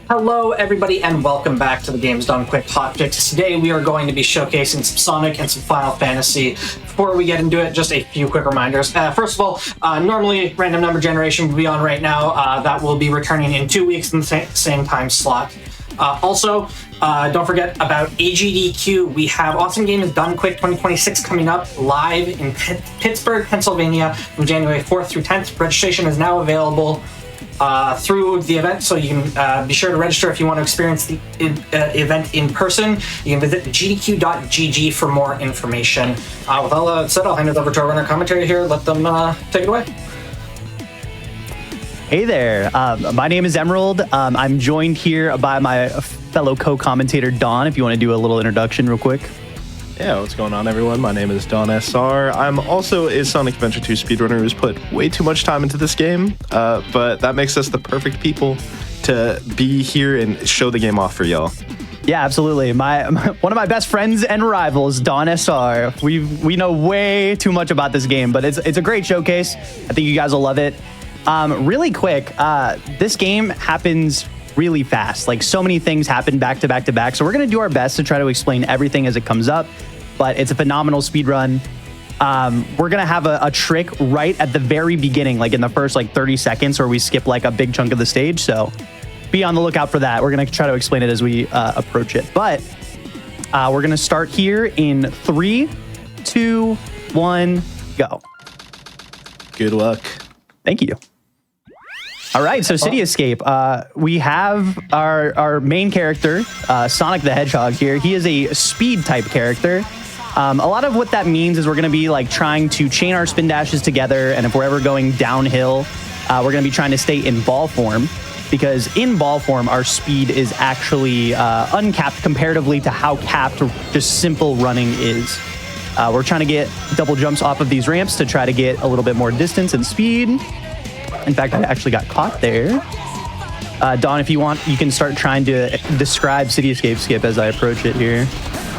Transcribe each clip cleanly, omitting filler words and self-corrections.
Hello everybody and welcome back to the Games Done Quick Hotfix. Today we are going to be showcasing some Sonic and some Final Fantasy. Before we get into it, just a few quick reminders. First of all, normally random number generation will be on right now. That will be returning in 2 weeks in the same time slot. Also, don't forget about GDQ. We have Awesome Games Done Quick 2026 coming up live in Pittsburgh, Pennsylvania from January 4th through 10th. Registration is now available through the event, so you can be sure to register if you want to experience the event in person. You can visit gdq.gg for more information. With all that said, I'll hand it over to our runner commentary here. Let them take it away. Hey there, my name is Emerald. I'm joined here by my fellow co-commentator Don, if you want to do a little introduction real quick. Yeah, what's going on, everyone? My name is Don SR. I'm also a Sonic Adventure 2 speedrunner who's put way too much time into this game, but that makes us the perfect people to be here and show the game off for y'all. Yeah, absolutely. One of my best friends and rivals, Don SR. We know way too much about this game, but it's a great showcase. I think you guys will love it. Really quick, this game happens really fast. Like, so many things happen back to back to back. So we're going to do our best to try to explain everything as it comes up, but it's a phenomenal speed run. We're going to have a trick right at the very beginning, like in the first 30 seconds, where we skip like a big chunk of the stage. So be on the lookout for that. We're going to try to explain it as we approach it. But we're going to start here in 3, 2, 1, go. Good luck. Thank you. All right, so City Escape. We have our main character, Sonic the Hedgehog here. He is a speed type character. A lot of what that means is we're going to be trying to chain our spin dashes together, and if we're ever going downhill, we're going to be trying to stay in ball form, because in ball form, our speed is actually uncapped comparatively to how capped just simple running is. We're trying to get double jumps off of these ramps to try to get a little bit more distance and speed. In fact, I actually got caught there. Don, if you want, you can start trying to describe City Escape skip as I approach it here.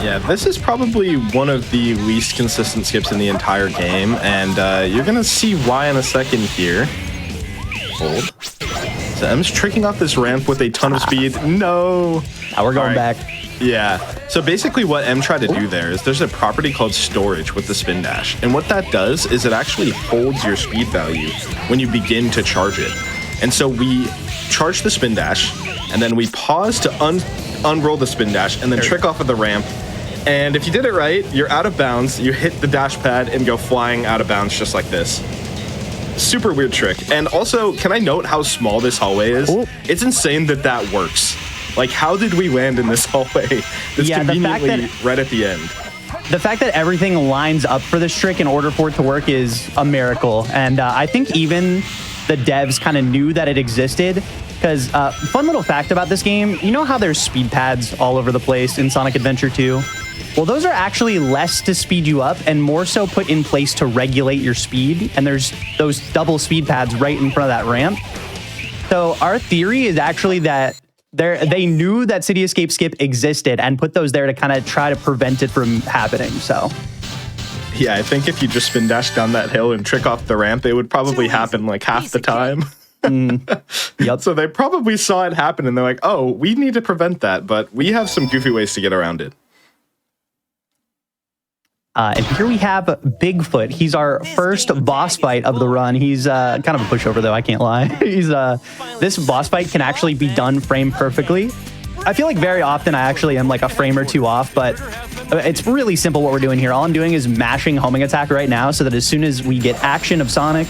Yeah, this is probably one of the least consistent skips in the entire game, and you're going to see why in a second here. Hold. So M's tricking off this ramp with a ton of speed. No! Now we're going back. Yeah, so basically what M tried to do there is there's a property called storage with the spin dash, and what that does is it actually holds your speed value when you begin to charge it. And so we charge the spin dash, and then we pause to unroll the spin dash, and then trick off of the ramp. And if you did it right, you're out of bounds, you hit the dash pad and go flying out of bounds just like this. Super weird trick. And also, can I note how small this hallway is? Ooh. It's insane that that works. Like, how did we land in this hallway that's conveniently right at the end? The fact that everything lines up for this trick in order for it to work is a miracle. And I think even the devs kind of knew that it existed, because fun little fact about this game, you know how there's speed pads all over the place in Sonic Adventure 2? Well, those are actually less to speed you up and more so put in place to regulate your speed. And there's those double speed pads right in front of that ramp. So our theory is actually that they knew that City Escape skip existed and put those there to kind of try to prevent it from happening. So yeah, I think if you just spin dash down that hill and trick off the ramp, it would probably happen like half the time. Yep. So they probably saw it happen and they're like, oh, we need to prevent that, but we have some goofy ways to get around it. And here we have Bigfoot. He's our first boss fight of the run. He's kind of a pushover, though, I can't lie. This boss fight can actually be done frame perfectly. I feel like very often I actually am like a frame or two off, but it's really simple what we're doing here. All I'm doing is mashing homing attack right now, so that as soon as we get action of Sonic,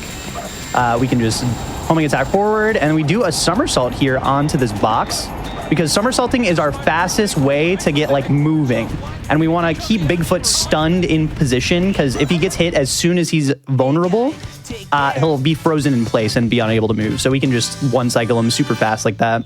we can just homing attack forward, and we do a somersault here onto this box, because somersaulting is our fastest way to get moving. And we want to keep Bigfoot stunned in position, because if he gets hit as soon as he's vulnerable, he'll be frozen in place and be unable to move. So we can just one cycle him super fast like that.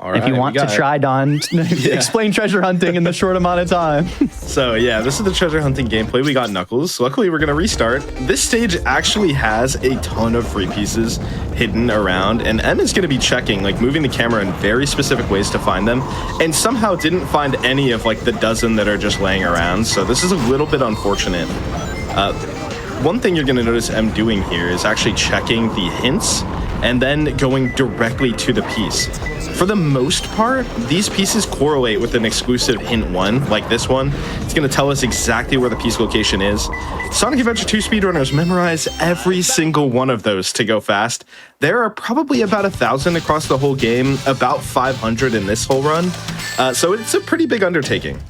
All right, if you want to try, Don, explain treasure hunting in the short amount of time. So yeah, this is the treasure hunting gameplay. We got Knuckles. Luckily, we're going to restart. This stage actually has a ton of free pieces hidden around, and M is going to be checking, moving the camera in very specific ways to find them, and somehow didn't find any of the dozen that are just laying around. So this is a little bit unfortunate. One thing you're going to notice M doing here is actually checking the hints and then going directly to the piece. For the most part, these pieces correlate with an exclusive hint one, like this one. It's going to tell us exactly where the piece location is. Sonic Adventure 2 speedrunners memorize every single one of those to go fast. There are probably about 1,000 across the whole game, about 500 in this whole run. So it's a pretty big undertaking.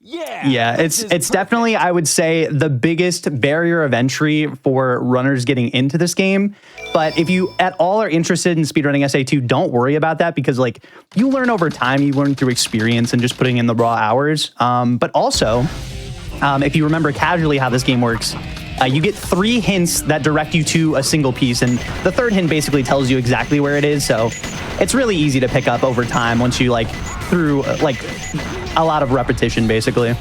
Yeah, it's definitely, I would say, the biggest barrier of entry for runners getting into this game. But if you at all are interested in speedrunning SA2, don't worry about that, because like you learn over time, you learn through experience and just putting in the raw hours. But also, if you remember casually how this game works, you get 3 hints that direct you to a single piece, and the third hint basically tells you exactly where it is. So it's really easy to pick up over time once you like through like a lot of repetition, basically.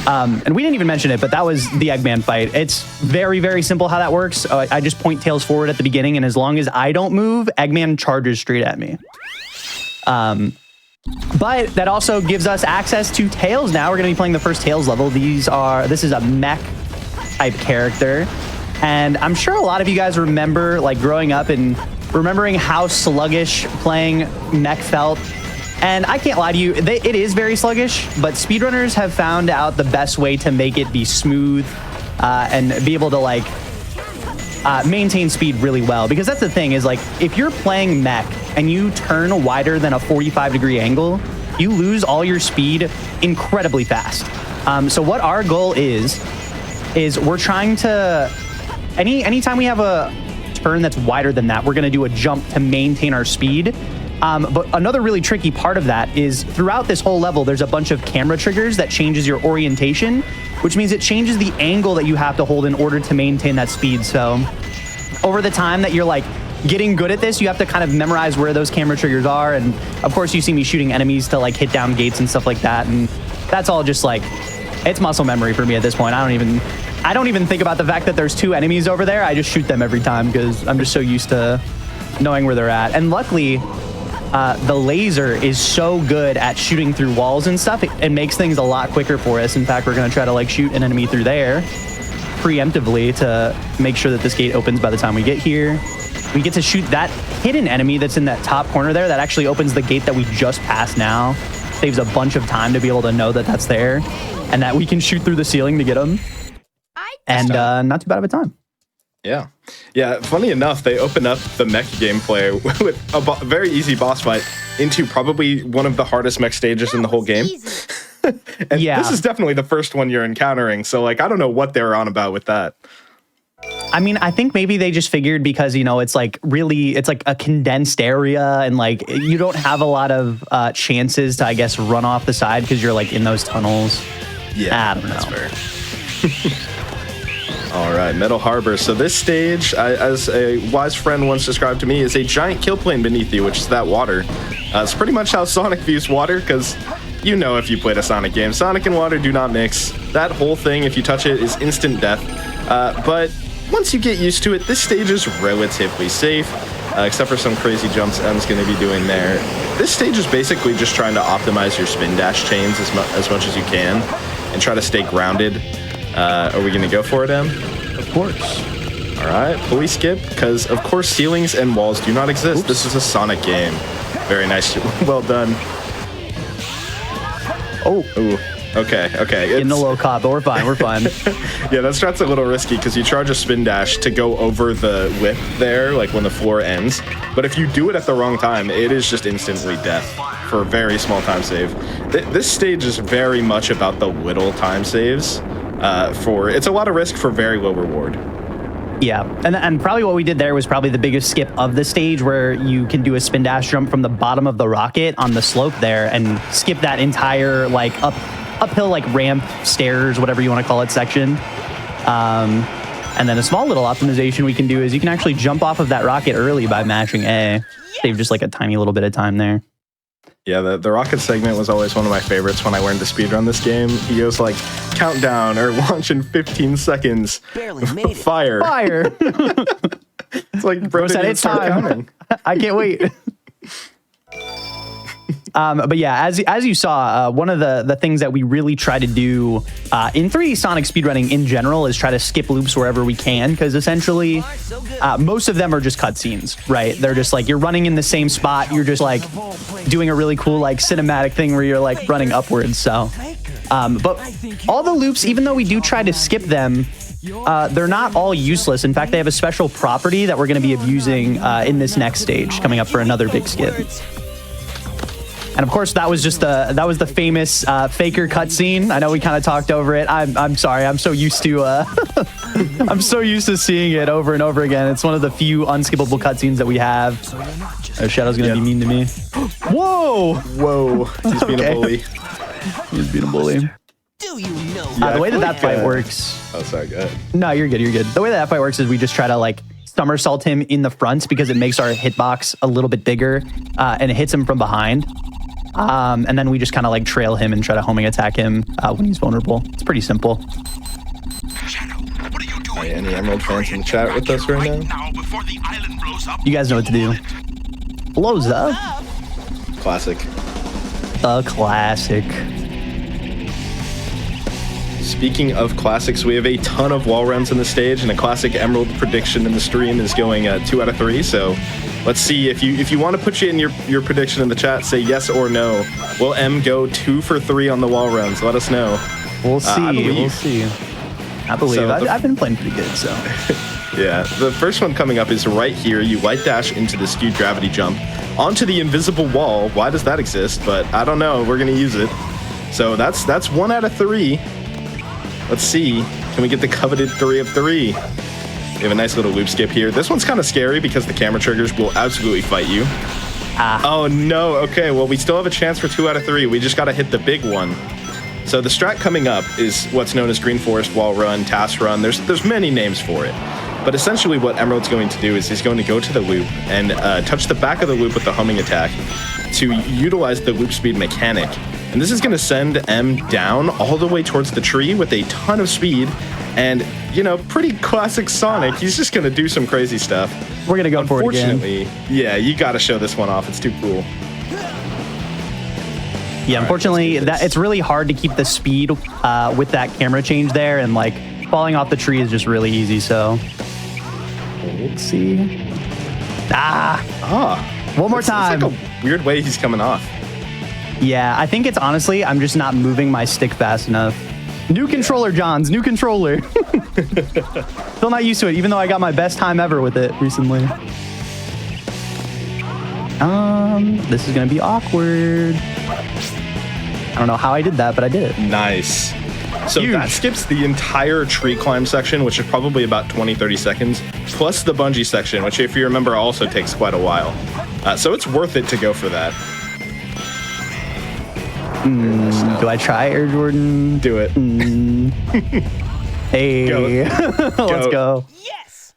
And we didn't even mention it, but that was the Eggman fight. It's very, very simple how that works. I just point Tails forward at the beginning, and as long as I don't move, Eggman charges straight at me. But that also gives us access to Tails now. We're going to be playing the first Tails level. This is a mech type character. And I'm sure a lot of you guys remember like growing up and remembering how sluggish playing mech felt. And I can't lie to you, it is very sluggish, but speedrunners have found out the best way to make it be smooth and be able to like maintain speed really well. Because that's the thing is like, if you're playing mech and you turn wider than a 45-degree angle, you lose all your speed incredibly fast. So what our goal is we're trying to, anytime we have a turn that's wider than that, we're gonna do a jump to maintain our speed. But another really tricky part of that is throughout this whole level, there's a bunch of camera triggers that changes your orientation, which means it changes the angle that you have to hold in order to maintain that speed. So over the time that you're like getting good at this, you have to kind of memorize where those camera triggers are. And of course you see me shooting enemies to like hit down gates and stuff like that. And that's all just like, it's muscle memory for me at this point. I don't even think about the fact that there's 2 enemies over there. I just shoot them every time because I'm just so used to knowing where they're at. And luckily, the laser is so good at shooting through walls and stuff. It makes things a lot quicker for us. In fact, we're going to try to like shoot an enemy through there preemptively to make sure that this gate opens by the time we get here. We get to shoot that hidden enemy that's in that top corner there. That actually opens the gate that we just passed now. Saves a bunch of time to be able to know that that's there and that we can shoot through the ceiling to get them. And not too bad of a time. Yeah. Yeah, funny enough, they open up the mech gameplay with a very easy boss fight into probably one of the hardest mech stages in the whole game. And yeah, this is definitely the first one you're encountering, so like I don't know what they're on about with that. I mean, I think maybe they just figured because, you know, it's like really, it's like a condensed area and like you don't have a lot of chances to, I guess, run off the side because you're like in those tunnels. Yeah, I don't know. That's fair. All right, Metal Harbor. So this stage, as a wise friend once described to me, is a giant kill plane beneath you, which is that water. It's pretty much how Sonic views water, because you know if you played a Sonic game, Sonic and water do not mix. That whole thing, if you touch it, is instant death. But once you get used to it, this stage is relatively safe, except for some crazy jumps M's going to be doing there. This stage is basically just trying to optimize your spin dash chains as much as you can and try to stay grounded. Are we going to go for it, M? Of course. All right, police skip, because of course ceilings and walls do not exist. Oops. This is a Sonic game. Very nice. Well done. Oh. Ooh. Okay. In the low cop, but we're fine. Yeah, that strat's a little risky because you charge a spin dash to go over the lip there, like when the floor ends. But if you do it at the wrong time, it is just instantly death for a very small time save. This stage is very much about the little time saves. It's a lot of risk for very low reward. Yeah, and probably what we did there was probably the biggest skip of the stage, where you can do a spin dash jump from the bottom of the rocket on the slope there and skip that entire like uphill like ramp, stairs, whatever you want to call it, section. And then a small little optimization we can do is you can actually jump off of that rocket early by mashing A. Save just like a tiny little bit of time there. Yeah, the rocket segment was always one of my favorites when I learned to speedrun this game. He goes like, countdown or launch in 15 seconds. Barely made it. Fire. It's like, bro, said it's time. counting. I can't wait. But yeah, as you saw, one of the things that we really try to do in 3D Sonic speedrunning in general is try to skip loops wherever we can, because essentially most of them are just cutscenes, right? They're just like you're running in the same spot, you're just like doing a really cool like cinematic thing where you're like running upwards. So, but all the loops, even though we do try to skip them, they're not all useless. In fact, they have a special property that we're going to be abusing in this next stage coming up for another big skip. And of course, that was the famous Faker cutscene. I know we kind of talked over it. I'm sorry. I'm so used to I'm so used to seeing it over and over again. It's one of the few unskippable cutscenes that we have. Oh, Shadow's gonna be mean to me. Whoa! Whoa! He's being a bully. He's being a bully. Do you know The way that fight works. Oh, sorry. Go ahead. No, you're good. You're good. The way that fight works is we just try to like somersault him in the front because it makes our hitbox a little bit bigger, and it hits him from behind. And then we just kind of like trail him and try to homing attack him when he's vulnerable. It's pretty simple. Shadow, what are you doing? Hey, any Emerald fans in the chat with us right now? Before the island blows up. You guys know what to do. Blows up. Classic. A classic. Speaking of classics, we have a ton of wall runs in the stage, and a classic Emerald prediction in the stream is going 2 out of 3. So let's see if you want to put in your prediction in the chat, say yes or no. Will M go 2 for 3 on the wall runs? Let us know. We'll see. We'll see. I believe. So I've been playing pretty good. So yeah, the first one coming up is right here. You light dash into the skewed gravity jump onto the invisible wall. Why does that exist? But I don't know. We're gonna use it. So that's 1 out of 3. Let's see. Can we get the coveted 3 of 3? We have a nice little loop skip here. This one's kind of scary because the camera triggers will absolutely fight you. Oh no. Okay, well we still have a chance for 2 out of 3. We just gotta hit the big one. So the strat coming up is what's known as Green Forest Wall Run, Task Run. There's many names for it. But essentially what Emerald's going to do is he's going to go to the loop and touch the back of the loop with the homing attack to utilize the loop speed mechanic. And this is going to send M down all the way towards the tree with a ton of speed. And, you know, pretty classic Sonic. He's just going to do some crazy stuff. we're gonna go for it again. Unfortunately, yeah, you got to show this one off. It's too cool. Yeah, unfortunately, it's really hard to keep the speed with that camera change there, and like falling off the tree is just really easy. So let's see. One more time. It's like a weird way he's coming off. Yeah, I think it's honestly, I'm just not moving my stick fast enough. New controller, Johns. New controller. Still not used to it, even though I got my best time ever with it recently. This is gonna be awkward. I don't know how I did that, but I did it. Nice. So that skips the entire tree climb section, which is probably about 20-30 seconds, plus the bungee section, which if you remember also takes quite a while. So it's worth it to go for that. Do I try Air Jordan? Do it. Hey, let's go. Yes.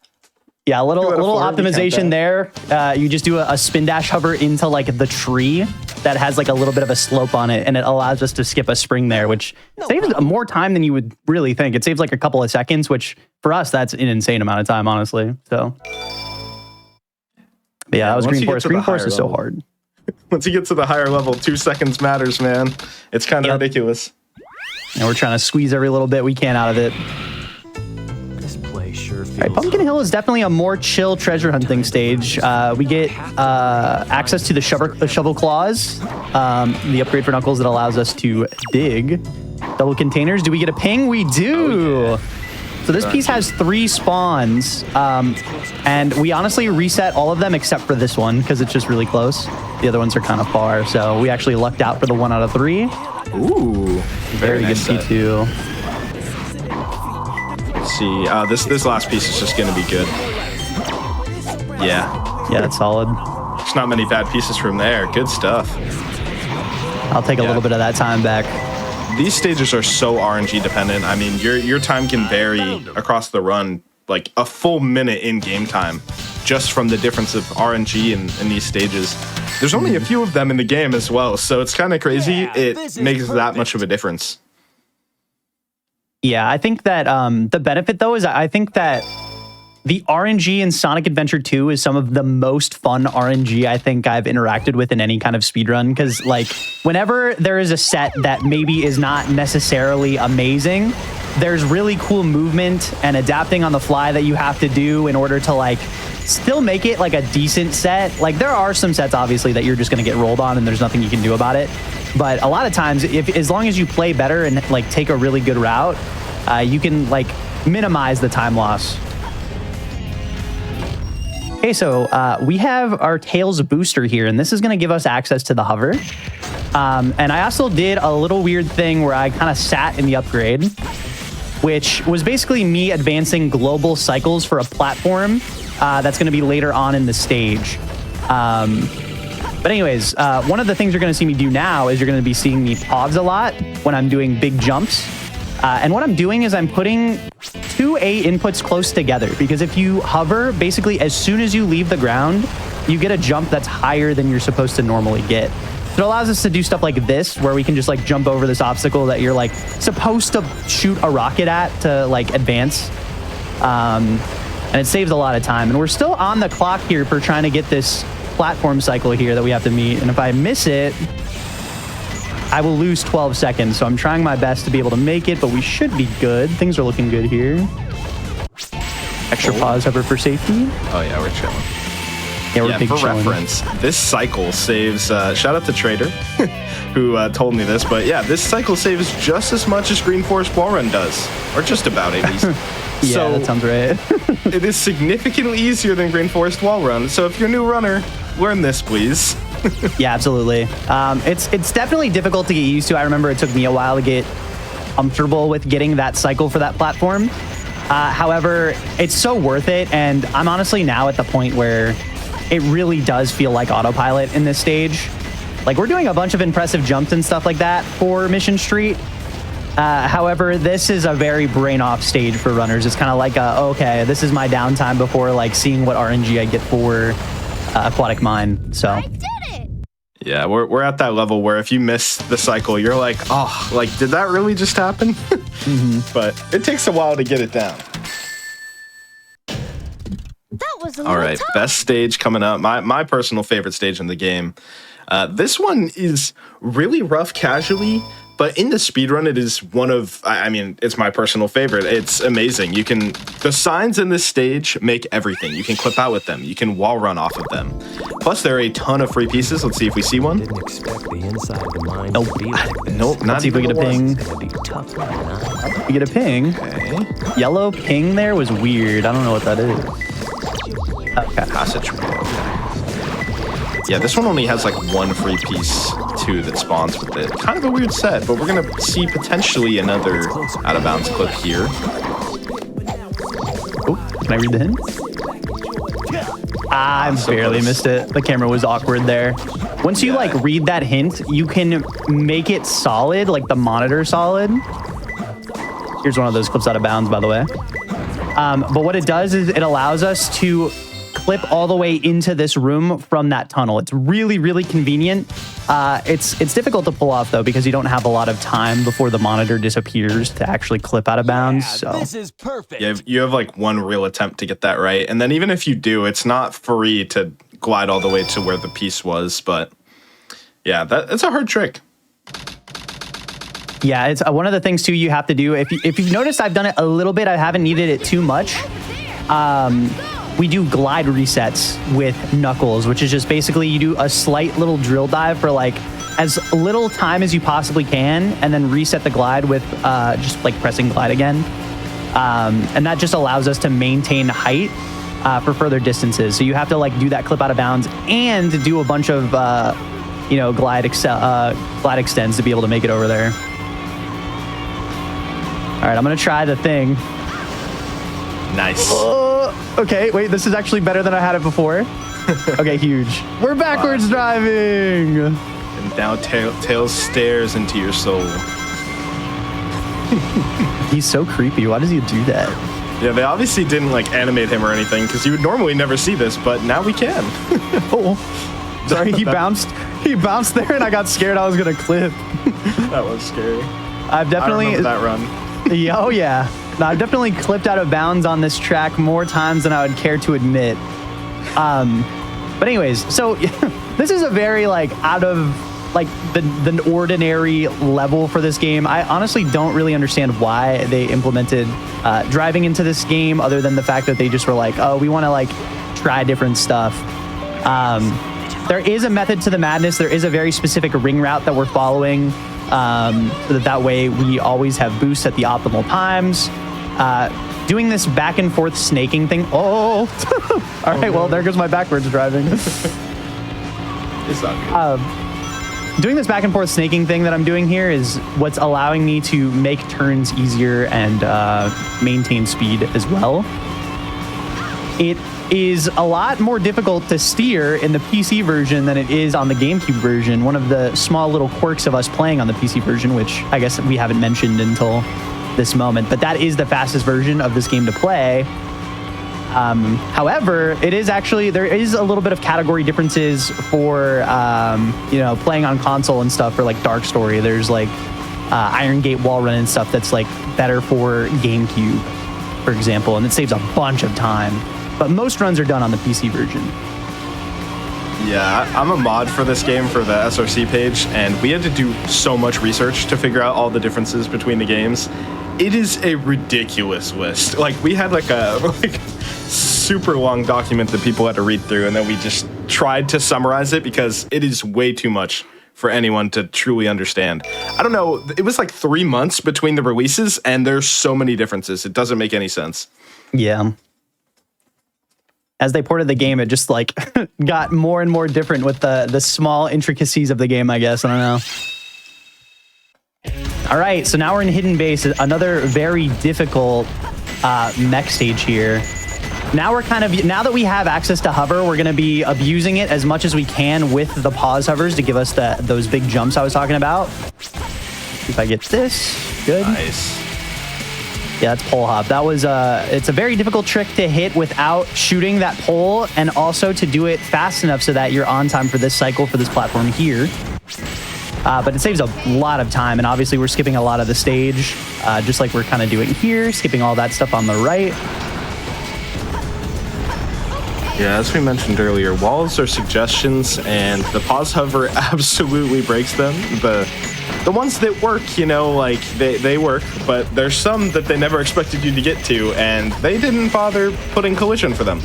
Yeah, a little forward, optimization there. You just do a spin dash hover into like the tree that has like a little bit of a slope on it, and it allows us to skip a spring there, which saves more time than you would really think. It saves like a couple of seconds, which for us that's an insane amount of time, honestly. So, but yeah, that was Green Forest. Green Forest is so hard. Once you get to the higher level, 2 seconds matters, man. It's kind of ridiculous. And we're trying to squeeze every little bit we can out of it. This place sure feels. All right, Pumpkin Hill is definitely a more chill treasure hunting stage. We get access to the shovel claws, the upgrade for Knuckles that allows us to dig. Double containers. Do we get a ping? We do. Oh, yeah. So this piece has 3 spawns, and we honestly reset all of them except for this one because it's just really close. The other ones are kind of far, so we actually lucked out for the 1 out of 3. Ooh, Very nice good P2. Let's see. This last piece is just going to be good. Yeah. Yeah, that's solid. There's not many bad pieces from there. Good stuff. I'll take a little bit of that time back. These stages are so RNG dependent. I mean, your time can vary across the run, like a full minute in game time, just from the difference of RNG in these stages. There's only a few of them in the game as well, so it's kind of crazy. It makes that much of a difference. Yeah, I think that the benefit though is I think that The RNG in Sonic Adventure 2 is some of the most fun RNG I think I've interacted with in any kind of speedrun, because like whenever there is a set that maybe is not necessarily amazing, there's really cool movement and adapting on the fly that you have to do in order to like still make it like a decent set. Like there are some sets obviously that you're just going to get rolled on and there's nothing you can do about it. But a lot of times, as long as you play better and like take a really good route, you can like minimize the time loss. Okay, so we have our Tails booster here, and this is going to give us access to the hover. And I also did a little weird thing where I kind of sat in the upgrade, which was basically me advancing global cycles for a platform that's going to be later on in the stage. But anyways, one of the things you're going to see me do now is you're going to be seeing me pause a lot when I'm doing big jumps. And what I'm doing is I'm putting two A inputs close together, because if you hover, basically as soon as you leave the ground, you get a jump that's higher than you're supposed to normally get. So it allows us to do stuff like this, where we can just like jump over this obstacle that you're like supposed to shoot a rocket at to like advance. And it saves a lot of time. And we're still on the clock here for trying to get this platform cycle here that we have to meet. And if I miss it, I will lose 12 seconds. So I'm trying my best to be able to make it, but we should be good. Things are looking good here. Extra pause hover for safety. Oh yeah, we're chilling. Yeah, we're big for chilling. reference, this cycle saves, shout out to Trader, who told me this, but yeah, this cycle saves just as much as Green Forest Wall Run does, or just about at least. Yeah, So that sounds right. it is significantly easier than Green Forest Wall Run, so if you're a new runner, learn this, please. Yeah, absolutely. It's definitely difficult to get used to. I remember it took me a while to get comfortable with getting that cycle for that platform. However, it's so worth it, and I'm honestly now at the point where it really does feel like autopilot in this stage. Like, we're doing a bunch of impressive jumps and stuff like that for Mission Street. However, this is a very brain-off stage for runners. It's kind of like, okay, this is my downtime before like seeing what RNG I get for Aquatic Mine. So. I did it! Yeah, we're at that level where if you miss the cycle, you're like, oh, like, did that really just happen? But it takes a while to get it down. That was a All little right, tough. best stage coming up. My personal favorite stage in the game. This one is really rough casually, but in the speedrun, it is one of, I mean, it's my personal favorite. It's amazing. The signs in this stage make everything. You can clip out with them. You can wall run off of them. Plus, there are a ton of free pieces. Let's see if we see one. Didn't expect the inside of the mine Nope. to be like this. Nope, not Let's see if we even get a the one. ping. It's gonna be tough, huh? We get a ping. Okay. Yellow ping there was weird. I don't know what that is. Okay. Passageway. Okay. Yeah, this one only has like one free piece too that spawns with it. Kind of a weird set, but we're gonna see potentially another out of bounds clip here. Oh, can I read the hint? I So barely close. missed it. The camera was awkward there. Once you Yeah. like read that hint, you can make it solid, like the monitor solid. Here's one of those clips out of bounds, by the way. But what it does is it allows us to clip all the way into this room from that tunnel. It's really, really convenient. It's difficult to pull off though, because you don't have a lot of time before the monitor disappears to actually clip out of bounds. So This is perfect. You have like one real attempt to get that right, and then even if you do, it's not free to glide all the way to where the piece was. But yeah, it's a hard trick. yeah, it's one of the things too you have to do. If you've noticed, I've done it a little bit. I haven't needed it too much. We do glide resets with Knuckles, which is just basically you do a slight little drill dive for like as little time as you possibly can, and then reset the glide with just like pressing glide again. And that just allows us to maintain height for further distances. So you have to like do that clip out of bounds and do a bunch of glide extends to be able to make it over there. All right, I'm gonna try the thing. Nice. Okay, wait, this is actually better than I had it before. Okay, huge. We're backwards driving. And now Tails stares into your soul. He's so creepy. Why does he do that? Yeah, they obviously didn't like animate him or anything, because you would normally never see this, but now we can. Oh, sorry, he bounced. He bounced there, and I got scared I was gonna clip. That was scary. I've I definitely. remember that run. Yeah, oh yeah. I've definitely clipped out of bounds on this track more times than I would care to admit. But anyways, so this is a very like out of like the ordinary level for this game. I honestly don't really understand why they implemented driving into this game, other than the fact that they just were like, oh, we want to like try different stuff. There is a method to the madness. There is a very specific ring route that we're following, so that way we always have boosts at the optimal times. Doing this back and forth snaking thing. Oh, all right. Well, there goes my backwards driving. It's not good. Doing this back and forth snaking thing that I'm doing here is what's allowing me to make turns easier and maintain speed as well. It is a lot more difficult to steer in the PC version than it is on the GameCube version. One of the small little quirks of us playing on the PC version, which I guess we haven't mentioned until this moment, but that is the fastest version of this game to play. However, it is actually, there is a little bit of category differences for, you know, playing on console and stuff for like Dark Story. There's like Iron Gate wall run and stuff that's like better for GameCube, for example, and it saves a bunch of time. But most runs are done on the PC version. Yeah, I'm a mod for this game for the SRC page, and we had to do so much research to figure out all the differences between the games. It is a ridiculous list. Like, we had like a super long document that people had to read through, and then we just tried to summarize it because it is way too much for anyone to truly understand. I don't know, it was like 3 months between the releases, and there's so many differences. It doesn't make any sense. Yeah. As they ported the game, it just like got more and more different with the small intricacies of the game, I guess. I don't know. All right, so now we're in Hidden Base, another very difficult mech stage here. Now we're now that we have access to hover, we're gonna be abusing it as much as we can with the pause hovers to give us those big jumps I was talking about. If I get this, good. Nice. Yeah, that's pole hop. That was it's a very difficult trick to hit without shooting that pole, and also to do it fast enough so that you're on time for this cycle for this platform here. But it saves a lot of time, and obviously we're skipping a lot of the stage, just like we're kind of doing here, skipping all that stuff on the right. Yeah, as we mentioned earlier, walls are suggestions, and the pause hover absolutely breaks them. The ones that work, you know, like, they work, but there's some that they never expected you to get to, and they didn't bother putting collision for them.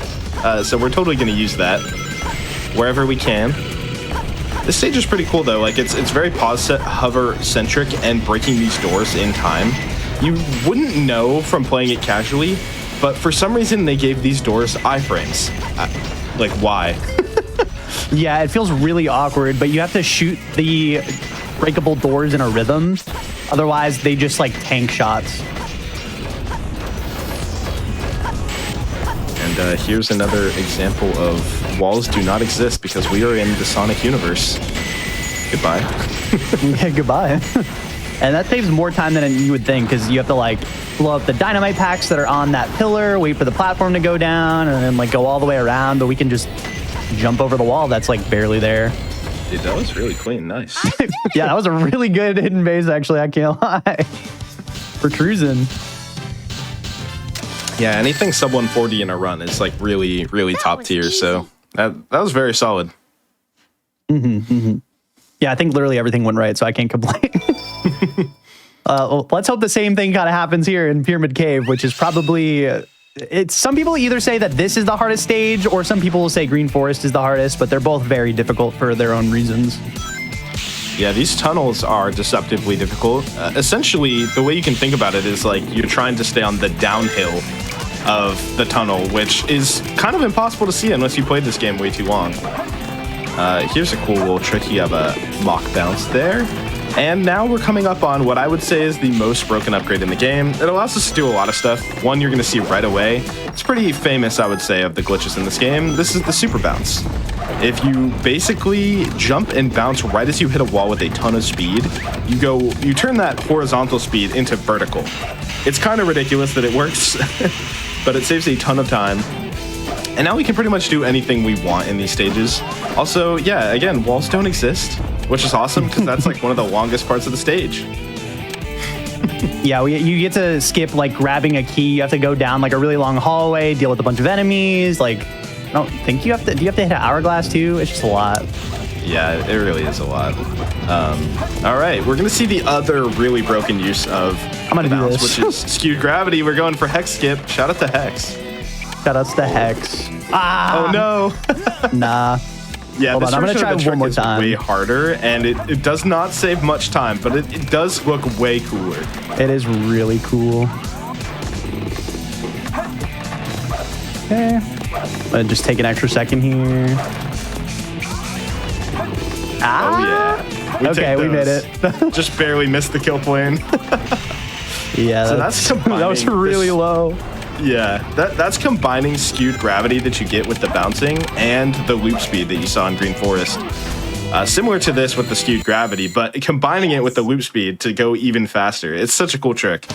So we're totally going to use that wherever we can. This stage is pretty cool, though. Like, it's very pause hover-centric and breaking these doors in time. You wouldn't know from playing it casually, but for some reason they gave these doors iframes. Like, why? Yeah, it feels really awkward, but you have to shoot the breakable doors in a rhythm. Otherwise, they just like tank shots. And here's another example of walls do not exist because we are in the Sonic universe. Goodbye. Yeah, goodbye. And that saves more time than you would think, because you have to like blow up the dynamite packs that are on that pillar, wait for the platform to go down, and then like go all the way around. But we can just jump over the wall that's like barely there. Dude, that was really clean. Nice. Yeah, that was a really good hidden base, actually. I can't lie. For cruising. Yeah, anything sub 140 in a run is like really, really top tier. So that was very solid. Yeah, I think literally everything went right, so I can't complain. Well, let's hope the same thing kind of happens here in Pyramid Cave, which is probably... some people either say that this is the hardest stage, or some people will say Green Forest is the hardest, but they're both very difficult for their own reasons. Yeah, these tunnels are deceptively difficult. Essentially, the way you can think about it is like you're trying to stay on the downhill of the tunnel, which is kind of impossible to see unless you played this game way too long. Here's a cool little trick. You have a mock bounce there. And now we're coming up on what I would say is the most broken upgrade in the game. It allows us to do a lot of stuff. One you're going to see right away. It's pretty famous, I would say, of the glitches in this game. This is the super bounce. If you basically jump and bounce right as you hit a wall with a ton of speed, you turn that horizontal speed into vertical. It's kind of ridiculous that it works, but it saves a ton of time. And now we can pretty much do anything we want in these stages. Also, yeah, again, walls don't exist, which is awesome because that's like one of the longest parts of the stage. Yeah, you get to skip like grabbing a key. You have to go down like a really long hallway, deal with a bunch of enemies. Like, I don't think you have to. Do you have to hit an hourglass too? It's just a lot. Yeah, it really is a lot. All right, we're gonna see the other really broken use of I'm gonna do bounce, this. which is skewed gravity. We're going for hex skip. Shout out to Hex. Shout outs to Hex. Ah, Oh no. nah. Yeah, Hold this on, I'm gonna version try of the trick one more is time. way harder, and it does not save much time, but it does look way cooler. It is really cool. Okay. Just take an extra second here. Ah. Oh yeah. We Okay, take we made those. it. Just barely missed the kill plane. Yeah, So that's combining that was really this- low. Yeah, that's combining skewed gravity that you get with the bouncing and the loop speed that you saw in Green Forest. Similar to this with the skewed gravity, but combining it with the loop speed to go even faster. It's such a cool trick.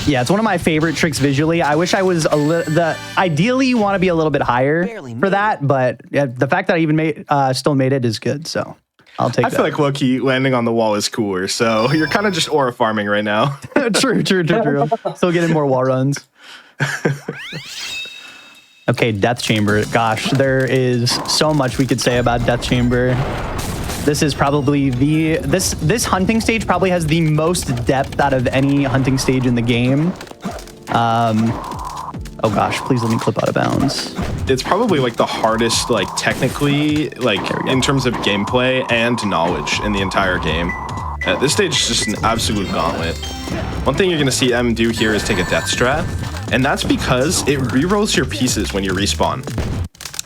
Yeah, it's one of my favorite tricks visually. I wish I was a little. Ideally, you want to be a little bit higher for that, but yeah, the fact that I even still made it is good. So I'll take I that. feel like low-key landing on the wall is cooler, so you're kind of just aura farming right now. True. Still getting more wall runs. Okay, Death Chamber. Gosh, there is so much we could say about Death Chamber. This is probably this hunting stage probably has the most depth out of any hunting stage in the game. Oh gosh, please let me clip out of bounds. It's probably like the hardest, like technically, like in terms of gameplay and knowledge in the entire game. This stage is just an absolute gauntlet. One thing you're gonna see M do here is take a death strat, and that's because it rerolls your pieces when you respawn.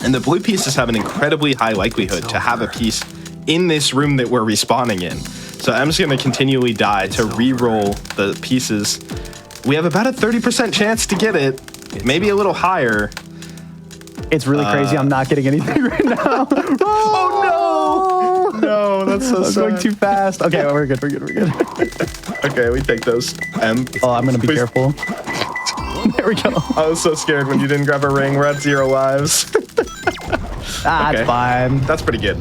And the blue pieces have an incredibly high likelihood to have a piece in this room that we're respawning in. So M's gonna continually die to re-roll the pieces. We have about a 30% chance to get it, maybe a little higher. It's really crazy. I'm not getting anything right now. Oh no! No, that's so I'm sad. going too fast. Okay, we're good. Okay, we take those. M. Oh, I'm gonna be Please. careful. There we go. I was so scared when you didn't grab a ring. We're at 0 lives. Ah, Okay. it's fine. That's pretty good.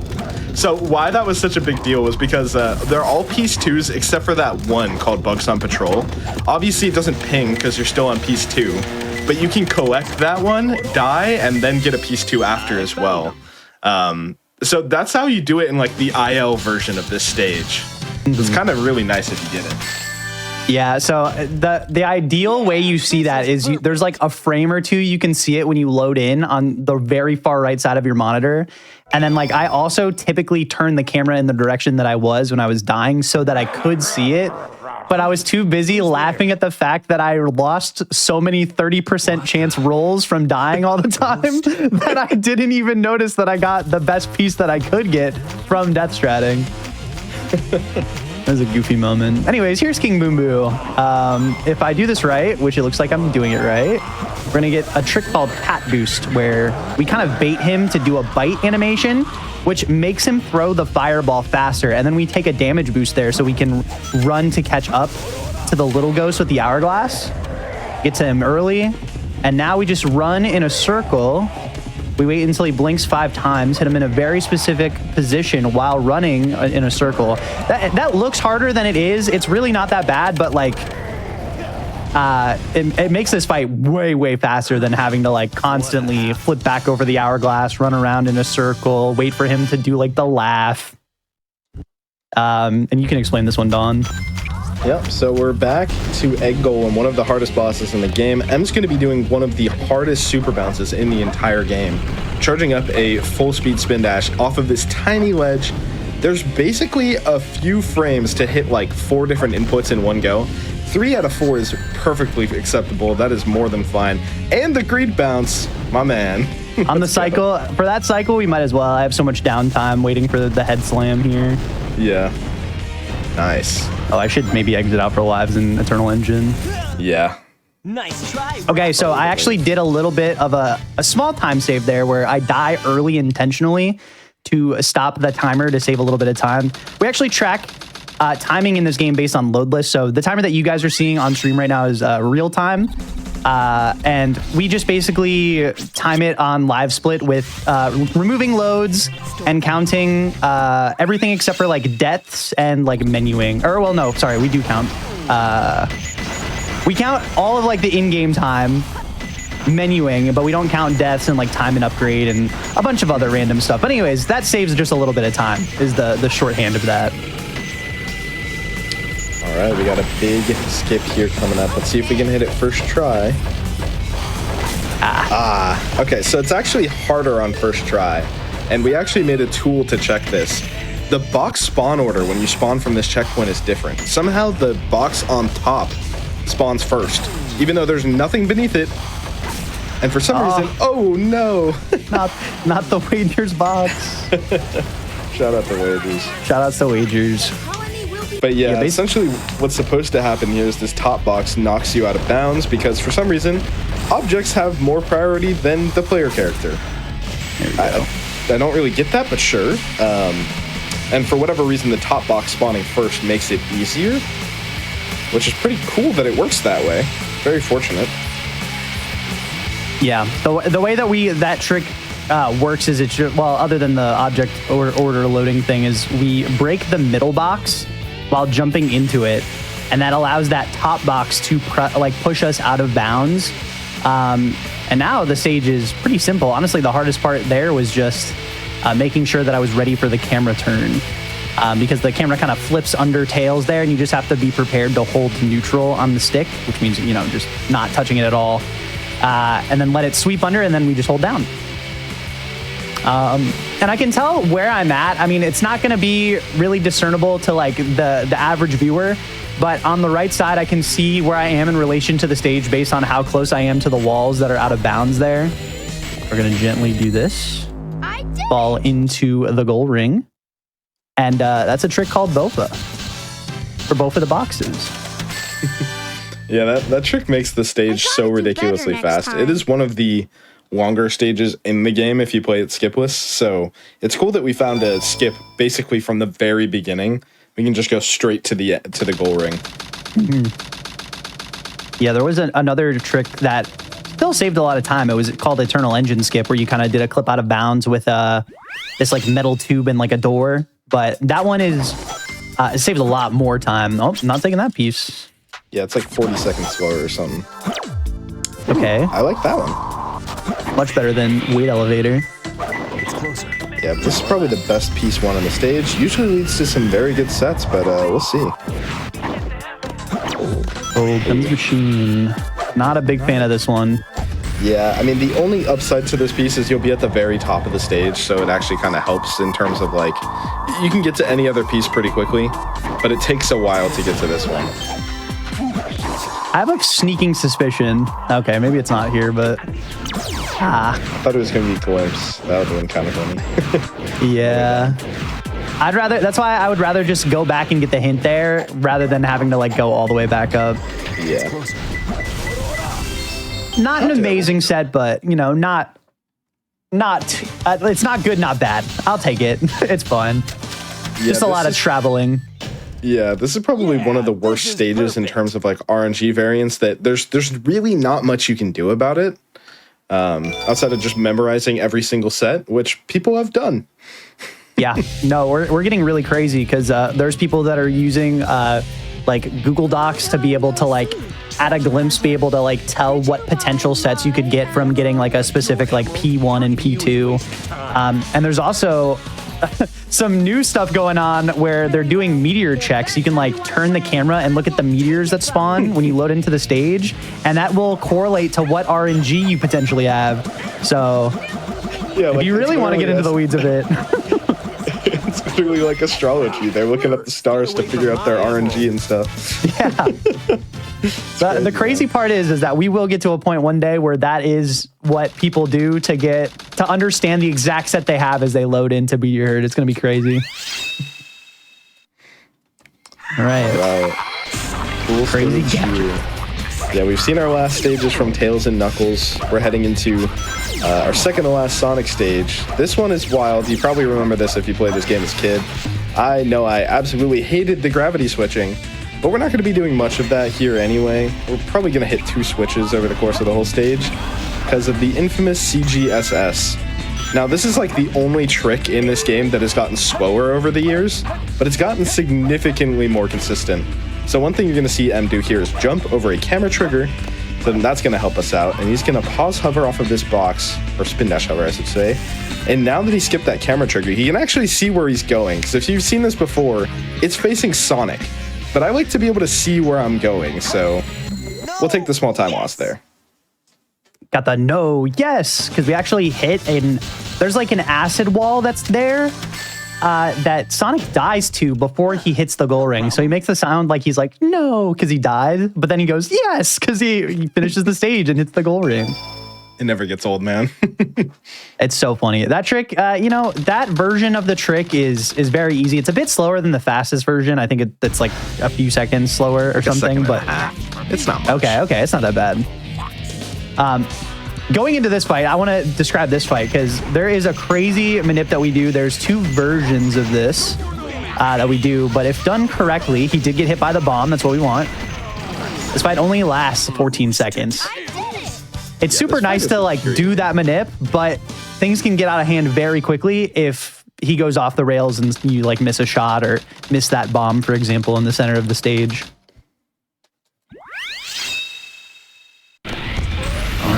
So why that was such a big deal was because they're all piece 2s except for that one called Bugs on Patrol. Obviously it doesn't ping because you're still on piece 2, but you can collect that one, die, and then get a piece 2 after as well. So that's how you do it in like the IL version of this stage. It's kind of really nice if you get it. Yeah, so the ideal way you see that is there's like a frame or two you can see it when you load in on the very far right side of your monitor. And then like I also typically turn the camera in the direction that I was when I was dying so that I could see it. But I was too busy laughing at the fact that I lost so many 30% chance rolls from dying all the time that I didn't even notice that I got the best piece that I could get from death stratting. That was a goofy moment. Anyways, here's King Boom Boo. If I do this right, which it looks like I'm doing it right, we're gonna get a trick called Pat Boost, where we kind of bait him to do a bite animation, which makes him throw the fireball faster. And then we take a damage boost there so we can run to catch up to the little ghost with the hourglass. Get to him early. And now we just run in a circle. We wait until he blinks 5 times, hit him in a very specific position while running in a circle. That looks harder than it is. It's really not that bad, but like, it makes this fight way faster than having to like constantly flip back over the hourglass, run around in a circle, wait for him to do like the laugh. And you can explain this one, Don. Yep, so we're back to Egg Golem, one of the hardest bosses in the game. M's going to be doing one of the hardest super bounces in the entire game, charging up a full speed spin dash off of this tiny ledge. There's basically a few frames to hit like 4 different inputs in one go. 3 out of 4 is perfectly acceptable. That is more than fine. And the greed bounce, my man. On the cycle, for that cycle, we might as well. I have so much downtime waiting for the head slam here. Yeah. Nice. Oh, I should maybe exit out for lives in Eternal Engine. Yeah. Nice try. Okay, so I actually did a little bit of a small time save there where I die early intentionally to stop the timer to save a little bit of time. We actually track timing in this game based on load list. So the timer that you guys are seeing on stream right now is real time. And we just basically time it on live split with removing loads and counting everything except for like deaths and like menuing. Or well, no, sorry, we do count. We count all of like the in-game time menuing, but we don't count deaths and like time and upgrade and a bunch of other random stuff. But anyways, that saves just a little bit of time is the shorthand of that. All right, we got a big skip here coming up. Let's see if we can hit it first try. Okay, so it's actually harder on first try. And we actually made a tool to check this. The box spawn order when you spawn from this checkpoint is different. Somehow the box on top spawns first, even though there's nothing beneath it. And for some reason, oh no. not the wagers box. Shout out to wagers. Shout out to wagers. But yeah, essentially what's supposed to happen here is this top box knocks you out of bounds because for some reason, objects have more priority than the player character. I don't really get that, but sure. And for whatever reason, the top box spawning first makes it easier, which is pretty cool that it works that way. Very fortunate. Yeah, the way that that trick works is well, other than the object order loading thing, is we break the middle box while jumping into it, and that allows that top box to push us out of bounds. And now the stage is pretty simple. Honestly, the hardest part there was just making sure that I was ready for the camera turn, because the camera kind of flips under tails there, and you just have to be prepared to hold neutral on the stick, which means, you know, just not touching it at all. And then let it sweep under, and then we just hold down. And I can tell where I'm at. I mean, it's not going to be really discernible to like the average viewer, but on the right side, I can see where I am in relation to the stage based on how close I am to the walls that are out of bounds there. We're going to gently do this. Fall into the goal ring. And that's a trick called Bofa for both of the boxes. Yeah, that trick makes the stage so ridiculously fast. It is one of the longer stages in the game if you play it skipless. So it's cool that we found a skip basically from the very beginning. We can just go straight to the goal ring. Mm-hmm. Yeah, there was another trick that still saved a lot of time. It was called Eternal Engine Skip, where you kind of did a clip out of bounds with this like metal tube and like a door. But that one is it saved a lot more time. Oh, not taking that piece. Yeah, it's like 40 seconds slower or something. Okay. I like that one. Much better than Weight Elevator. It's closer. Yeah, this is probably the best piece one on the stage. Usually leads to some very good sets, but we'll see. Oh, Guns Machine. Not a big fan of this one. Yeah, I mean, the only upside to this piece is you'll be at the very top of the stage, so it actually kind of helps in terms of, like, you can get to any other piece pretty quickly, but it takes a while to get to this one. I have a sneaking suspicion. Okay, maybe it's not here, but... I thought it was going to be Glimpse. That would have been kind of funny. Yeah. That's why I would rather just go back and get the hint there, rather than having to, like, go all the way back up. Yeah. Not an amazing set, but, you know, it's not good, not bad. I'll take it. It's fun. Yeah, just a lot of traveling. Yeah, this is probably one of the worst stages in terms of like RNG variants, that there's really not much you can do about it outside of just memorizing every single set, which people have done. Yeah, no, we're getting really crazy because there's people that are using like Google Docs to be able to like at a glimpse be able to like tell what potential sets you could get from getting like a specific like P1 and P2. And there's also some new stuff going on where they're doing meteor checks. You can like turn the camera and look at the meteors that spawn when you load into the stage, and that will correlate to what RNG you potentially have. So yeah, if you really want to get into the weeds of it. It's literally like astrology. They're looking up the stars to figure out their RNG and stuff. Yeah. The crazy part is that we will get to a point one day where that is what people do to understand the exact set they have as they load in to be heard. It's going to be crazy. All right. Cool. Crazy gadget. Yeah, we've seen our last stages from Tails and Knuckles. We're heading into our second to last Sonic stage. This one is wild. You probably remember this if you played this game as a kid. I know I absolutely hated the gravity switching, But we're not going to be doing much of that here anyway. We're probably going to hit 2 switches over the course of the whole stage because of the infamous CGSS. Now, this is like the only trick in this game that has gotten slower over the years, but it's gotten significantly more consistent. So one thing you're going to see M do here is jump over a camera trigger. Then that's going to help us out. And he's going to pause hover off of this box, or spin dash hover, I should say. And now that he skipped that camera trigger, he can actually see where he's going. Because if you've seen this before, it's facing Sonic. But I like to be able to see where I'm going, so we'll take the small time loss there. Got the no, yes, because we actually hit there's like an acid wall that's there that Sonic dies to before he hits the goal ring. So he makes the sound like he's like, no, because he died, but then he goes, yes, because he finishes the stage and hits the goal ring. It never gets old, man. It's so funny. That trick, that version of the trick is very easy. It's a bit slower than the fastest version. I think it's like a few seconds slower or something, but it's not much. Okay, it's not that bad. Going into this fight, I want to describe this fight because there is a crazy manip that we do. There's 2 versions of this that we do, but if done correctly, he did get hit by the bomb. That's what we want. This fight only lasts 14 seconds. It's super nice to like do that manip, but things can get out of hand very quickly if he goes off the rails and you like miss a shot or miss that bomb, for example, in the center of the stage. All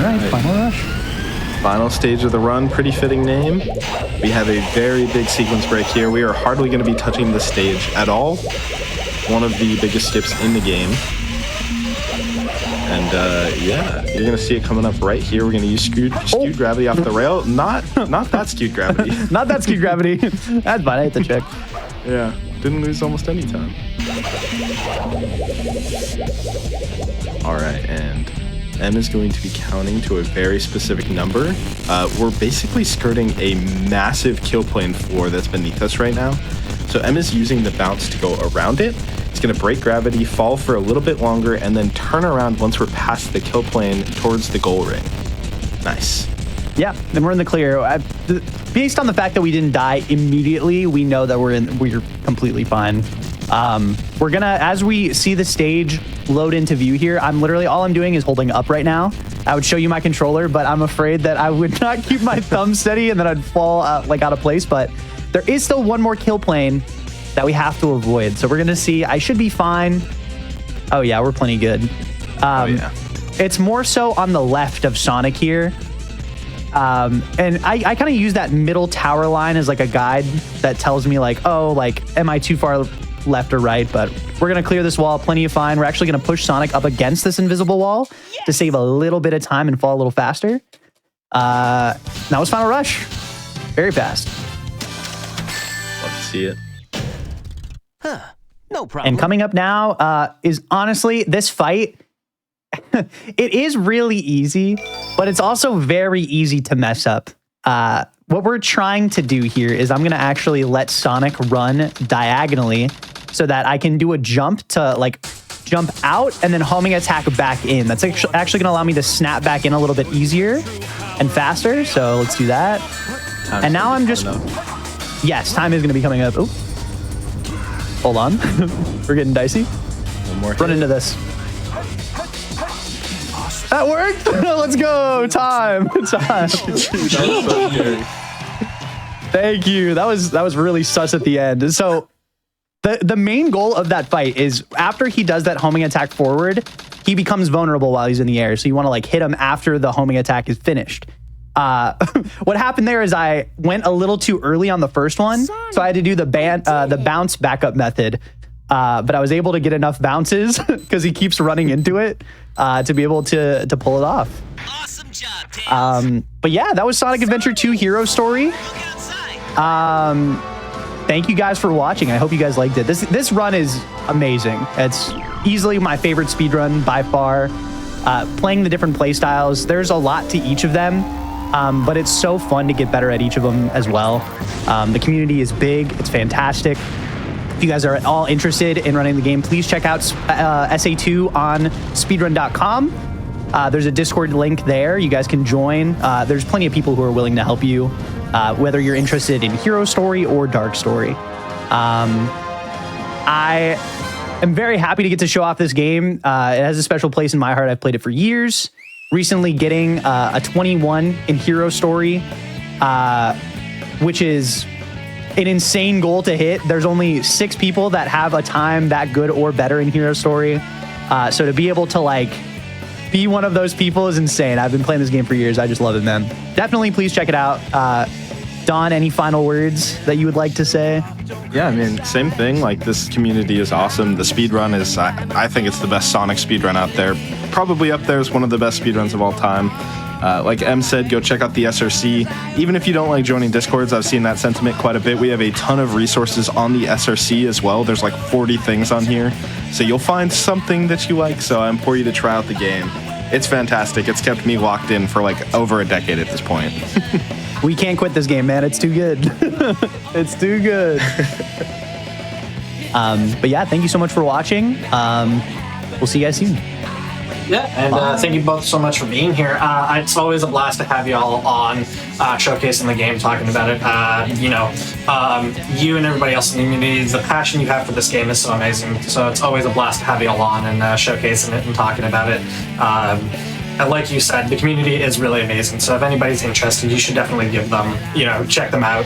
right, final rush. Final stage of the run, pretty fitting name. We have a very big sequence break here. We are hardly going to be touching this stage at all. One of the biggest skips in the game. And yeah, you're gonna see it coming up right here. We're gonna use skewed gravity off the rail. Not that skewed gravity. Not that skewed gravity. That's fine. I hit the check. Yeah, didn't lose almost any time. All right, and M is going to be counting to a very specific number. We're basically skirting a massive kill plane floor that's beneath us right now. So M is using the bounce to go around it. It's going to break gravity, fall for a little bit longer, and then turn around once we're past the kill plane towards the goal ring. Nice. Yeah, then we're in the clear. Based on the fact that we didn't die immediately, we know that we're completely fine. We're gonna, as we see the stage load into view here, all I'm doing is holding up right now. I would show you my controller, but I'm afraid that I would not keep my thumb steady and then I'd fall out of place. But there is still one more kill plane that we have to avoid. So we're gonna see, I should be fine. Oh yeah, we're plenty good. It's more so on the left of Sonic here. And I kind of use that middle tower line as like a guide that tells me like, oh, like, am I too far left or right? But we're going to clear this wall plenty of fine. We're actually going to push Sonic up against this invisible wall to save a little bit of time and fall a little faster. That was Final Rush. Very fast. Love to see it. No problem. And coming up now is honestly this fight. It is really easy, but it's also very easy to mess up. What we're trying to do here is I'm going to actually let Sonic run diagonally so that I can do a jump to like jump out and then homing attack back in. That's actually going to allow me to snap back in a little bit easier and faster. So let's do that. And now I'm just... Yes, time is going to be coming up. Ooh. Hold on. We're getting dicey. One more Run into this. That worked. Let's go. Time. Thank you. That was really sus at the end. So the main goal of that fight is after he does that homing attack forward, he becomes vulnerable while he's in the air. So you want to like hit him after the homing attack is finished. What happened there is I went a little too early on the first one, so I had to do the bounce backup method. But I was able to get enough bounces because he keeps running into it to be able to pull it off. Awesome job, Tails. But yeah, that was Sonic Adventure 2 Hero Story. Thank you guys for watching. I hope you guys liked it. This run is amazing. It's easily my favorite speedrun by far. Playing the different play styles, there's a lot to each of them. But it's so fun to get better at each of them as well. The community is big. It's fantastic. If you guys are at all interested in running the game, please check out SA2 on speedrun.com. There's a Discord link there. You guys can join. There's plenty of people who are willing to help you, whether you're interested in Hero Story or Dark Story. I am very happy to get to show off this game. It has a special place in my heart. I've played it for years. Recently getting a 21 in Hero Story, which is an insane goal to hit. There's only 6 people that have a time that good or better in Hero Story. So to be able to like be one of those people is insane. I've been playing this game for years. I just love it, man. Definitely please check it out. Don, any final words that you would like to say? Yeah, I mean, same thing. Like, this community is awesome. The speedrun is, I think it's the best Sonic speedrun out there. Probably up there as one of the best speedruns of all time. Like Em said, go check out the SRC. Even if you don't like joining Discords, I've seen that sentiment quite a bit. We have a ton of resources on the SRC as well. There's like 40 things on here. So you'll find something that you like. So I implore you to try out the game. It's fantastic. It's kept me locked in for like over a decade at this point. We can't quit this game, man. It's too good. It's too good. But yeah, thank you so much for watching. We'll see you guys soon. Yeah, and thank you both so much for being here. It's always a blast to have you all on, showcasing the game, talking about it. You and everybody else in the community, the passion you have for this game is so amazing. So it's always a blast to have you all on and showcasing it and talking about it. And like you said, the community is really amazing. So if anybody's interested, you should definitely give them, check them out.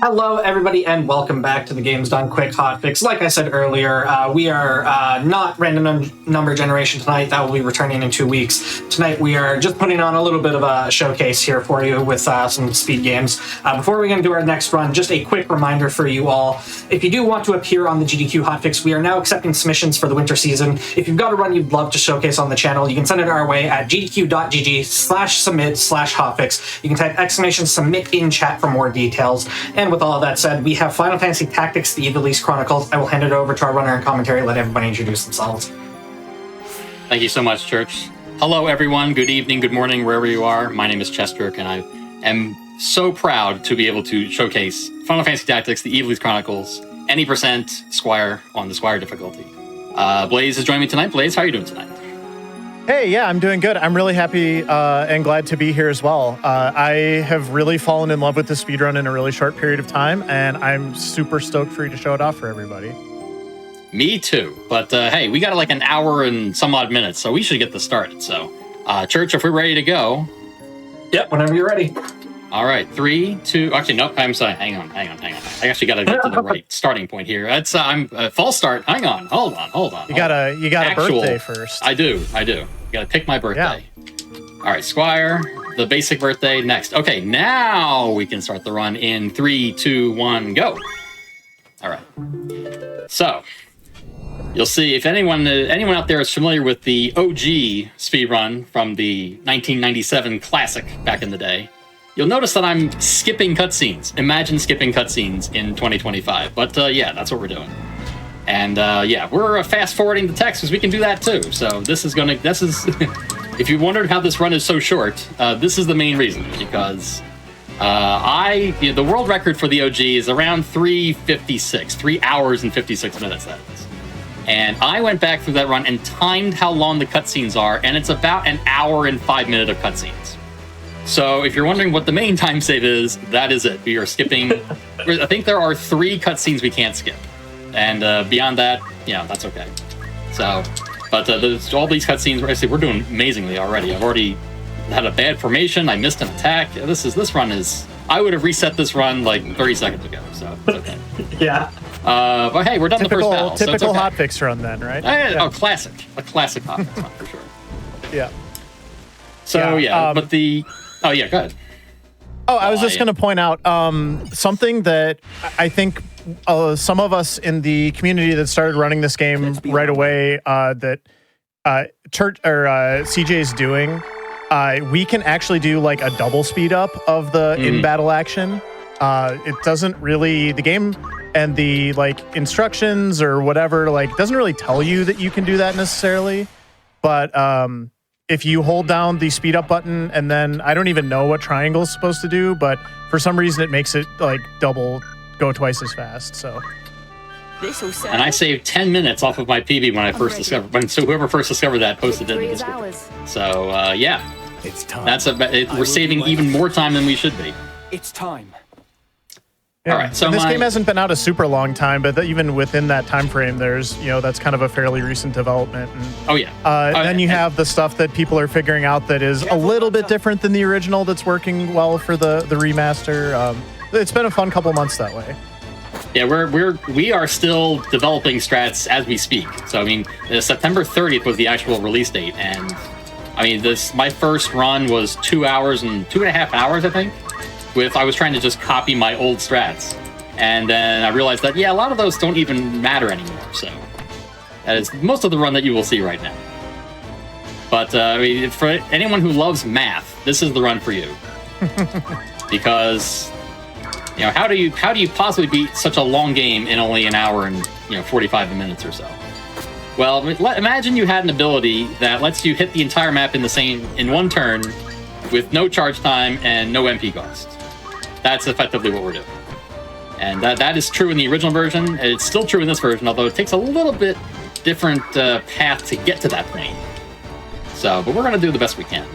Hello, everybody, and welcome back to the Games Done Quick Hotfix. Like I said earlier, we are not random number generation tonight. That will be returning in 2 weeks. Tonight, we are just putting on a little bit of a showcase here for you with some speed games. Before we're going to do our next run, just a quick reminder for you all. If you do want to appear on the GDQ Hotfix, we are now accepting submissions for the winter season. If you've got a run you'd love to showcase on the channel, you can send it our way at gdq.gg/submit/hotfix. You can type !submit in chat for more details. And with all of that said, we have Final Fantasy Tactics, the Ivalice Chronicles. I will hand it over to our runner and commentary, let everybody introduce themselves. Thank you so much, Church. Hello, everyone. Good evening, good morning, wherever you are. My name is Chestrick, and I am so proud to be able to showcase Final Fantasy Tactics, the Ivalice Chronicles, any percent Squire on the Squire difficulty. Blaze is joining me tonight. Blaze, how are you doing tonight? Hey, yeah, I'm doing good. I'm really happy and glad to be here as well. I have really fallen in love with the speedrun in a really short period of time, and I'm super stoked for you to show it off for everybody. Me too. But hey, we got like an hour and some odd minutes, so we should get this started. So, Church, if we're ready to go. Yep, whenever you're ready. All right, 3, 2. Actually, nope. I'm sorry. Hang on. I actually got to get to the right starting point here. It's I'm false start. Hang on. Hold on. You got a birthday first. I do. Got to pick my birthday. Yeah. All right, Squire. The basic birthday next. Okay, now we can start the run in 3, 2, 1, go. All right. So you'll see if anyone out there is familiar with the OG speedrun from the 1997 classic back in the day. You'll notice that I'm skipping cutscenes. Imagine skipping cutscenes in 2025. But yeah, that's what we're doing. And yeah, we're fast forwarding the text because we can do that too. So this is if you wondered how this run is so short, this is the main reason. Because the world record for the OG is around 3:56, 3 hours and 56 minutes, that is. And I went back through that run and timed how long the cutscenes are, and it's about an hour and 5 minutes of cutscenes. So if you're wondering what the main time save is, that is it. We are skipping. I think there are 3 cutscenes we can't skip. And beyond that, that's okay. So, but all these cutscenes, we're doing amazingly already. I've already had a bad formation. I missed an attack. This run is. I would have reset this run like 30 seconds ago. So it's okay. Yeah. But hey, we're done the first battle. Typical so okay. hotfix run then, right? Oh, classic. A classic hotfix run for sure. Yeah. So but the. Oh yeah, go ahead. Oh, I was just going to point out something that I think some of us in the community that started running this game right away that CJ is doing. We can actually do like a double speed up of the in-battle action. It doesn't really, the game and the like instructions or whatever, like doesn't really tell you that you can do that necessarily. But if you hold down the speed up button and then I don't even know what triangle is supposed to do, but for some reason it makes it like go twice as fast. So. And I saved 10 minutes off of my PB when I first discovered. So whoever first discovered that posted it in the Discord. So yeah, it's time. We're saving even more time than we should be. It's time. Yeah. All right, so and this game hasn't been out a super long time, but even within that time frame, there's that's kind of a fairly recent development. And, oh yeah. Then you have the stuff that people are figuring out that is a little bit different than the original. That's working well for the remaster. It's been a fun couple months that way. Yeah, we are still developing strats as we speak. So I mean, September 30th was the actual release date, and I mean my first run was 2 hours and 2.5 hours, I think. I was trying to just copy my old strats, and then I realized that a lot of those don't even matter anymore. So that is most of the run that you will see right now. But I mean, for anyone who loves math, this is the run for you, because how do you possibly beat such a long game in only an hour and 45 minutes or so? Well, imagine you had an ability that lets you hit the entire map in one turn with no charge time and no MP cost. That's effectively what we're doing. And that is true in the original version. It's still true in this version, although it takes a little bit different path to get to that point. So, but we're going to do the best we can.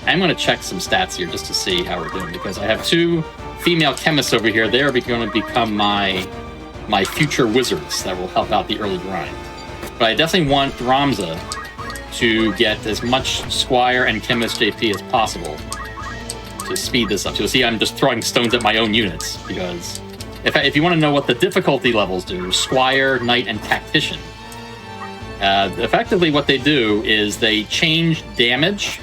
I'm going to check some stats here just to see how we're doing, because I have 2 female chemists over here. They are going to become my future wizards that will help out the early grind. But I definitely want Ramza to get as much Squire and Chemist JP as possible to speed this up. So you'll see I'm just throwing stones at my own units, because if you want to know what the difficulty levels do, Squire, Knight, and Tactician, effectively what they do is they change damage.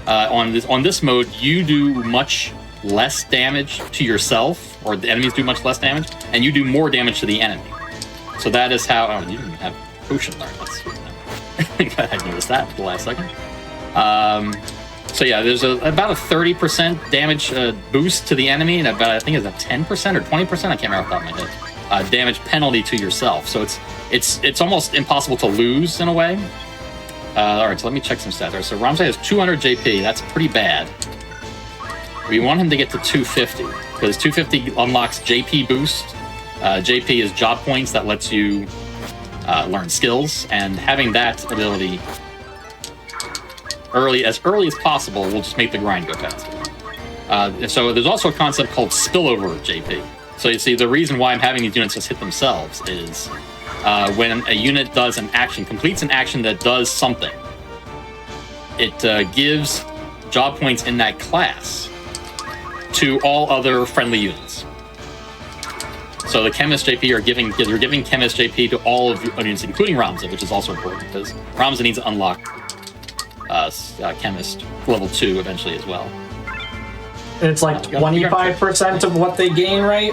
On this mode, you do much less damage to yourself, or the enemies do much less damage, and you do more damage to the enemy. So that is how... Oh, you didn't have potion learn. That's good. I noticed that at the last second. So yeah, there's about a 30% damage boost to the enemy, and I think it's a 10% or 20%, I can't remember off the top of my head, damage penalty to yourself. So it's almost impossible to lose in a way. All right, so let me check some stats. All right, so Ramsay has 200 JP. That's pretty bad. We want him to get to 250, because 250 unlocks JP boost. JP is job points that lets you learn skills, and having that ability as early as possible will just make the grind go faster. So there's also a concept called spillover JP. So you see, the reason why I'm having these units just hit themselves is when a unit does completes an action that does something, it gives job points in that class to all other friendly units. So the Chemist JP you're giving Chemist JP to all of your units, including Ramza, which is also important, because Ramza needs to unlock Chemist level 2 eventually as well. It's like 25% of what they gain, right?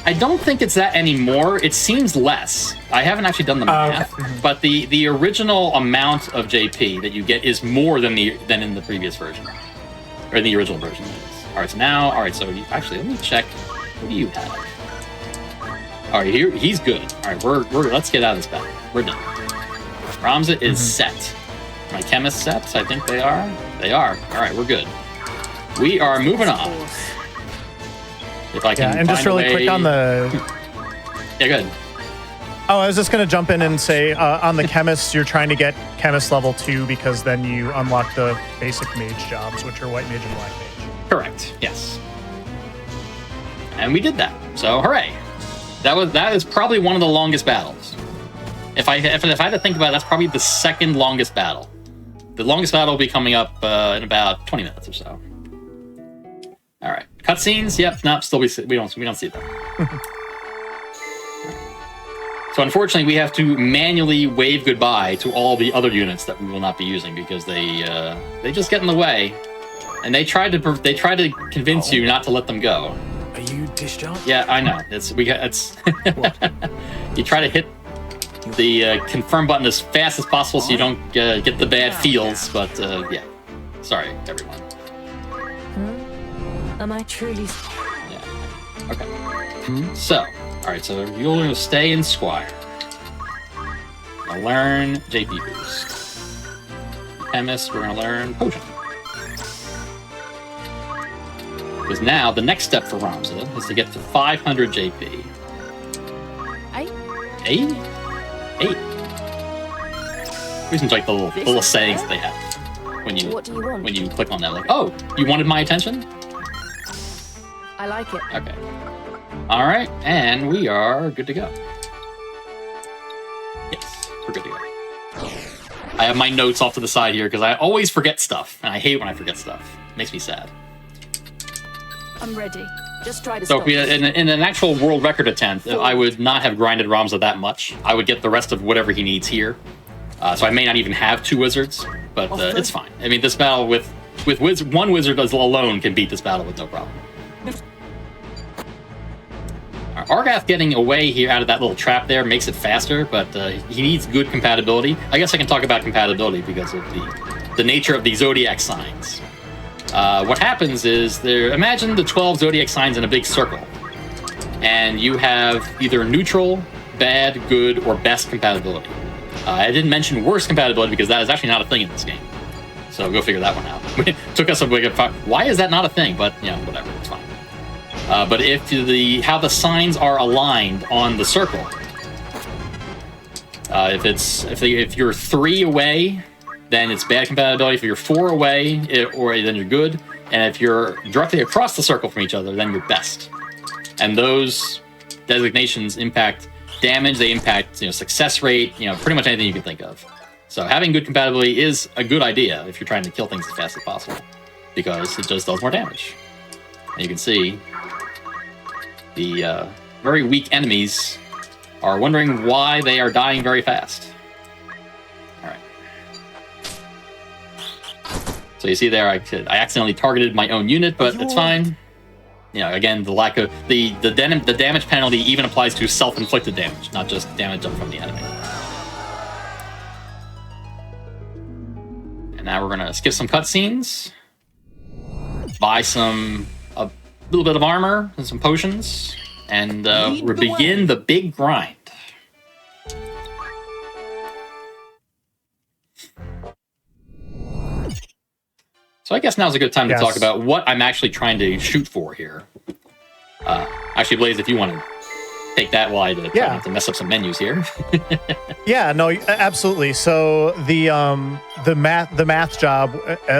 I don't think it's that anymore. It seems less. I haven't actually done the math, but the original amount of JP that you get is more than in the previous version, or in the original version. All right, so actually let me check. What do you have? All right, he's good. All right, we're let's get out of this battle. We're done. Ramza is set. My chemist sets, I think they are. They are. All right, we're good. We are moving on. If I can and just really quick on the... Yeah, go ahead. Oh, I was just going to jump in and say, on the chemists, you're trying to get chemist level 2, because then you unlock the basic mage jobs, which are white mage and black mage. Correct, yes. And we did that, so hooray. That is probably one of the longest battles. If I had to think about it, that's probably the second longest battle. The longest battle will be coming up in about 20 minutes or so. All right, cutscenes. Yep, nope. Still, we don't see them. So unfortunately, we have to manually wave goodbye to all the other units that we will not be using, because they just get in the way, and they try to convince you not to let them go. Are you discharged? Yeah, I know. You try to hit the confirm button as fast as possible so you don't get the bad feels. But yeah, sorry everyone. Am I truly? Yeah. Okay. So, all right. So you're going to stay in Squire. I'll learn JP boost. Chemist, we're going to learn potion. Because now the next step for Ramza is to get to 500 JP. 8? 8. These are like the little sayings that they have when you click on that. Like, oh, you wanted my attention? I like it. Okay. All right, and we are good to go. Yes, we're good to go. I have my notes off to the side here because I always forget stuff, and I hate when I forget stuff. It makes me sad. I'm ready. Just try to So stop if we, this. in an actual world record attempt, I would not have grinded Ramza that much. I would get the rest of whatever he needs here. So I may not even have 2 wizards, but it's fine. I mean, this battle with one wizard alone can beat this battle with no problem. Argath getting away here out of that little trap there makes it faster, but he needs good compatibility. I guess I can talk about compatibility because of the nature of the zodiac signs. What happens is imagine the 12 zodiac signs in a big circle, and you have either neutral, bad, good, or best compatibility. I didn't mention worst compatibility because that is actually not a thing in this game. So go figure that one out. It took us a big why is that not a thing? But whatever, it's fine. But if how the signs are aligned on the circle, if you're 3 away, then it's bad compatibility. If you're 4 away, then you're good. And if you're directly across the circle from each other, then you're best. And those designations impact damage. They impact success rate. Pretty much anything you can think of. So having good compatibility is a good idea if you're trying to kill things as fast as possible, because it just does more damage. And you can see the very weak enemies are wondering why they are dying very fast. All right. So you see there, I accidentally targeted my own unit, but it's fine. Again, the lack of the damage penalty even applies to self-inflicted damage, not just damage up from the enemy. And now we're gonna skip some cutscenes, buy a little bit of armor and some potions, and we begin the big grind. So I guess now's a good time to talk about what I'm actually trying to shoot for here. Actually, Blaze, if you want to take that while I try not to mess up some menus here. Yeah, no, absolutely. So the math job,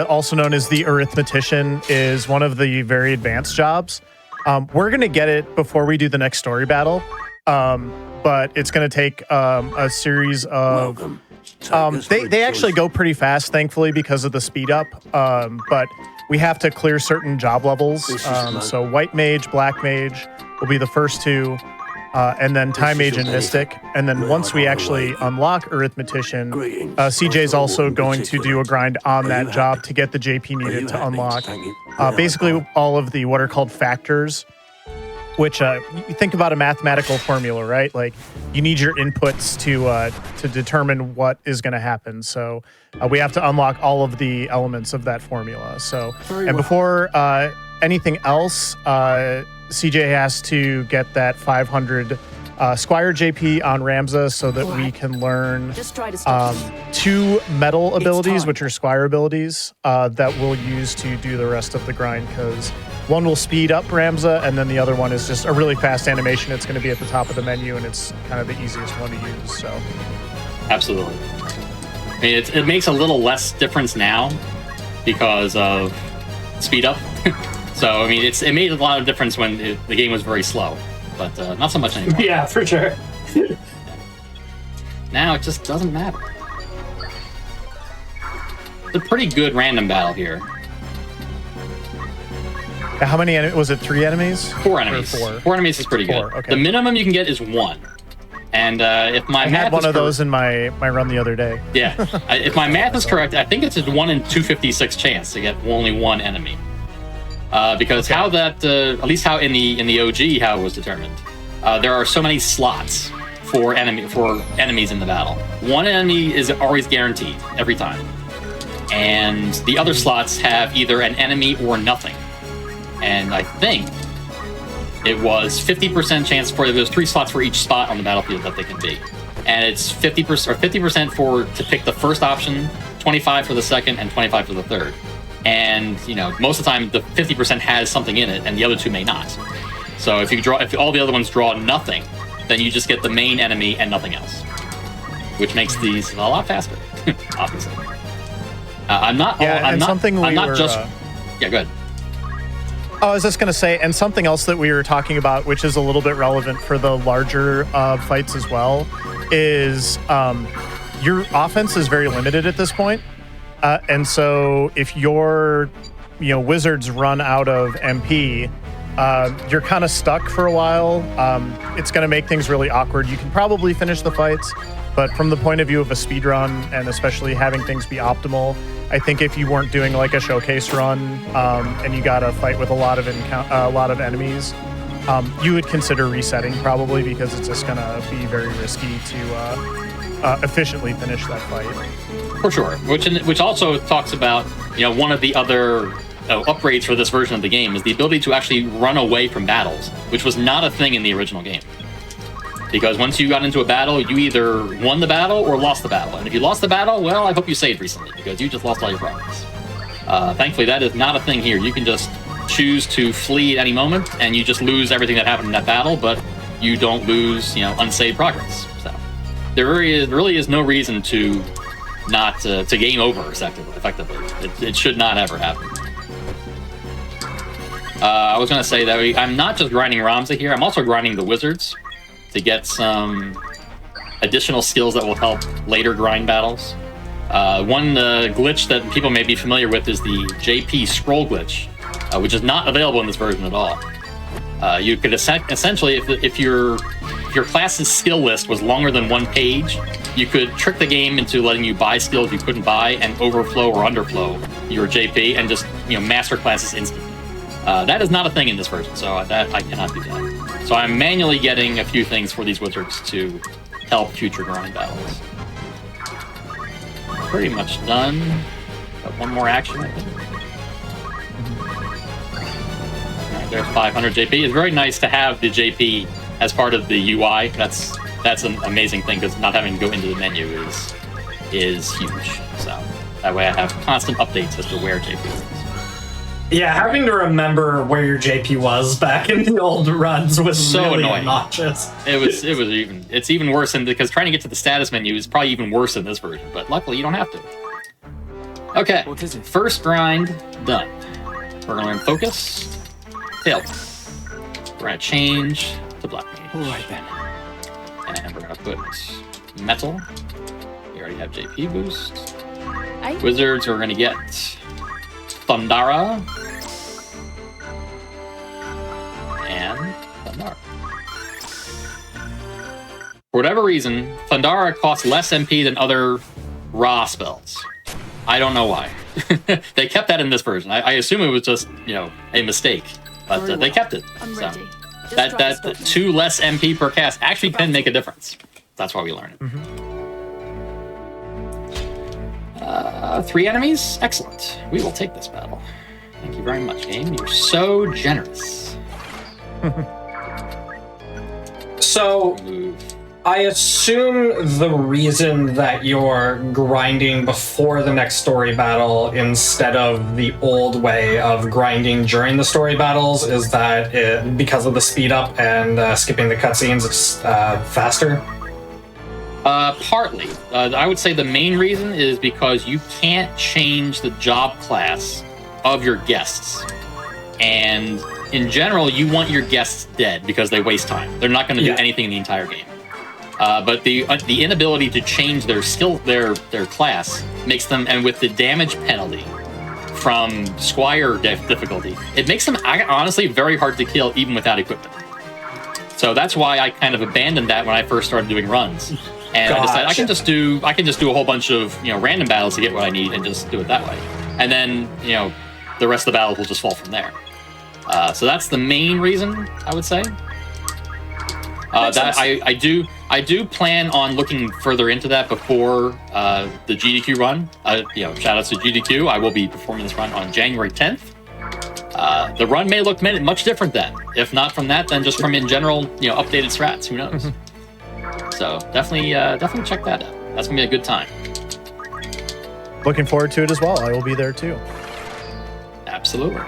also known as the arithmetician, is one of the very advanced jobs. We're gonna get it before we do the next story battle, but it's gonna take a series of. They actually go pretty fast, thankfully, because of the speed up. But we have to clear certain job levels. So White Mage, Black Mage will be the first 2, and then Time Mage and Mystic. And then once we actually unlock Arithmetician, CJ's also going to do a grind on that job to get the JP needed to unlock basically all of the what are called factors, which you think about a mathematical formula, right? Like you need your inputs to determine what is going to happen. So we have to unlock all of the elements of that formula. So and before anything else, CJ has to get that 500 Squire JP on Ramza so that we can learn 2 metal abilities, which are Squire abilities, that we'll use to do the rest of the grind, because one will speed up Ramza, and then the other one is just a really fast animation. It's going to be at the top of the menu, and it's kind of the easiest one to use. So, absolutely. I mean, it makes a little less difference now because of speed up. So, I mean, it made a lot of difference when the game was very slow, but not so much anymore. Yeah, for sure. Now it just doesn't matter. It's a pretty good random battle here. How many was it? 3 enemies? 4 enemies. 4 enemies is pretty good. Okay. The minimum you can get is 1. And if my math had one of those in my run the other day. Yeah. If my math is correct, I think it's a 1 in 256 chance to get only 1 enemy. Because how that, at least how in the OG, how it was determined, there are so many slots for enemies in the battle. 1 enemy is always guaranteed every time, and the other slots have either an enemy or nothing. And I think it was 50% chance for there's 3 slots for each spot on the battlefield that they can be, and it's 50% to pick the first option, 25 for the second, and 25 for the third. And most of the time the 50% has something in it and the other 2 may not. So if all the other ones draw nothing, then you just get the main enemy and nothing else, which makes these a lot faster. Obviously, go ahead. Oh, I was just going to say, and something else that we were talking about, which is a little bit relevant for the larger fights as well, is your offense is very limited at this point. And so if your wizards run out of MP, you're kind of stuck for a while. It's going to make things really awkward. You can probably finish the fights, but from the point of view of a speed run, and especially having things be optimal, I think if you weren't doing like a showcase run and you got a fight with a lot of enemies, you would consider resetting probably, because it's just going to be very risky to efficiently finish that fight. For sure, which also talks about one of the other upgrades for this version of the game is the ability to actually run away from battles, which was not a thing in the original game. Because once you got into a battle, you either won the battle or lost the battle. And if you lost the battle, well, I hope you saved recently, because you just lost all your progress. Thankfully, that is not a thing here. You can just choose to flee at any moment, and you just lose everything that happened in that battle, but you don't lose, unsaved progress. So there really is no reason to not to game over effectively. It should not ever happen. I was going to say that I'm not just grinding Ramza here, I'm also grinding the wizards to get some additional skills that will help later grind battles. One glitch that people may be familiar with is the JP scroll glitch, which is not available in this version at all. You could essentially, if your class's skill list was longer than one page, you could trick the game into letting you buy skills you couldn't buy and overflow or underflow your JP and just master classes instantly. That is not a thing in this version, so that I cannot do that. So I'm manually getting a few things for these wizards to help future grind battles. Pretty much done. Got one more action, I think. Alright, there's 500 JP. It's very nice to have the JP as part of the UI. That's an amazing thing, because not having to go into the menu is huge. So that way I have constant updates as to where JP is. Yeah, having to remember where your JP was back in the old runs was so really annoying. Obnoxious. It's even worse, because trying to get to the status menu is probably even worse in this version, but luckily you don't have to. Okay, first grind done. We're gonna learn focus, tail. We're gonna change to black mage. Alright then. And we're gonna put metal. We already have JP boost. Aye. Wizards, we're gonna get Thundara and Thundara. For whatever reason, Thundara costs less MP than other Ra spells. I don't know why. They kept that in this version. I assume it was just, a mistake, but they kept it. I'm So ready. Just that try to stop me. 2 less MP per cast actually can make a difference. That's why we learn it. 3 enemies? Excellent. We will take this battle. Thank you very much, game. You're so generous. So, Move. I assume the reason that you're grinding before the next story battle instead of the old way of grinding during the story battles is that because of the speed up and skipping the cutscenes, it's faster? Partly. I would say the main reason is because you can't change the job class of your guests. And in general, you want your guests dead because they waste time. They're not going to do anything in the entire game. But the inability to change their skill, their class, makes them, and with the damage penalty from Squire difficulty, it makes them honestly very hard to kill even without equipment. So that's why I kind of abandoned that when I first started doing runs. And I decided I can just do a whole bunch of random battles to get what I need and just do it that way. And then the rest of the battles will just fall from there. So that's the main reason, I would say. That I do plan on looking further into that before the GDQ run. Shout outs to GDQ. I will be performing this run on January 10th. The run may look much different then. If not from that, then just from in general, updated strats. Who knows? So definitely check that out. That's gonna be a good time. Looking forward to it as well. I will be there too. Absolutely.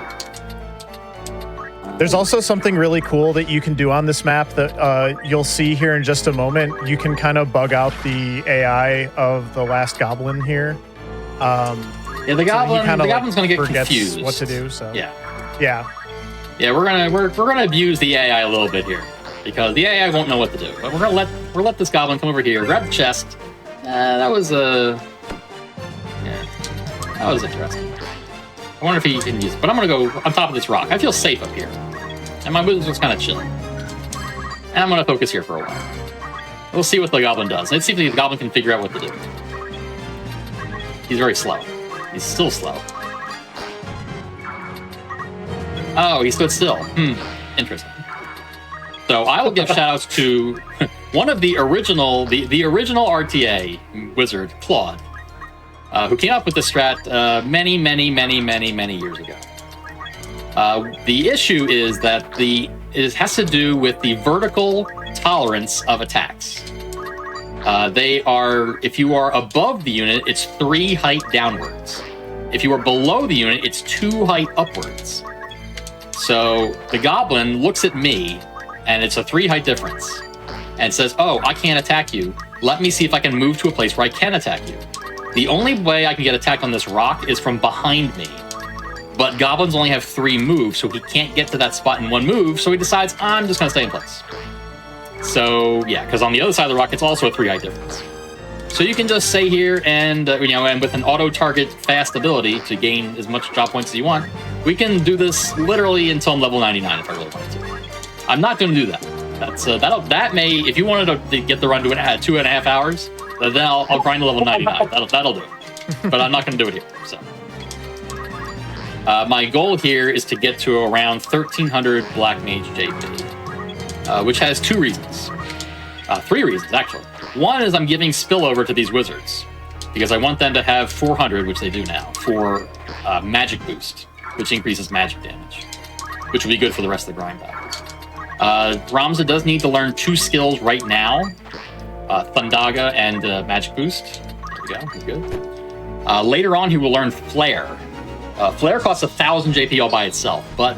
There's also something really cool that you can do on this map that you'll see here in just a moment. You can kind of bug out the AI of the last goblin here. The goblin's gonna get forgets confused. what to do. So yeah. Yeah, we're gonna abuse the AI a little bit here because the AI won't know what to do. But we're gonna let this goblin come over here, grab the chest. That was interesting. I wonder if he can use it, but I'm gonna go on top of this rock. I feel safe up here, and my wizard's just kind of chilling. And I'm gonna focus here for a while. We'll see what the goblin does. Let's see if the goblin can figure out what to do. He's very slow. He's still slow. Oh, he stood still. Interesting. So I will give shoutouts to one of the original RTA wizard, Claude, who came up with this strat many years ago. The issue is that it has to do with the vertical tolerance of attacks. If you are above the unit, it's 3 height downwards. If you are below the unit, it's 2 height upwards. So the goblin looks at me, and it's a 3 height difference, and says, "Oh, I can't attack you. Let me see if I can move to a place where I can attack you." The only way I can get attacked on this rock is from behind me. But goblins only have 3 moves, so he can't get to that spot in 1 move, so he decides, I'm just going to stay in place. So, yeah, because on the other side of the rock, it's also a 3 height difference. So you can just stay here and, and with an auto-target fast ability to gain as much job points as you want, we can do this literally until I'm level 99 if I really wanted to. I'm not going to do that. That may, if you wanted to get the run to 2.5 hours, then I'll grind to level 99. That'll do it. But I'm not going to do it here, so. My goal here is to get to around 1,300 Black Mage JP, which has 2 reasons. 3 reasons, actually. One is I'm giving spillover to these wizards, because I want them to have 400, which they do now, for magic boost, which increases magic damage, which will be good for the rest of the grind battles. Ramza does need to learn 2 skills right now, Thundaga and magic boost. There we go, he's good. Later on, he will learn Flare. Flare costs 1,000 JP all by itself, but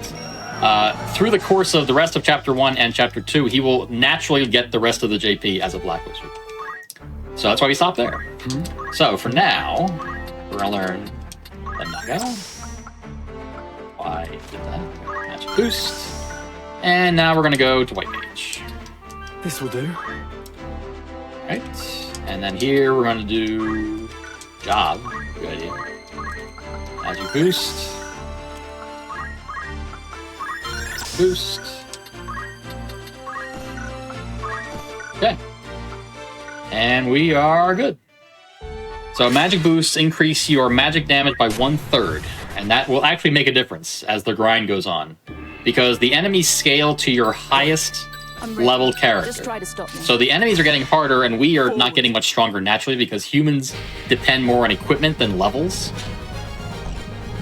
through the course of the rest of Chapter 1 and Chapter 2, he will naturally get the rest of the JP as a Black Wizard. So that's why we stop there. So for now, we're going to learn Thundaga. Why did that? Magic Boost. And now we're going to go to White Mage. This will do. Right. And then here we're going to do Job. Good idea. Magic Boost. Boost. Okay. And we are good. So magic boosts increase your magic damage by 1/3, and that will actually make a difference as the grind goes on, because the enemies scale to your highest level character. Just try to stop me. So the enemies are getting harder, and we are not getting much stronger naturally because humans depend more on equipment than levels.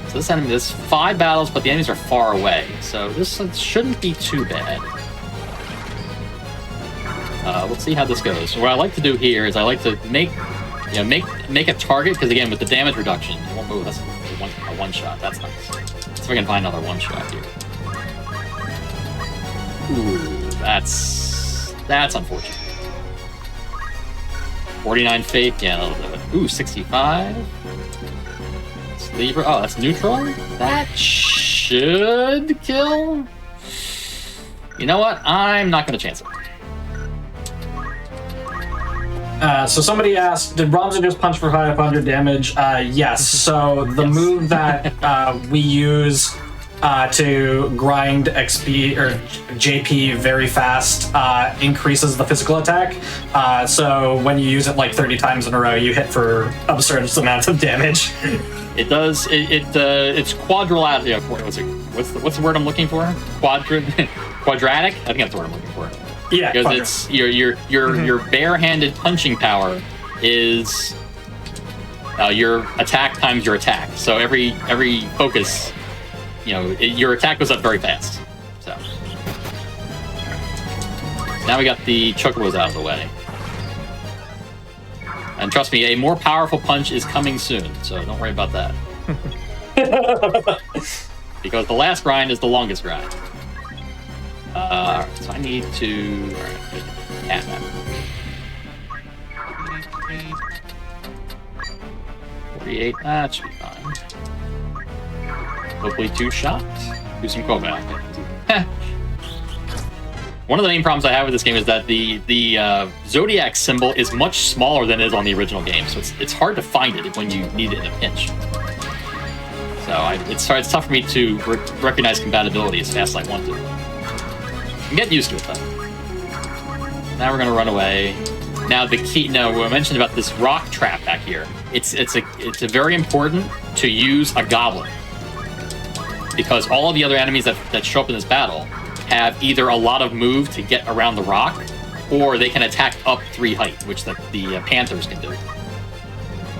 So this enemy, there's 5 battles, but the enemies are far away, so this shouldn't be too bad. Let's see how this goes. What I like to do here is I like to make a target, because again, with the damage reduction, it won't move. That's a one shot. That's nice. Let's see if I can find another 1 shot here. Ooh, that's unfortunate. 49 faith, yeah, that'll do it. Ooh, 65. Libra. Oh, that's neutral? That should kill. You know what? I'm not going to chance it. So somebody asked, did Ramza just punch for 500 damage? Yes. So the move that we use to grind XP or JP very fast increases the physical attack. So when you use it like 30 times in a row, you hit for absurd amounts of damage. It does. It's quadrilateral. Yeah, what's the word I'm looking for? Quadratic. I think that's the word I'm looking for. Yeah, because it's your barehanded punching power is your attack times your attack. So every focus, your attack goes up very fast. So now we got the chocobos out of the way. And trust me, a more powerful punch is coming soon, so don't worry about that. Because the last grind is the longest grind. Alright, so I need to... Alright, 48, that should be fine. Hopefully 2 shots. Do some combat. One of the main problems I have with this game is that the Zodiac symbol is much smaller than it is on the original game, so it's hard to find it when you need it in a pinch. So it's tough for me to recognize compatibility as fast as I want to. I'm getting used to it, though. Now we're going to run away. Now the key. Now we mentioned about this rock trap back here. It's a very important to use a goblin, because all of the other enemies that show up in this battle have either a lot of move to get around the rock, or they can attack up 3 height, which the Panthers can do.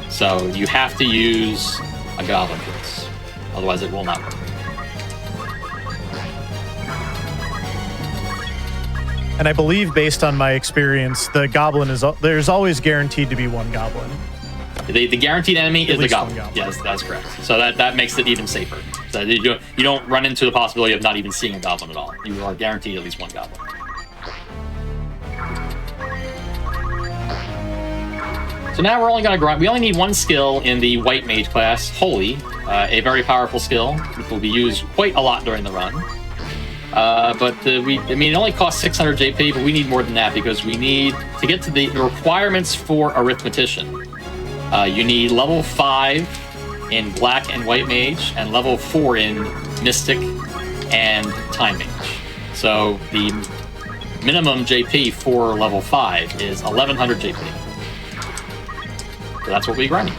So you have to use a goblin for this, otherwise it will not work. And I believe, based on my experience, the goblin there's always guaranteed to be one goblin. The guaranteed enemy is the least goblin. one goblin. Yes, that's correct. So that makes it even safer. So you don't run into the possibility of not even seeing a goblin at all. You are guaranteed at least one goblin. So now we're only going to grind. We only need 1 skill in the white mage class, Holy, a very powerful skill, which will be used quite a lot during the run. It only costs 600 JP, but we need more than that, because we need to get to the requirements for Arithmetician. You need level 5 in Black and White Mage, and level 4 in Mystic and Time Mage. So the minimum JP for level 5 is 1100 JP. So that's what we grind.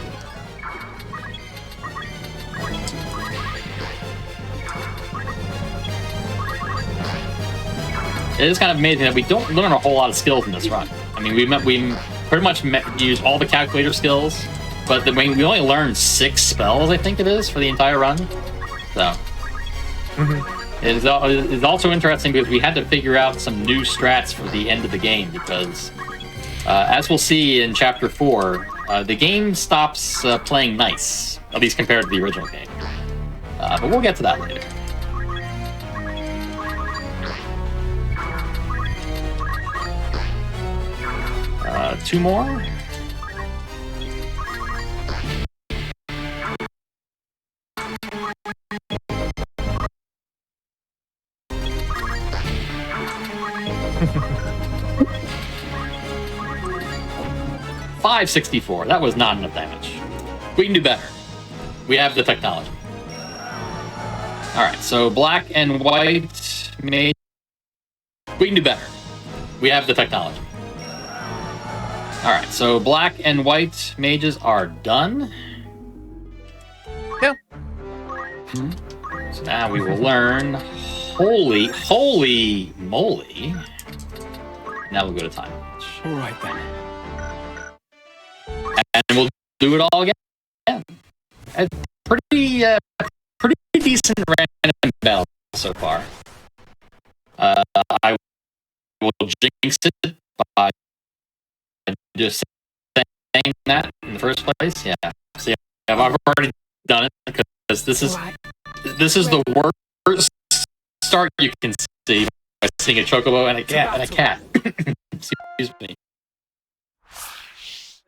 It is kind of amazing that we don't learn a whole lot of skills in this run. I mean, we pretty much use all the calculator skills, but we only learned 6 spells, I think it is, for the entire run. So it's also interesting because we had to figure out some new strats for the end of the game, because as we'll see in Chapter 4, the game stops playing nice, at least compared to the original game. But we'll get to that later. Two more. $564. That was not enough damage. We can do better. We have the technology. All right, so Black and White mage. We can do better. We have the technology. All right, so Black and White mages are done. Yeah. So now we will learn Holy Moly. Now we'll go to Time Mage. All right then. And we'll do it all again. A pretty decent random battle so far. I will jinx it by just saying that in the first place. Yeah. See, I've already done it, because this is the worst start you can see by seeing a chocobo and a cat. Excuse me.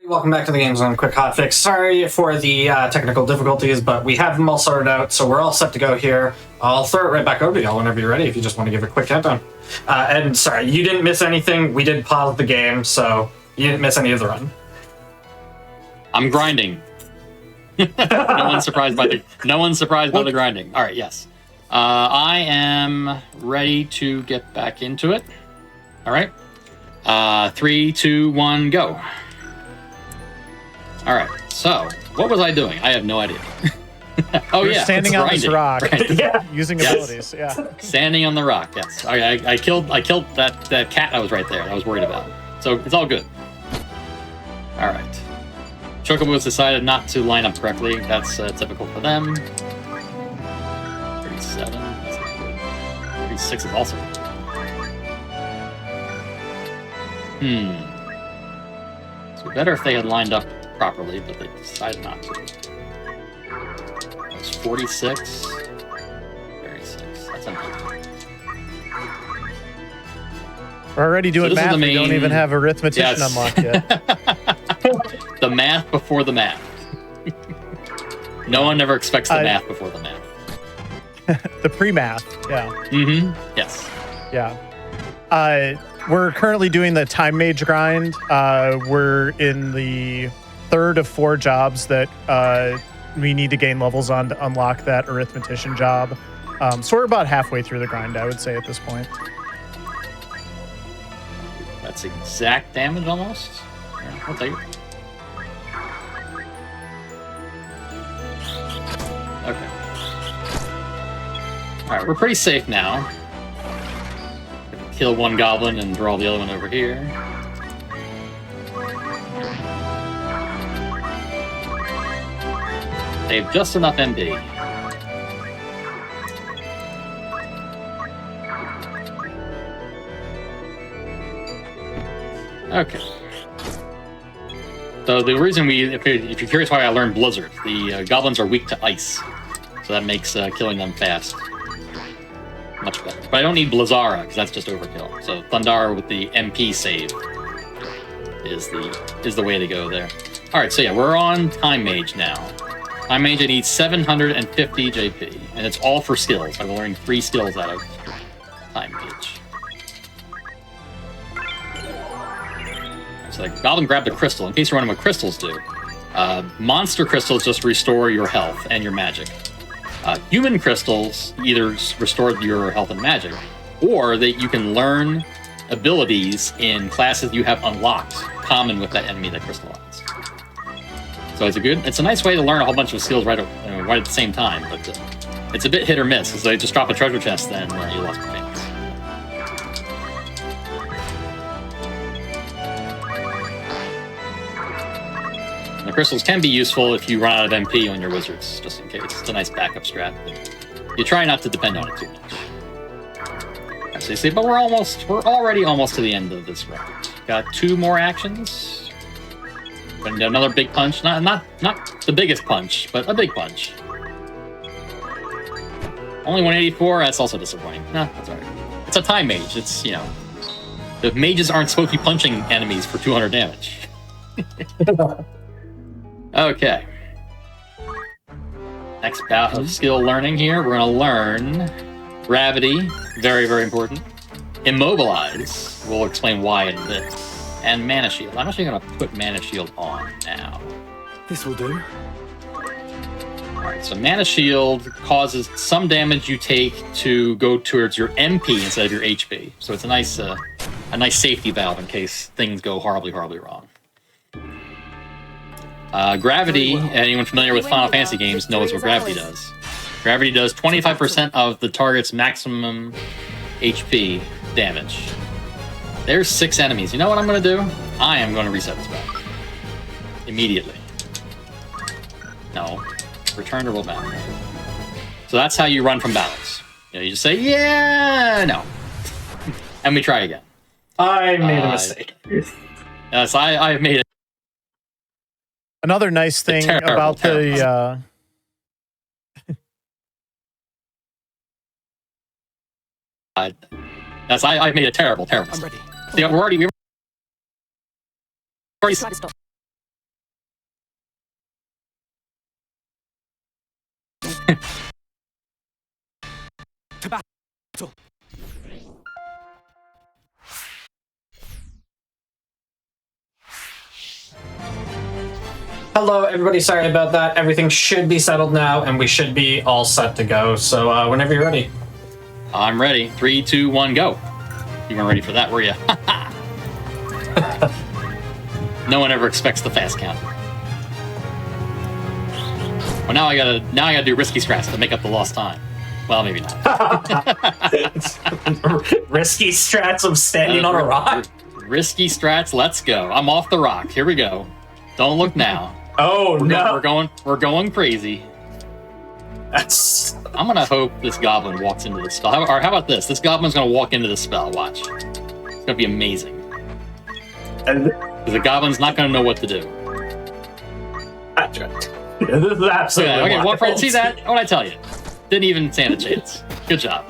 Welcome back to the Games on Quick Hotfix. Sorry for the technical difficulties, but we have them all sorted out, so we're all set to go here. I'll throw it right back over to y'all whenever you're ready, if you just want to give a quick countdown. And sorry, you didn't miss anything. We did pause the game, so you didn't miss any of the run. I'm grinding. No one's surprised by the grinding. All right, yes. I am ready to get back into it. All right. 3, 2, 1, go. All right. So, what was I doing? I have no idea. You're standing on this rock, Yeah. using abilities. Yeah. Standing on the rock. Yes. I killed that cat. I was right there. I was worried about. So it's all good. All right. Chocobos decided not to line up correctly. That's typical for them. 37. 36 is also. So better if they had lined up properly, but they decided not to. That's 46. 36. That's enough. We're already doing this is math. the We don't main- even have arithmetician Yes. unlocked yet. The math before the math. No one ever expects the I- math before the math. the pre-math. Yeah. Mm-hmm. Yes. Yeah. We're currently doing the time mage grind. We're in the third of 4 jobs that we need to gain levels on to unlock that arithmetician job. So we're about halfway through the grind, I would say, at this point. That's exact damage almost. Yeah, I'll take it. Okay. Alright, we're pretty safe now. Kill one goblin and draw the other one over here. Save just enough MP. Okay. So the reason if you're curious why I learned Blizzard, the goblins are weak to ice. So that makes killing them fast much better. But I don't need Blizzara, because that's just overkill. So Thundara with the MP save is the way to go there. Alright, so yeah, we're on Time Mage now. Time Mage, I need 750 JP, and it's all for skills. I'm learning 3 skills out of Time Mage. So like, Goblin grabbed the crystal. In case you're wondering what crystals do, monster crystals just restore your health and your magic. Human crystals either restore your health and magic, or that you can learn abilities in classes you have unlocked, common with that enemy that crystallized. So it's a nice way to learn a whole bunch of skills right at the same time, but it's a bit hit or miss, because they just drop a treasure chest, then you lost your chance. The crystals can be useful if you run out of MP on your wizards, just in case. It's a nice backup strat. You try not to depend on it too much. So you see, but we're already almost to the end of this round. Got 2 more actions. And another big punch. Not the biggest punch, but a big punch. Only 184. That's also disappointing. Nah, that's alright. It's a time mage. It's the mages aren't supposed to be punching enemies for 200 damage. Okay. Next bout of skill learning here. We're going to learn Gravity. Very, very important. Immobilize. We'll explain why in a bit. And Mana Shield. I'm actually going to put Mana Shield on now. This will do. Alright, so Mana Shield causes some damage you take to go towards your MP instead of your HP. So it's a nice safety valve in case things go horribly, horribly wrong. Gravity, anyone familiar with Final Fantasy games knows what Gravity does. Gravity does 25% of the target's maximum HP damage. There's 6 enemies. You know what I'm going to do? I am going to reset this back. Immediately. No. Return to world battle. So that's how you run from battles. You just say, yeah, no. And we try again. I made a mistake. Yes, I've made it. Another nice thing about the Yes, I've made a terrible mistake. I'm ready. Yeah, we're already Try to stop. To battle. Hello, everybody. Sorry about that. Everything should be settled now, and we should be all set to go. So whenever you're ready. I'm ready. 3, 2, 1, go. You weren't ready for that, were you? No one ever expects the fast count. Well, now I gotta do risky strats to make up the lost time. Well, maybe not. Risky strats of standing on a rock. Risky strats. Let's go. I'm off the rock. Here we go. Don't look now. Oh no! We're going crazy. I'm gonna hope this goblin walks into the spell. Or how about this? This goblin's gonna walk into the spell. Watch. It's gonna be amazing. Because the goblin's not gonna know what to do. That's right. This is absolutely Okay, wild. walk right. See that? What'd I tell you? Didn't even stand a chance. Good job.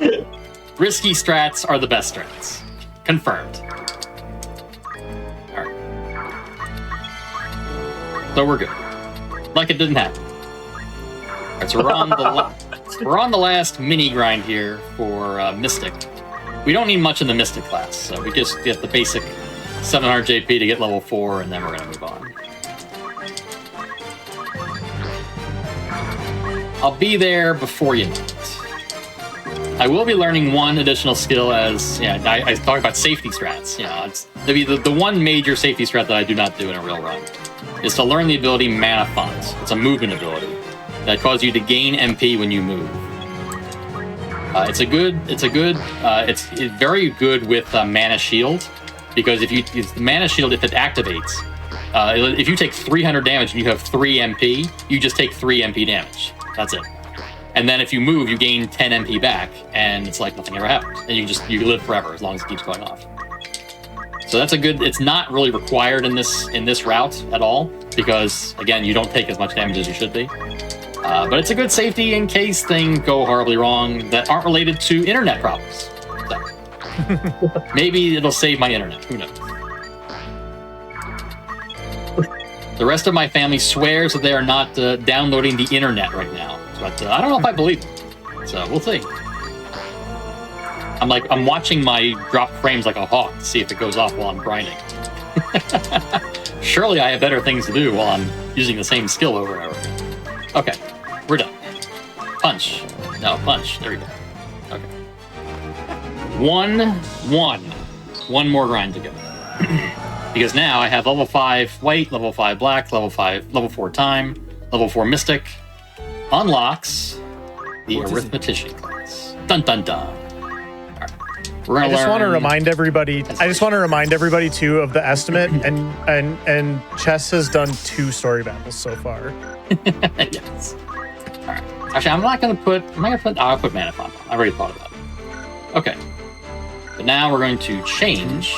Risky strats are the best strats. Confirmed. Alright. So we're good. Like it didn't happen. Alright, so we're on the we're on the last mini grind here for Mystic. We don't need much in the Mystic class, so we just get the basic 700 JP to get level 4, and then we're gonna move on. I'll be there before you know it. I will be learning one additional skill as, I talk about safety strats. It's the one major safety strat that I do not do in a real run is to learn the ability Mana Font. It's a movement ability that causes you to gain MP when you move. It's very good with Mana Shield, because if the Mana Shield, if it activates, if you take 300 damage and you have 3 MP, you just take 3 MP damage. That's it. And then if you move, you gain 10 MP back, and it's like nothing ever happened. And you live forever as long as it keeps going off. So that's a good. It's not really required in this route at all, because again, you don't take as much damage as you should be. But it's a good safety in case things go horribly wrong that aren't related to internet problems. So, maybe it'll save my internet. Who knows? The rest of my family swears that they are not downloading the internet right now. But I don't know if I believe them. So we'll see. I'm watching my drop frames like a hawk to see if it goes off while I'm grinding. Surely I have better things to do while I'm using the same skill over and over again. Okay, we're done. Punch. No, punch. There we go. Okay. One more grind to go. Because now I have level 5 white, level 5 black, level 4 time, level 4 mystic. Unlocks the arithmetician class. Dun dun dun. Right. I just want to remind everybody. Too of the estimate, and Chess has done 2 story battles so far. Yes. All right. Actually, I'll put Mana Font. I already thought about it. Okay. But now we're going to change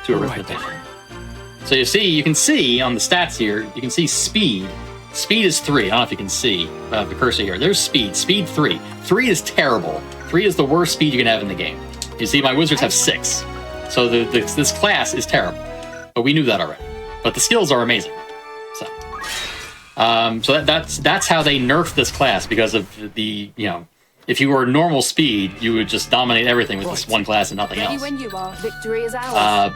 to arithmetician. So you can see on the stats here. You can see speed. Speed is 3. I don't know if you can see the cursor here. There's speed. Speed 3. 3 is terrible. 3 is the worst speed you can have in the game. You see, my wizards have 6. So this class is terrible. But we knew that already. But the skills are amazing. So that's how they nerfed this class, because of the, if you were normal speed, you would just dominate everything with this one class and nothing else. When you are, victory is ours.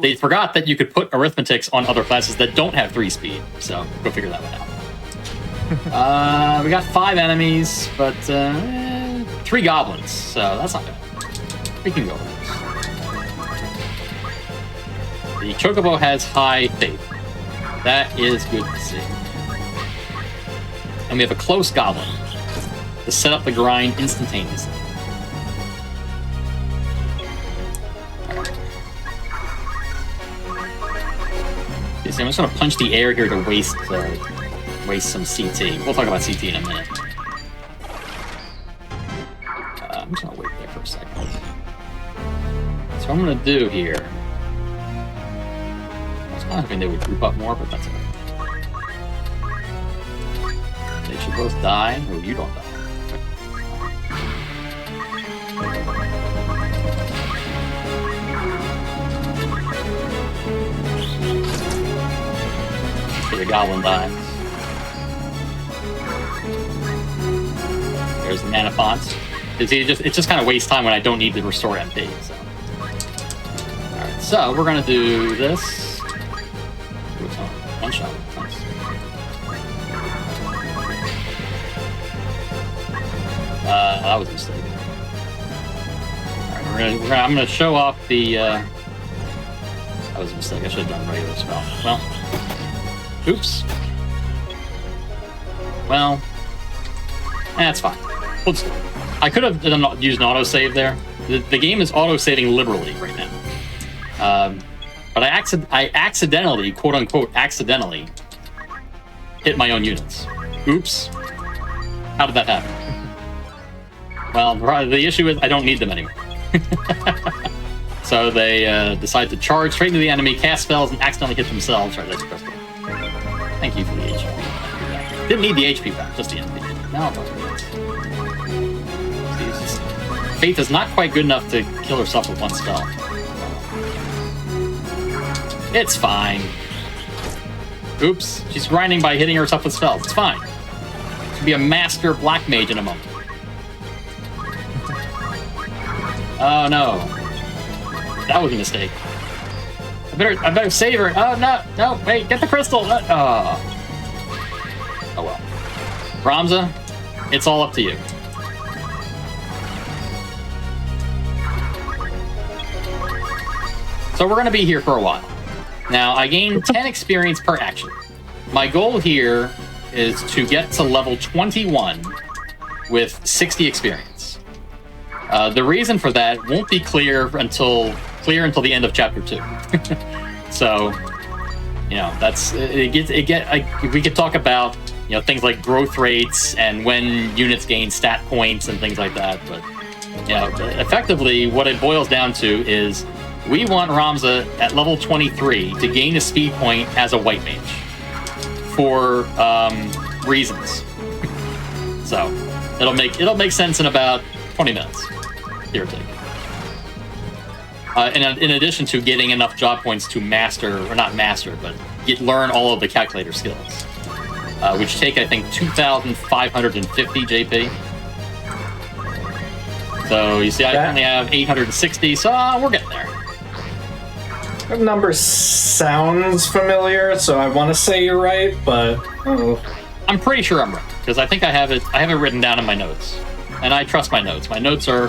They forgot that you could put arithmetics on other classes that don't have 3 speed. So go figure that one out. We got 5 enemies, but 3 goblins, so that's not bad. We can go with this. The Chocobo has high faith. That is good to see. And we have a close goblin to set up the grind instantaneously. Okay, so I'm just going to punch the air here to waste some CT. We'll talk about CT in a minute. I'm just going to wait there for a second. So what I'm going to do here... I was kind of hoping they would group up more, but that's okay. They should both die, or you don't die. The goblin dies. There's the Mana Font. It just kind of wastes time when I don't need to restore MP. So. Alright, so we're gonna do this. Ooh, it's one shot. Nice. That was a mistake. Alright, I'm gonna show off the. That was a mistake. I should have done a regular spell. Well. Oops. Well, that's fine. We'll just do it. I could have used an autosave there. The game is autosaving liberally right now. But I accidentally, quote unquote, accidentally hit my own units. Oops. How did that happen? Well, the issue is I don't need them anymore. So they decide to charge straight into the enemy, cast spells, and accidentally hit themselves. Right, that's crystal. Thank you for the HP. Didn't need the HP back, just the MP. Now Faith is not quite good enough to kill herself with one spell. It's fine. Oops, she's grinding by hitting herself with spells. It's fine. to be a master black mage in a moment. Oh no. That was a mistake. I better save her. Oh no, wait, get the crystal. Oh well. Ramza, it's all up to you. So we're gonna be here for a while. Now, I gain 10 experience per action. My goal here is to get to level 21 with 60 experience. The reason for that won't be clear until the end of chapter 2. So, you know, we could talk about, you know, things like growth rates and when units gain stat points and things like that. But, you know, effectively, what it boils down to is we want Ramza at level 23 to gain a speed point as a white mage for reasons. So it'll make sense in about 20 minutes, give or take. In addition to getting enough job points to master, or not master, but learn all of the calculator skills, which take, I think, 2,550 JP. So you see, I only have 860, so we're getting there. That number sounds familiar, so I want to say you're right, but I'm pretty sure I'm right because I think I have it written down in my notes, and I trust my notes. My notes are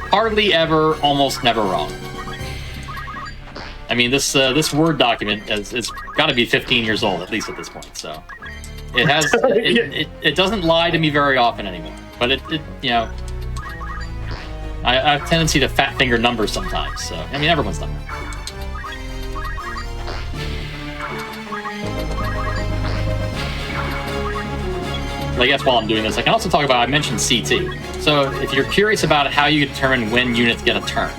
hardly ever, almost never wrong. I mean, this Word document is got to be 15 years old at least at this point, so it has it doesn't lie to me very often anymore. But it you know, I have a tendency to fat finger numbers sometimes. So I mean, everyone's done that. I guess while I'm doing this, I can also talk about, I mentioned CT. So if you're curious about how you determine when units get a turn.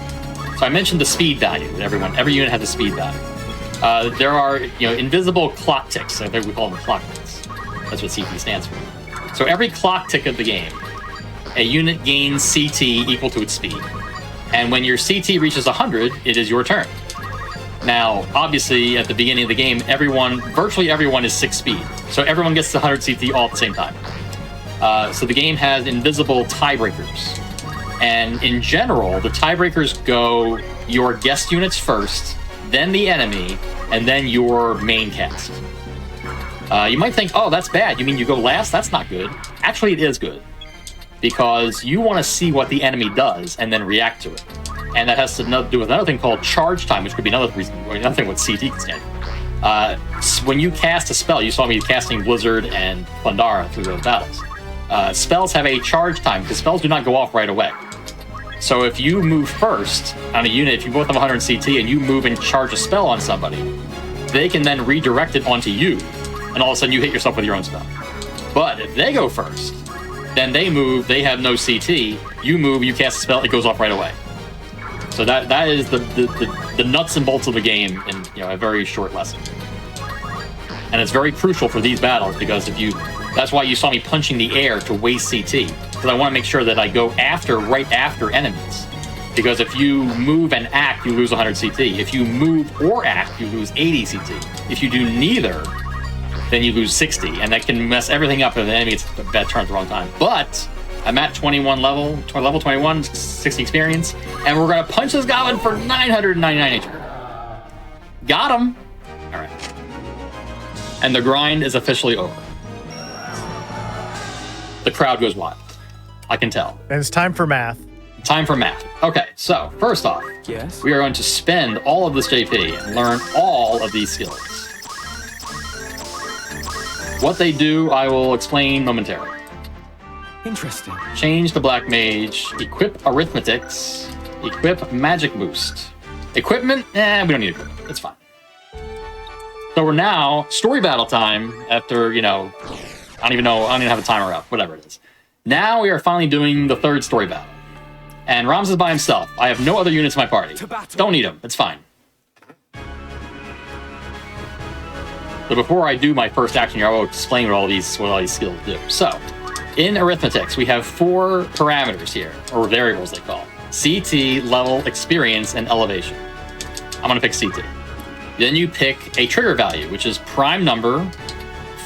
So I mentioned the speed value that every unit has a speed value. There are, you know, invisible clock ticks. So we call them clock ticks. That's what CT stands for. So every clock tick of the game, a unit gains CT equal to its speed. And when your CT reaches 100, it is your turn. Now, obviously, at the beginning of the game, virtually everyone is 6 speed. So everyone gets the 100 CT all at the same time. So the game has invisible tiebreakers. And in general, the tiebreakers go your guest units first, then the enemy, and then your main cast. You might think, oh, that's bad. You mean you go last? That's not good. Actually, it is good. Because you want to see what the enemy does and then react to it. And that has to do with another thing called charge time, which could be another reason, or another thing what CT can stand for. When you cast a spell, you saw me casting Blizzard and Pandara through those battles. Spells have a charge time, because spells do not go off right away. So if you move first on a unit, if you both have 100 CT and you move and charge a spell on somebody, they can then redirect it onto you, and all of a sudden you hit yourself with your own spell. But if they go first, then they move, they have no CT, you move, you cast a spell, it goes off right away. So that is the nuts and bolts of the game in, you know, a very short lesson. And it's very crucial for these battles because that's why you saw me punching the air to waste CT, because I want to make sure that I go right after enemies. Because if you move and act, you lose 100 CT. If you move or act, you lose 80 CT. If you do neither, then you lose 60, and that can mess everything up if the enemy gets a bad turn at the wrong time. But I'm at 21 level 21, 60 experience, and we're gonna punch this goblin for 999 HP. Got him! Alright. And the grind is officially over. The crowd goes wild. I can tell. And it's time for math. Time for math. Okay, so first off, Yes. we are going to spend all of this JP and learn all of these skills. What they do, I will explain momentarily. Interesting. Change to Black Mage, equip Arithmetics, equip Magic Boost. Equipment, we don't need equipment, it's fine. So we're now, story battle time, after, you know, I don't even have a timer up, whatever it is. Now we are finally doing the third story battle. And Ramza is by himself. I have no other units in my party. Don't need him, it's fine. So before I do my first action here, I will explain what all these skills do. So, in Arithmetics, we have 4 parameters here, or variables they call. CT, level, experience, and elevation. I'm gonna pick CT. Then you pick a trigger value, which is prime number,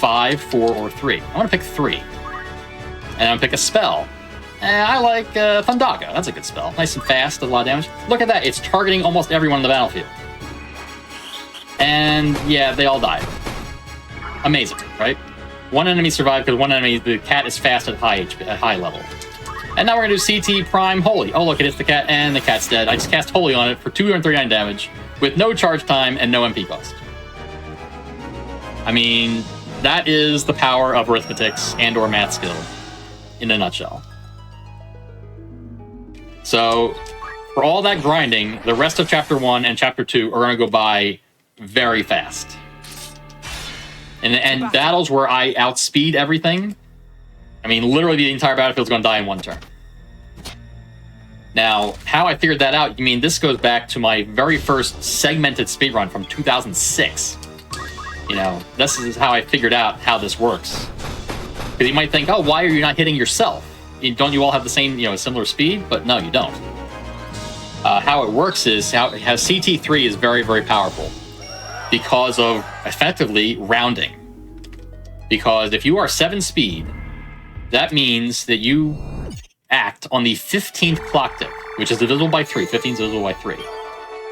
5, 4, or 3. I'm gonna pick 3. And I'm pick a spell. I like Thundaga. That's a good spell. Nice and fast, does a lot of damage. Look at that. It's targeting almost everyone on the battlefield. And yeah, they all died. Amazing, right? One enemy survived because one enemy, the cat is fast at high level. And now we're going to do CT Prime Holy. Oh, look, it hits the cat, and the cat's dead. I just cast Holy on it for 239 damage with no charge time and no MP cost. I mean, that is the power of arithmetics and or math skill in a nutshell. So, for all that grinding, the rest of Chapter 1 and Chapter 2 are going to go by very fast. And battles where I outspeed everything, I mean, literally the entire battlefield's going to die in one turn. Now, how I figured that out, this goes back to my very first segmented speedrun from 2006. This is how I figured out how this works. Because you might think, oh, why are you not hitting yourself? Don't you all have the same, similar speed? But no, you don't. How it works is, how CT3 is very, very powerful because of, effectively, rounding. Because if you are 7 speed, that means that you act on the 15th clock tick, which is divisible by 3. 15 is divisible by 3.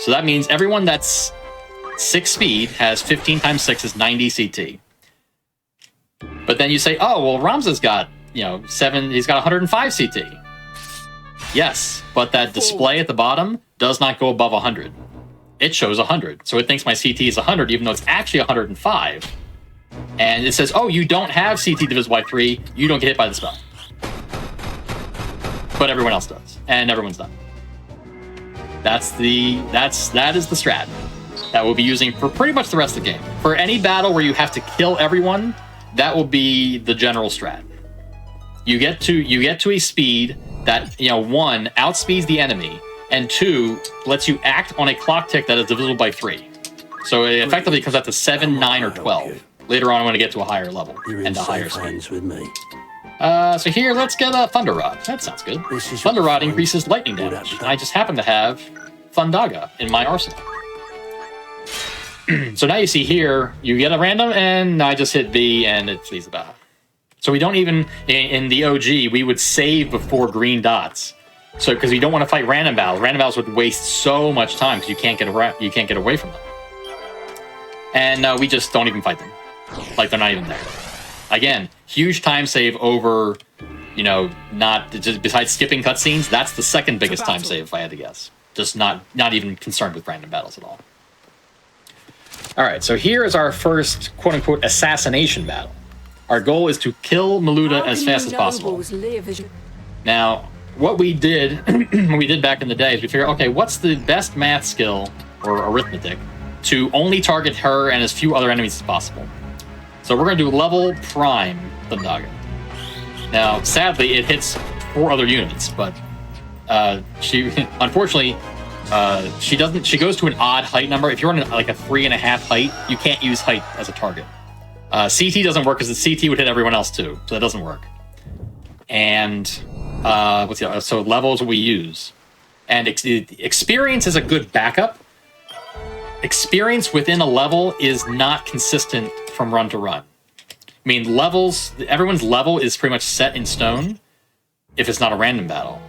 So that means everyone that's 6 speed has 15 times 6 is 90 CT. But then you say, oh, well, Ramza's got, 7, he's got 105 CT. Yes, but that display at the bottom does not go above 100. It shows 100. So it thinks my CT is 100, even though it's actually 105. And it says, oh, you don't have CT divisible by 3, you don't get hit by the spell. But everyone else does, and everyone's done. That is the strat that we'll be using for pretty much the rest of the game. For any battle where you have to kill everyone, that will be the general strat. You get to a speed that, 1, outspeeds the enemy, and 2, lets you act on a clock tick that is divisible by 3. So it effectively comes out to 7, 9, or 12. Later on, I'm going to get to a higher level and a higher speed. With me. So here, let's get a Thunder Rod. That sounds good. Thunder Rod increases lightning damage. I just happen to have Thundaga in my arsenal. So now you see here, you get a random, and I just hit B, and it flees the battle. So we don't even, in the OG, we would save before green dots. So, because we don't want to fight random battles. Random battles would waste so much time because you can't get away from them. And we just don't even fight them. Like they're not even there. Again, huge time save over, not just besides skipping cutscenes. That's the second biggest time save, if I had to guess. Just not even concerned with random battles at all. All right, so here is our first quote-unquote assassination battle. Our goal is to kill Maluda as fast as possible. Now, what we did back in the day is we figured, okay, what's the best math skill or arithmetic to only target her and as few other enemies as possible? So we're going to do level prime Thundaga. Now, sadly, it hits 4 other units, but she unfortunately she doesn't. She goes to an odd height number. If you're on like a 3.5 height, you can't use height as a target. CT doesn't work because the CT would hit everyone else too, so that doesn't work. And what's the other? So level is what we use, and experience is a good backup. Experience within a level is not consistent from run to run. I mean, everyone's level is pretty much set in stone if it's not a random battle.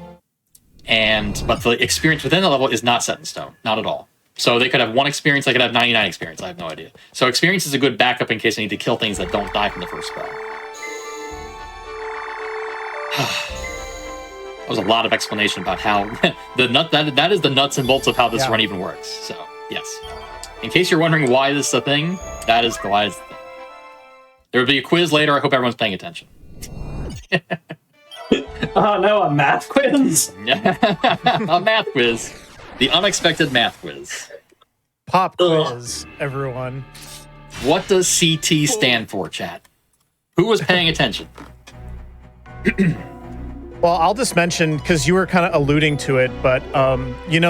But the experience within the level is not set in stone, not at all. So they could have 1 experience, they could have 99 experience, I have no idea. So experience is a good backup in case I need to kill things that don't die from the first spell. That was a lot of explanation about how that is the nuts and bolts of how this run even works. So, yes. In case you're wondering why this is a thing, that is why it's a thing. There will be a quiz later. I hope everyone's paying attention. Oh no, a math quiz? A math quiz. The unexpected math quiz. Pop quiz, everyone. What does CT stand for, chat? Who was paying attention? Well, I'll just mention, because you were kind of alluding to it, but,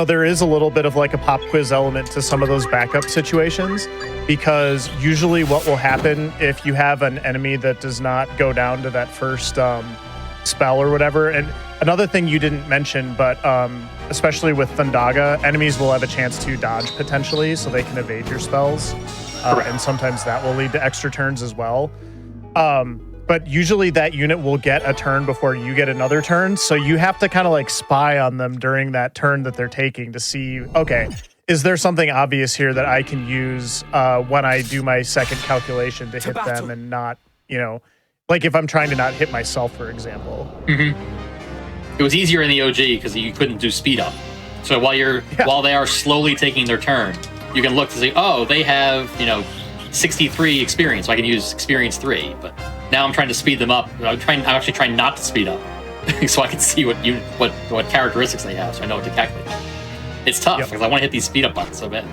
there is a little bit of like a pop quiz element to some of those backup situations, because usually what will happen if you have an enemy that does not go down to that first spell or whatever, and another thing you didn't mention, but especially with Thundaga, enemies will have a chance to dodge potentially, so they can evade your spells, and sometimes that will lead to extra turns as well. but usually that unit will get a turn before you get another turn. So you have to kind of like spy on them during that turn that they're taking to see, okay, is there something obvious here that I can use when I do my second calculation to hit them and not, you know, like if I'm trying to not hit myself, for example. It was easier in the OG because you couldn't do speed up. So while they are slowly taking their turn, you can look to see, oh, they have, 63 experience, so I can use experience 3. But now I'm trying to speed them up. I'm actually trying not to speed up, so I can see what characteristics they have, so I know what to calculate. It's tough because I want to hit these speed up buttons so bad.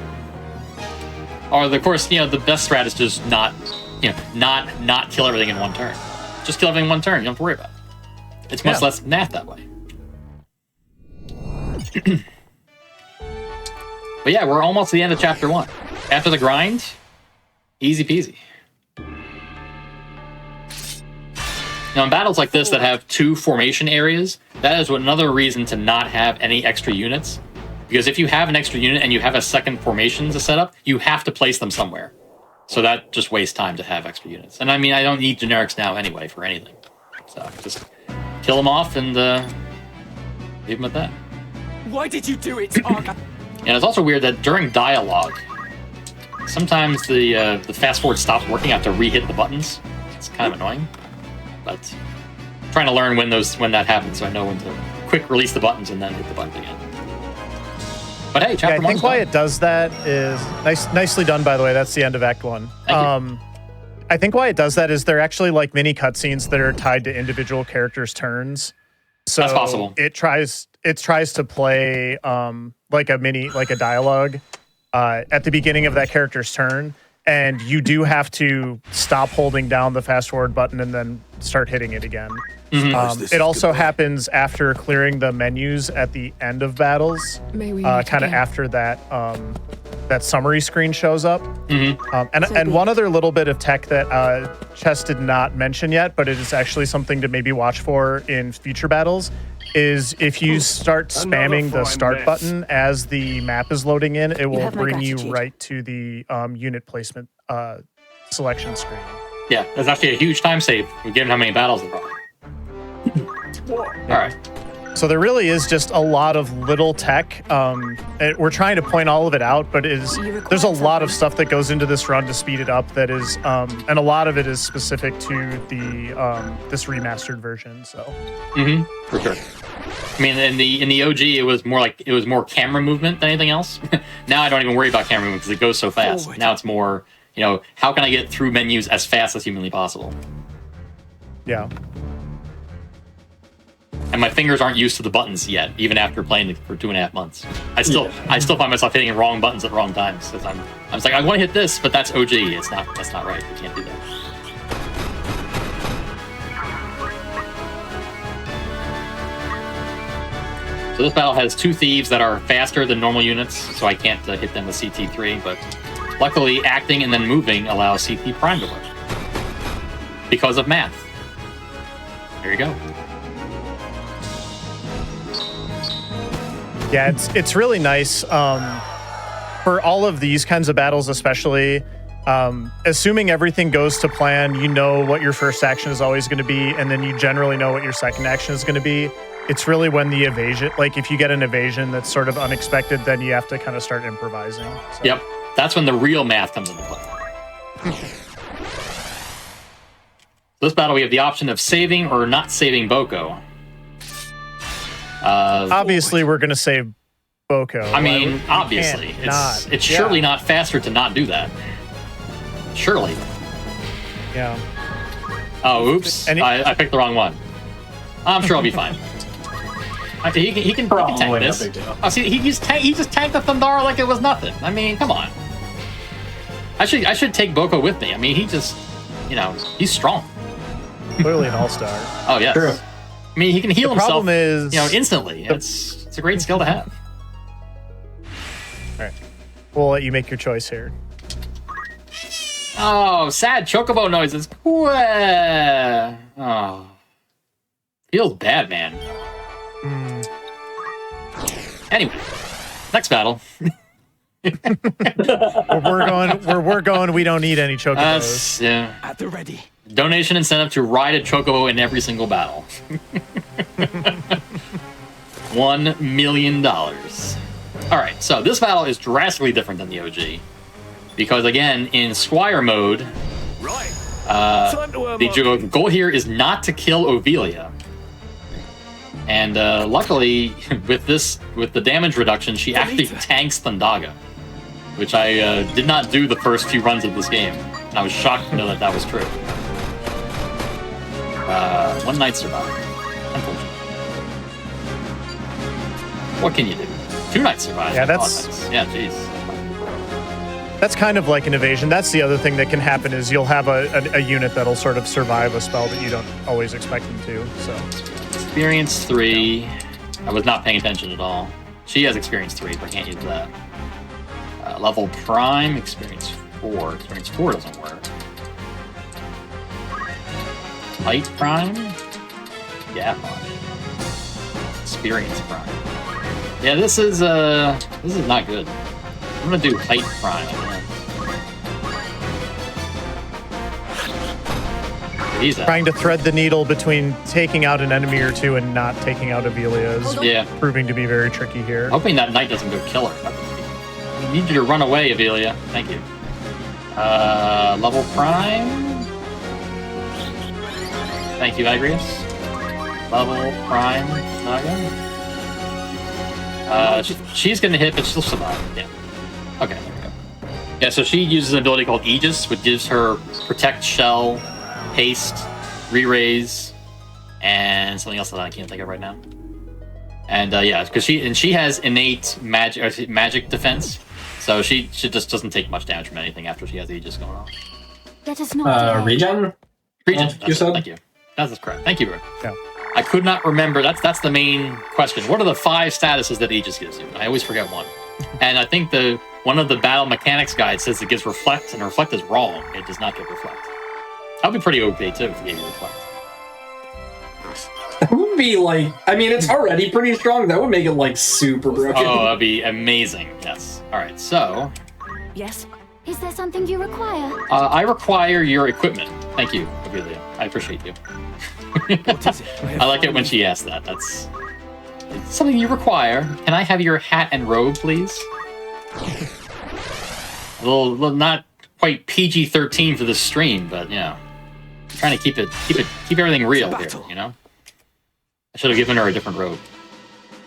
Or of course, the best strat is just not kill everything in one turn. Just kill everything in one turn. You don't have to worry about it. It's much less math that way. But yeah, we're almost to the end of chapter 1. After the grind, easy peasy. Now in battles like this that have 2 formation areas, that is another reason to not have any extra units. Because if you have an extra unit and you have a second formation to set up, you have to place them somewhere. So that just wastes time to have extra units. And I mean, I don't need generics now anyway for anything. So just kill them off and leave them at that. Why did you do it, Arga? And it's also weird that during dialogue, sometimes the fast forward stops working. I have to re-hit the buttons. It's kind of annoying, but I'm trying to learn when that happens, so I know when to quick release the buttons and then hit the button again. But hey, chapter 1. I think why it does that is nicely done. By the way, that's the end of Act 1. I think why it does that is they're actually like mini cutscenes that are tied to individual characters' turns. So that's possible. It tries to play like a dialogue at the beginning of that character's turn, and you do have to stop holding down the fast forward button and then start hitting it again. It also happens after clearing the menus at the end of battles, kind of after that that summary screen shows up. And one other little bit of tech that Chess did not mention yet, but it is actually something to maybe watch for in future battles, is if you start spamming the start button as the map is loading in, it will bring you right to the unit placement selection screen. Yeah, that's actually a huge time save given how many battles there are. All right. So there really is just a lot of little tech. We're trying to point all of it out, but there's a lot of stuff that goes into this run to speed it up. That is, and a lot of it is specific to the this remastered version. So, for sure. I mean, in the OG, it was more camera movement than anything else. Now I don't even worry about camera movement because it goes so fast. Now it's more, how can I get through menus as fast as humanly possible? Yeah. And my fingers aren't used to the buttons yet, even after playing it for 2.5 months. I still find myself hitting wrong buttons at wrong times. Because I'm just like, I want to hit this, but that's OG. That's not right. You can't do that. So this battle has 2 thieves that are faster than normal units, so I can't hit them with CT3. But luckily, acting and then moving allows CT Prime to work because of math. There you go. Yeah, it's really nice for all of these kinds of battles, especially assuming everything goes to plan. You know what your first action is always going to be, and then you generally know what your second action is going to be. It's really when the evasion, like if you get an evasion that's sort of unexpected, then you have to kind of start improvising. So. Yep, that's when the real math comes into play. This battle, we have the option of saving or not saving Boko. Obviously, we're going to save Boko. I mean, obviously. It's surely not faster to not do that. Surely. Yeah. Oh, oops. I picked the wrong one. I'm sure I'll be fine. He can tank this. Oh, see, he just tanked the Thundara like it was nothing. I mean, come on. I should take Boko with me. I mean, he just, he's strong. Clearly an all-star. Oh, yes. True. I mean, he can heal himself, instantly. It's a great skill to have. All right. We'll let you make your choice here. Oh, sad chocobo noises. Oh. Feels bad, man. Anyway, next battle. Where we're going, we don't need any chocobos. Yeah. At the ready. Donation incentive to ride a chocobo in every single battle. $1 million. All right, so this battle is drastically different than the OG because, again, in Squire mode, the goal here is not to kill Ovelia. And luckily, with the damage reduction, she actually tanks Thundaga, which I did not do the first few runs of this game. And I was shocked to know that that was true. One night survived, unfortunately. What can you do? 2 nights survived. Yeah, that's... Yeah, jeez. That's kind of like an evasion. That's the other thing that can happen is you'll have a unit that'll sort of survive a spell that you don't always expect them to, so... Experience 3. I was not paying attention at all. She has experience 3, but I can't use that. Level Prime, experience 4. Experience 4 doesn't work. Light Prime? Yeah, fine. Experience Prime. Yeah, this is not good. I'm gonna do Height Prime, I guess. He's trying to thread the needle between taking out an enemy or two and not taking out Avilia is proving to be very tricky here. Hoping that knight doesn't go kill her. We need you to run away, Avilia. Thank you. Level Prime. Thank you, Agrius. Level Prime. She's gonna hit, but she'll survive. Yeah. Okay, there we go. Yeah, so she uses an ability called Aegis, which gives her Protect Shell, Haste, Re-raise, and something else that I can't think of right now. And yeah, because she has innate magic defense, so she just doesn't take much damage from anything after she has Aegis going on. Let us not regen? Regen. You said? Thank you. That's correct. Thank you, bro. Yeah. I could not remember. That's the main question. What are the 5 statuses that Aegis gives you? I always forget one. And I think one of the battle mechanics guides says it gives Reflect, and Reflect is wrong. It does not give Reflect. That would be pretty OP too if it gave you Reflect. That would be like, I mean, it's already pretty strong. That would make it like super broken. Oh, that'd be amazing. Yes. All right. So. Yes. Is there something you require? I require your equipment. Thank you, Amelia. I appreciate you. I like it when she asks that. That's something you require. Can I have your hat and robe, please? A little not quite PG-13 for the stream, but yeah, I'm trying to keep everything real here. You know, I should have given her a different robe.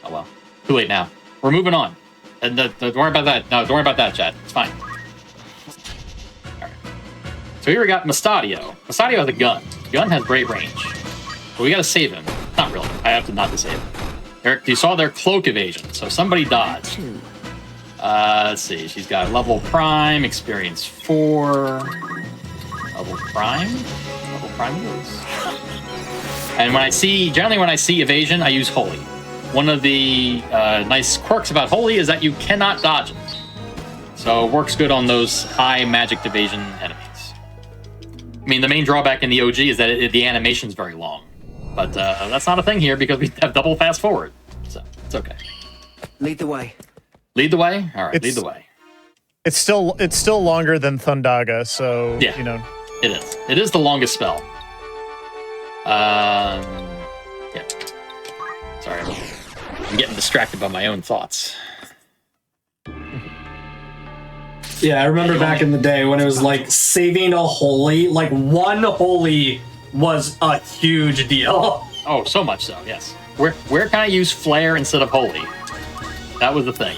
Oh well, too late now. We're moving on. And don't worry about that. No, don't worry about that, chat. It's fine. So here we got Mustadio. Mustadio has a gun. Gun has great range. But we gotta save him. Not really. I have to not to save him. You saw their cloak evasion, so somebody dodged. Let's see. She's got level Prime, experience 4. Level Prime? Level Prime moves. And generally when I see evasion, I use Holy. One of the nice quirks about Holy is that you cannot dodge it. So it works good on those high magic evasion enemies. I mean, the main drawback in the OG is that the animation's very long. But that's not a thing here because we have double fast forward. So it's okay. Lead the way. Lead the way? All right, lead the way. It's still longer than Thundaga, so, yeah, you know. It is. It is the longest spell. Yeah. Sorry, I'm getting distracted by my own thoughts. Yeah, I remember back in the day when it was like saving a holy, like one holy was a huge deal. Oh, so much so, yes. Where can I use flare instead of holy? That was the thing.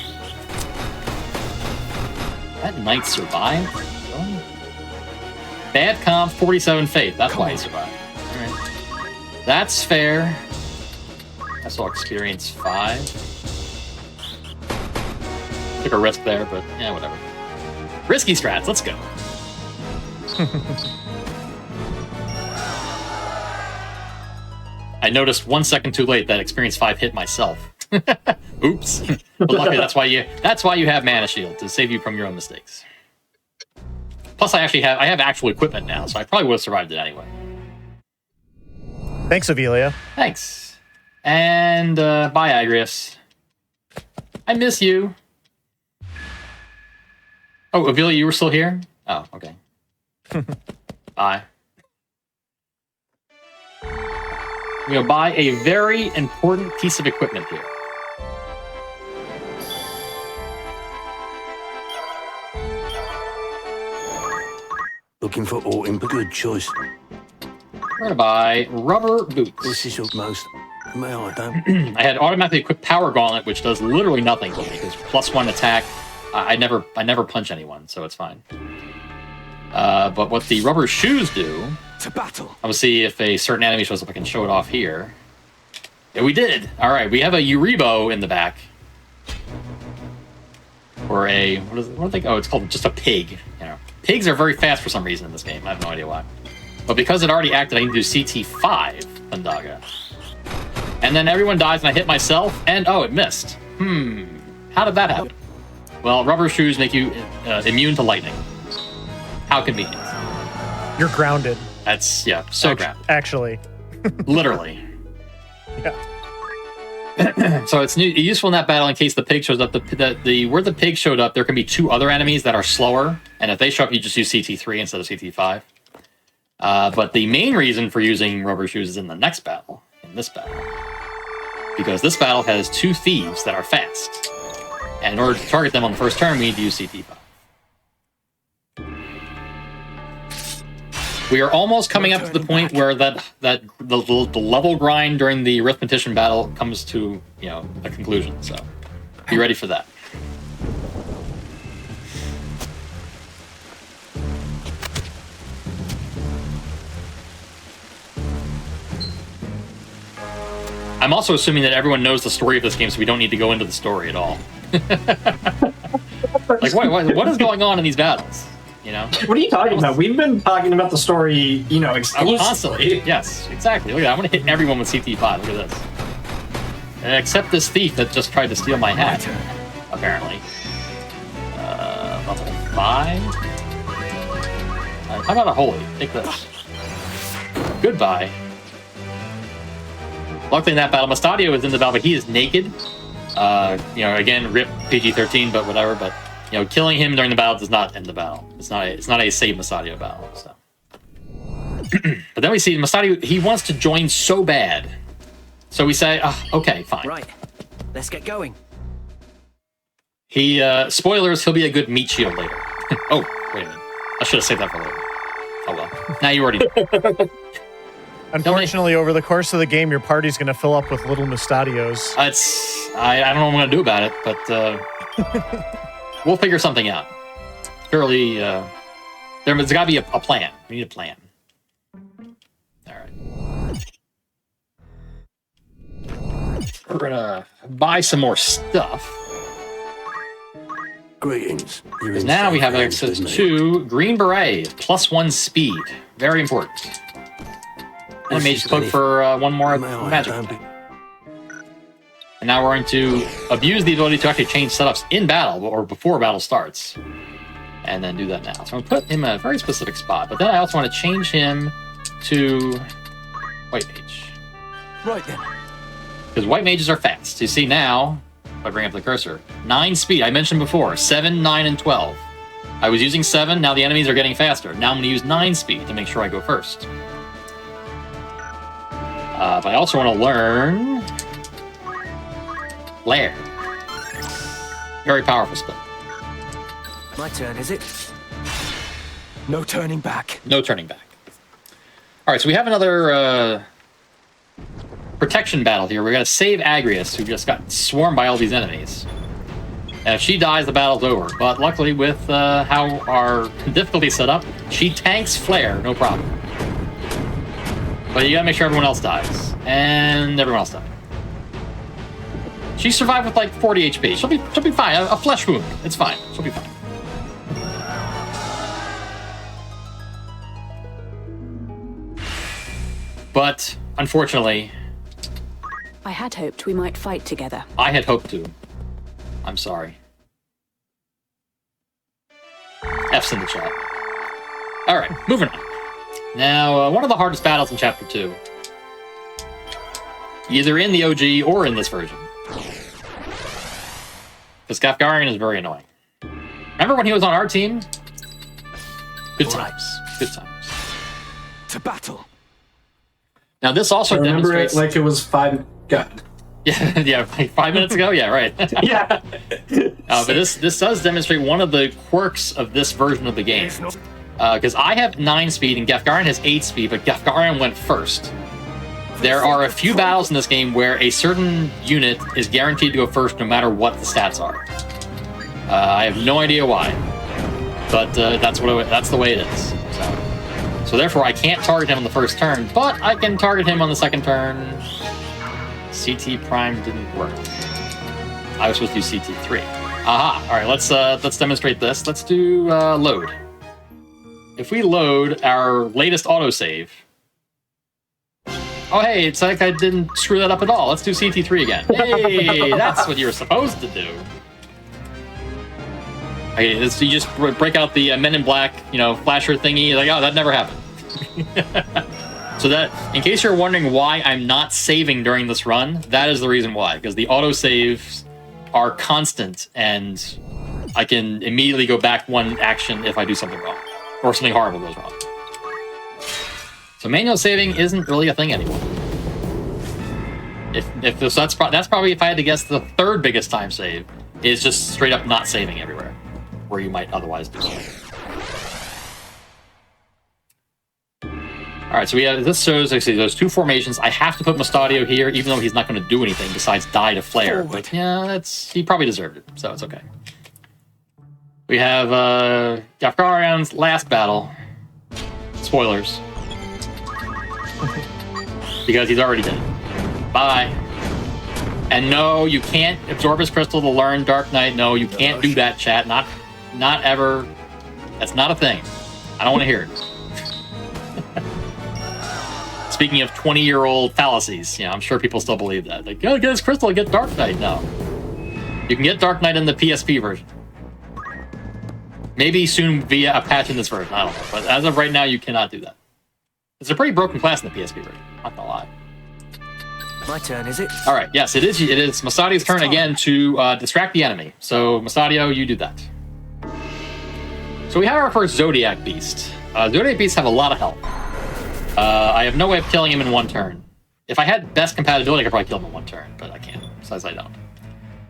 That knight survived? Really? Bad comp, 47 faith. That's why he survived. Alright. That's fair. I saw experience 5. Took a risk there, but yeah, whatever. Risky strats, let's go. I noticed 1 second too late that experience 5 hit myself. Oops. But luckily that's why you have Mana Shield, to save you from your own mistakes. Plus I have actual equipment now, so I probably would have survived it anyway. Thanks, Avilia. Thanks. And bye, Agrius. I miss you. Oh, Avilia, you were still here? Oh, okay. Bye. I'm going to buy a very important piece of equipment here. Looking for autumn, but good choice. We're going to buy rubber boots. This is utmost. May I don't? I had automatically equipped Power Gauntlet, which does literally nothing for me because +1 attack. I never punch anyone, so it's fine. But what the rubber shoes do, To battle. I'm gonna see if a certain enemy shows up. I can show it off here. Yeah, we did. All right, we have a Uribo in the back, or a what do they? Oh, it's called just a pig. You know, pigs are very fast for some reason in this game. I have no idea why. But because it already acted, I can do CT5 Thundaga. And then everyone dies, and I hit myself, and oh, it missed. How did that happen? Well, rubber shoes make you immune to lightning. How convenient. You're grounded. That's, yeah, so grounded. Actually. Literally. Yeah. So it's useful in that battle in case the pig shows up. Where the pig showed up, there can be 2 other enemies that are slower, and if they show up, you just use CT3 instead of CT5. But the main reason for using rubber shoes is in the next battle, in this battle. Because this battle has 2 thieves that are fast. And in order to target them on the first turn, we need to use CT5. We are almost coming up to the point where the level grind during the arithmetician battle comes to, you know, a conclusion. So be ready for that. I'm also assuming that everyone knows the story of this game, so we don't need to go into the story at all. Like, what is going on in these battles? You know? What are you talking about? We've been talking about the story, you know, exclusively. Constantly. Yes, exactly. Look at that. I'm going to hit everyone with CT5. Look at this. Except this thief that just tried to steal my hat, apparently. Level 5? How about a holy? Take this. Goodbye. Luckily in that battle, Mustadio is in the battle, but he is naked. You know, again, rip PG-13, but whatever. But you know, killing him during the battle does not end the battle. It's not a save Mustadio battle. So. But then we see Mustadio. He wants to join so bad. So we say, okay, fine. Right, let's get going. He spoilers. He'll be a good meat shield later. Oh, wait a minute. I should have saved that for later. Oh well. Now you already know. Unfortunately, over the course of the game, your party's going to fill up with little Mustadios. I don't know what I'm going to do about it, but we'll figure something out. Surely, there's got to be a plan. We need a plan. All right. We're going to buy some more stuff. Greetings. Because now we have access to Green Beret, +1 speed. Very important. And Mage Cloak for 1 more magic. And now we're going to abuse the ability to actually change setups in battle or before battle starts. And then do that now. So I'm going to put him in a very specific spot. But then I also want to change him to White Mage. Right then. Because White Mages are fast. You see now, if I bring up the cursor, 9 speed. I mentioned before, 7, 9, and 12. I was using 7, now the enemies are getting faster. Now I'm going to use 9 speed to make sure I go first. But I also want to learn Lair. Very powerful spell. My turn, is it? No turning back. No turning back. All right, so we have another protection battle here. We're going to save Agrius, who just got swarmed by all these enemies. And if she dies, the battle's over. But luckily, with how our difficulty is set up, she tanks Flare, no problem. But you gotta make sure everyone else dies. And everyone else died. She survived with like 40 HP. She'll be fine. A flesh wound. It's fine. She'll be fine. But unfortunately, I had hoped we might fight together. I had hoped to. I'm sorry. F's in the chat. All right, moving on. Now, one of the hardest battles in Chapter 2. Either in the OG or in this version. Because Skafgarian is very annoying. Remember when he was on our team? Good times. Good times. To battle. Now this also I remember demonstrates it like it was 5. God. Yeah, yeah, like 5 minutes ago. Yeah, right. Yeah. But this does demonstrate one of the quirks of this version of the game. Because I have 9 speed and Gefgarian has 8 speed, but Gefgarian went first. There are a few battles in this game where a certain unit is guaranteed to go first no matter what the stats are. I have no idea why, but that's the way it is. So therefore, I can't target him on the first turn, but I can target him on the second turn. CT Prime didn't work. I was supposed to do CT3. Aha! All right, let's demonstrate this. Let's do load. If we load our latest autosave. Oh, hey, it's like I didn't screw that up at all. Let's do CT3 again. Hey, that's what you were supposed to do. Okay, you just break out the Men in Black, flasher thingy. Like, oh, that never happened. So that, in case you're wondering why I'm not saving during this run, that is the reason why. Because the autosaves are constant, and I can immediately go back one action if I do something wrong. Or something horrible goes wrong. So manual saving isn't really a thing anymore. So that's probably, if I had to guess, the third biggest time save is just straight up not saving everywhere, where you might otherwise do something. All right, so we have this shows actually those 2 formations. I have to put Mustadio here, even though he's not going to do anything besides die to flare. But yeah, he probably deserved it, so it's okay. We have Gefgarian's last battle. Spoilers. Because he's already dead. Bye. And no, you can't absorb his crystal to learn Dark Knight. No, you can't do that, chat. Not ever. That's not a thing. I don't want to hear it. Speaking of 20-year-old fallacies, I'm sure people still believe that. Like, oh, get his crystal, get Dark Knight. No. You can get Dark Knight in the PSP version. Maybe soon via a patch in this version. I don't know. But as of right now, you cannot do that. It's a pretty broken class in the PSP version. Not gonna lie. My turn, is it? All right. Yes, it is. It is Mustadio's turn again to distract the enemy. So Mustadio, you do that. So we have our first Zodiac Beast. Zodiac Beasts have a lot of health. I have no way of killing him in one turn. If I had best compatibility, I could probably kill him in one turn, but I can't. Besides, I don't.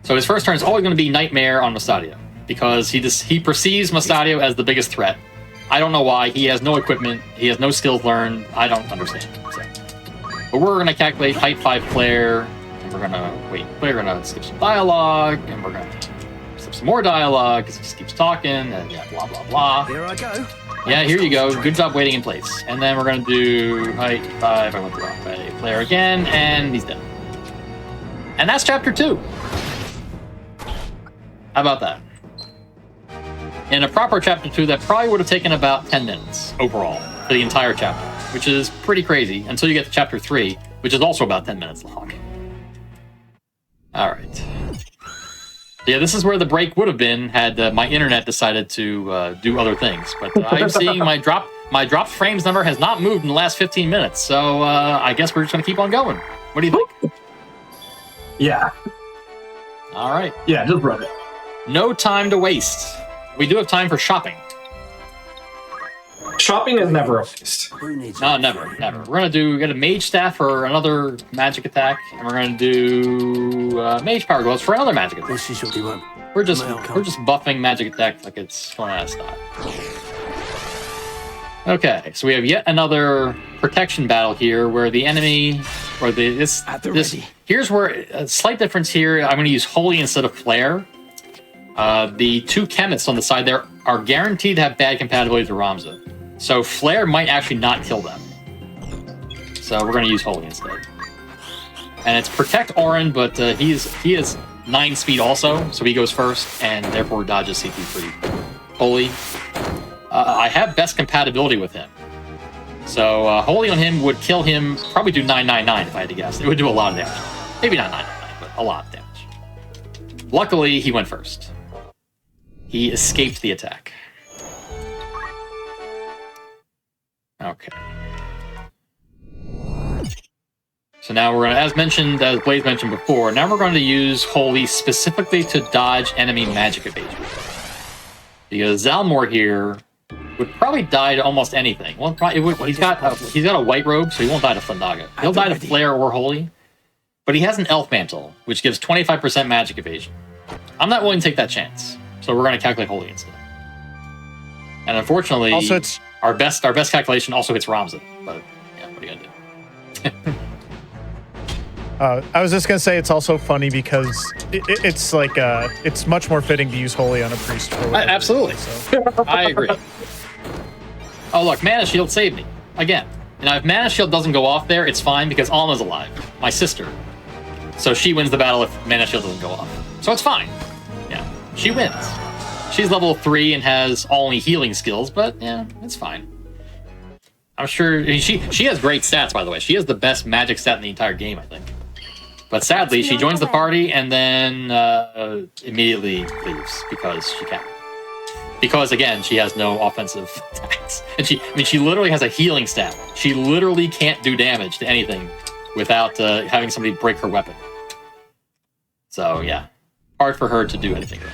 So his first turn is always going to be Nightmare on Mustadio, because he perceives Mustadio as the biggest threat. I don't know why. He has no equipment. He has no skills learned. I don't understand. So. But we're going to calculate height 5 flare, and we're going to we're going to skip some dialogue, and we're going to skip some more dialogue because he just keeps talking, and yeah, blah blah blah. Here I go. Yeah, here you go. Good job waiting in place. And then we're going to do height 5. I went the wrong way. Flare again, and he's dead. And that's chapter 2. How about that? In a proper chapter 2, that probably would have taken about 10 minutes overall for the entire chapter, which is pretty crazy until you get to chapter 3, which is also about 10 minutes long. All right. Yeah, this is where the break would have been had my internet decided to do other things. But I'm seeing my dropped frames number has not moved in the last 15 minutes, so I guess we're just going to keep on going. What do you think? Yeah. All right. Yeah, just run it. No time to waste. We do have time for shopping. Shopping is never a waste. No, never. We're gonna get a mage staff for another magic attack, and we're gonna do mage power gloves for another magic attack. This is what you want. We're just buffing magic attack like it's going out of style. Okay, so we have yet another protection battle here, where the enemy, or this here's where a slight difference here. I'm gonna use holy instead of flare. The 2 chemists on the side there are guaranteed to have bad compatibility to Ramza. So flare might actually not kill them. So we're going to use holy instead. And it's protect Orin, but he is 9 speed also, so he goes first, and therefore dodges CP3. Holy. I have best compatibility with him. So holy on him would kill him, probably do 999 if I had to guess. It would do a lot of damage. Maybe not 999, but a lot of damage. Luckily, he went first. He escaped the attack. Okay. So now we're going to, as Blaze mentioned before, now we're going to use Holy specifically to dodge enemy magic evasion. Because Zalmor here would probably die to almost anything. Well, probably, he's got a white robe, so he won't die to Thundaga. He'll die to Flare or Holy, but he has an Elf Mantle, which gives 25% magic evasion. I'm not willing to take that chance, so we're going to calculate Holy instead. And unfortunately, Also, it's our best calculation also hits Ramza, but yeah, what are you going to do? I was just gonna say it's also funny because it's like it's much more fitting to use Holy on a priest. For whatever Absolutely, reason, so. I agree. Oh look, Mana Shield saved me again. Now if Mana Shield doesn't go off there, it's fine because Alma's alive, my sister. So she wins the battle if Mana Shield doesn't go off. So it's fine. Yeah, she wins. She's level 3 and has only healing skills, but yeah, it's fine. I'm sure she has great stats, by the way. She has the best magic stat in the entire game, I think. But sadly, she joins the party and then immediately leaves because she can. Because again, she has no offensive attacks, and she literally has a healing stat. She literally can't do damage to anything without having somebody break her weapon. So yeah, hard for her to do anything really.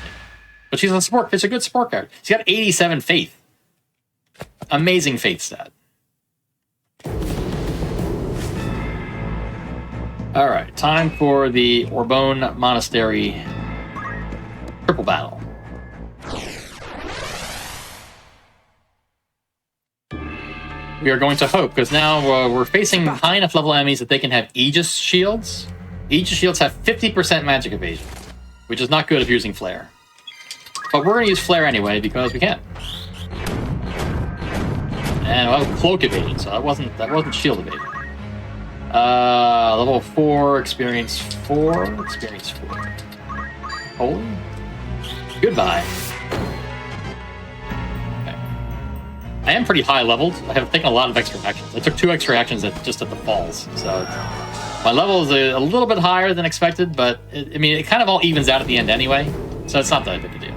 But she's a support. It's a good support card. She's got 87 faith. Amazing faith stat. All right, time for the Orbone Monastery triple battle. We are going to hope, because now we're facing high enough level enemies that they can have Aegis shields. Aegis shields have 50% magic evasion, which is not good if you're using Flare. But we're going to use Flare anyway, because we can. And well, Cloak evasion, so that wasn't shield evasion. Level 4, experience 4. Holy. Goodbye. Okay. I am pretty high leveled. I have taken a lot of extra actions. I took 2 extra actions just at the falls. So my level is a little bit higher than expected, but it kind of all evens out at the end anyway. So it's not that big a deal.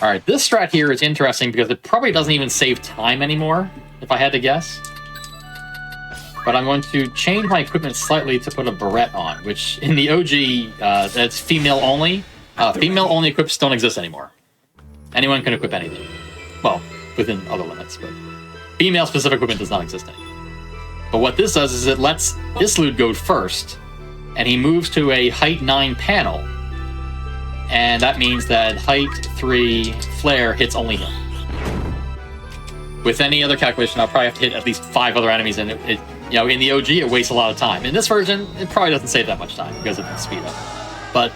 All right, this strat here is interesting because it probably doesn't even save time anymore, if I had to guess. But I'm going to change my equipment slightly to put a beret on, which in the OG, that's female only. Female only equips don't exist anymore. Anyone can equip anything. Well, within other limits, but female specific equipment does not exist anymore. But what this does is it lets Islude go first, and he moves to a height 9 panel. And that means that height 3 Flare hits only him. With any other calculation, I'll probably have to hit at least 5 other enemies, and in the OG, it wastes a lot of time. In this version, it probably doesn't save that much time because of the speed up. But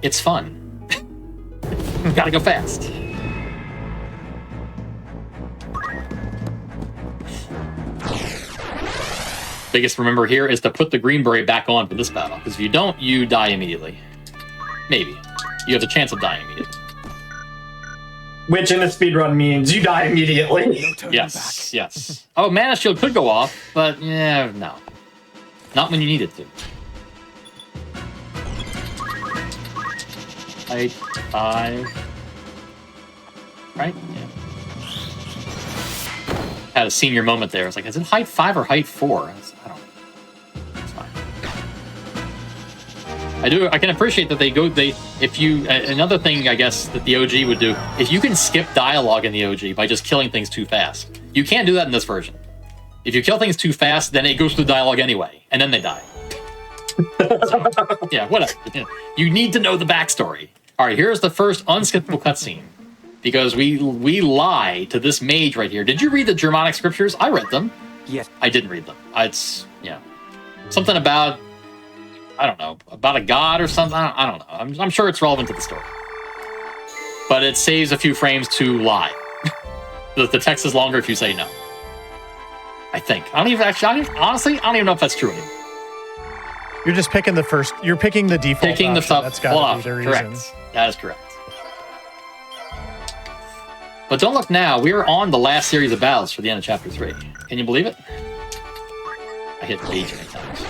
it's fun. Gotta go fast. Biggest remember here is to put the green beret back on for this battle, because if you don't, you die immediately. Maybe. You have the chance of dying immediately. Which in a speedrun means you die immediately. Yes, yes. Oh, Mana Shield could go off, but yeah, no. Not when you need it to. Height 5. Right? Yeah. Had a senior moment there. It's like, is it height 5 or height 4? I don't know. It's fine. I can appreciate that another thing I guess that the OG would do, if you can skip dialogue in the OG by just killing things too fast. You can't do that in this version. If you kill things too fast, then it goes through dialogue anyway, and then they die. So, yeah, whatever. You need to know the backstory. All right, here's the first unskippable cutscene. Because we lie to this mage right here. Did you read the Germanic scriptures? I read them. Yes. I didn't read them. Something about, I don't know, about a god or something. I don't know. I'm sure it's relevant to the story. But it saves a few frames to lie. The text is longer if you say no. I think. Honestly, I don't even know if that's true anymore. You're just picking the default Picking the option. top. That's gotta be the reason. Correct. That is correct. But don't look now. We are on the last series of battles for the end of Chapter 3. Can you believe it? I hit B too many times.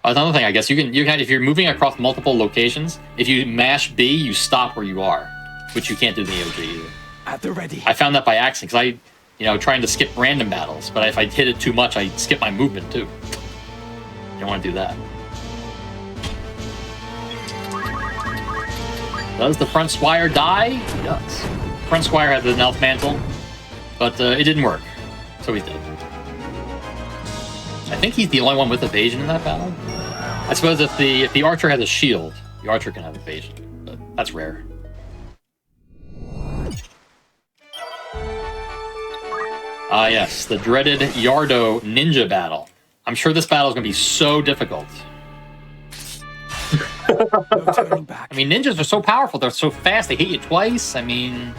Another thing, I guess, you can if you're moving across multiple locations, if you mash B, you stop where you are, which you can't do in the OG either. At the ready. I found that by accident, because trying to skip random battles, but if I hit it too much, I skip my movement too. You don't want to do that. Does the front squire die? He does. Front squire had the elf mantle, but it didn't work, so he's dead. I think he's the only one with evasion in that battle. I suppose if the archer has a shield, the archer can have evasion, but that's rare. Ah, yes, the dreaded Yardo ninja battle. I'm sure this battle is going to be so difficult. No turning back. I mean, ninjas are so powerful. They're so fast. They hit you twice. I mean,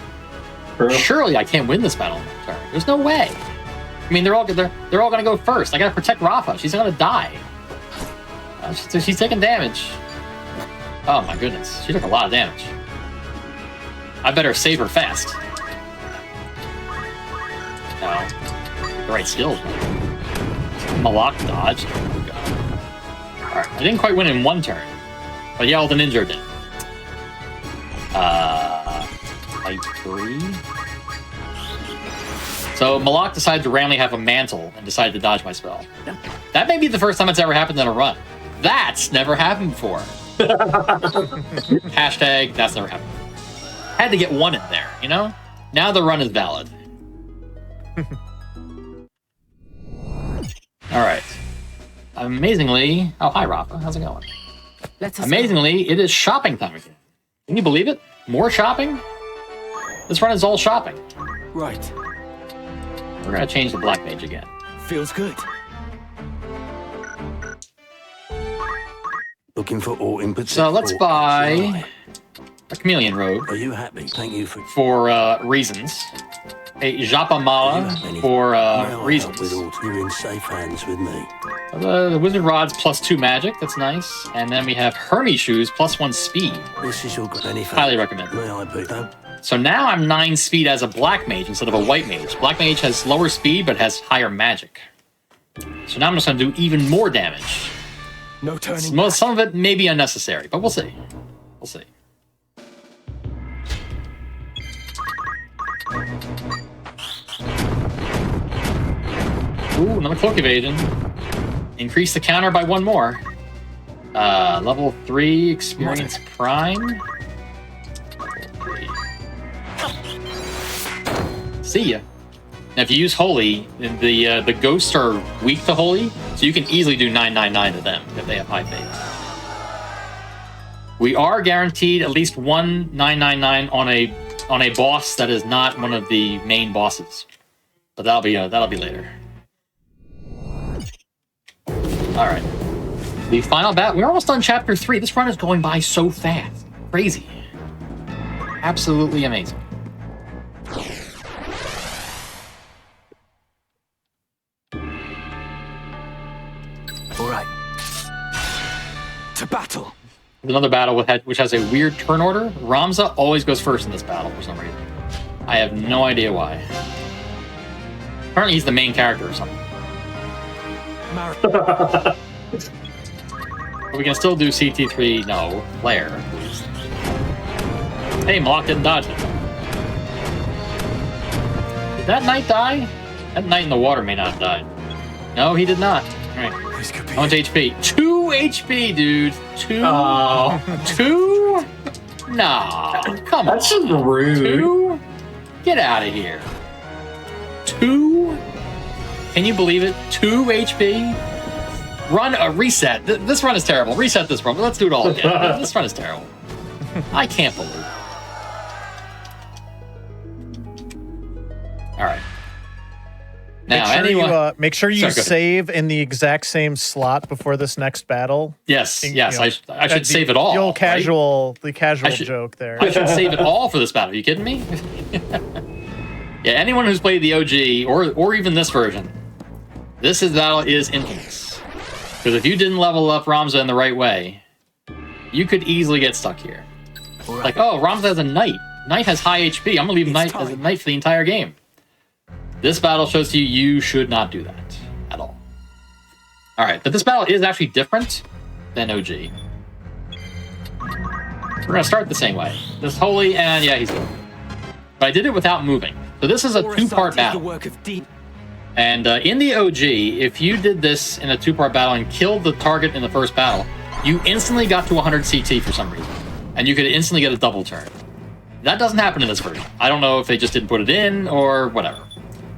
surely I can't win this battle in one turn. There's no way. I mean, they're all going to go first. I got to protect Rafa. She's going to die. She's taking damage. Oh my goodness, she took a lot of damage. I better save her fast. No, the right skills. Malak dodged. Oh god. All right, I didn't quite win in one turn, but yeah, all the ninja did. Like 3. So Malak decided to randomly have a mantle and decided to dodge my spell. That may be the first time it's ever happened in a run. That's never happened before. Hashtag that's never happened. Had to get one in there, you know? Now the run is valid. Alright. Amazingly... Oh, hi, Rafa. How's it going? Amazingly, it is shopping time again. Can you believe it? More shopping? This run is all shopping. Right. We're going to change the black mage again. Feels good. Looking for all in particular. So let's buy a chameleon robe. Are you happy? Thank you for reasons. A Japamala for reasons. You're in safe hands with me. The wizard rod's +2 magic. That's nice. And then we have Hermes shoes +1 speed. This is your benefit. Highly recommend. May I be though? So now I'm 9 speed as a black mage instead of a white mage. Black mage has lower speed but has higher magic. So now I'm just going to do even more damage. No turning back. Some of it may be unnecessary, but we'll see. We'll see. Ooh, another cloak evasion. Increase the counter by 1 more. Level 3 experience prime. See ya. Now, if you use Holy, the ghosts are weak to Holy, so you can easily do 999 to them if they have high faith. We are guaranteed at least one 999 on a boss that is not one of the main bosses, but that'll be later. All right, the final battle. We're almost done chapter 3. This run is going by so fast, crazy, absolutely amazing. All right. To battle. Another battle which has a weird turn order. Ramza always goes first in this battle for some reason. I have no idea why. Apparently he's the main character or something. But we can still do CT3. No, Blair. Hey, Malak didn't dodge it. Did that knight die? That knight in the water may not have died. No, he did not. All right. How much HP? 2 HP, dude. 2? Oh. 2? Nah. Come on. That's just rude. 2? Get out of here. 2? Can you believe it? 2 HP? Run a reset. This run is terrible. Reset this run. Let's do it all again. This run is terrible. I can't believe it. All right. Now, make sure you Sorry, go ahead. save in the exact same slot before this next battle. Yes, You yes. know, I should save it all. The old casual, right? joke there. I should save it all for this battle. Are you kidding me? Yeah, anyone who's played the OG or even this version, this battle is infamous. Because if you didn't level up Ramza in the right way, you could easily get stuck here. Right. Like, oh, Ramza has a knight. Knight has high HP. I'm gonna leave Knight as a knight for the entire game. This battle shows to you should not do that at all. All right, but this battle is actually different than OG. We're gonna start the same way. This Holy, and yeah, he's good. But I did it without moving. So this is a 2-part battle. And in the OG, if you did this in a 2-part battle and killed the target in the first battle, you instantly got to 100 CT for some reason. and you could instantly get a double turn. That doesn't happen in this version. I don't know if they just didn't put it in or whatever.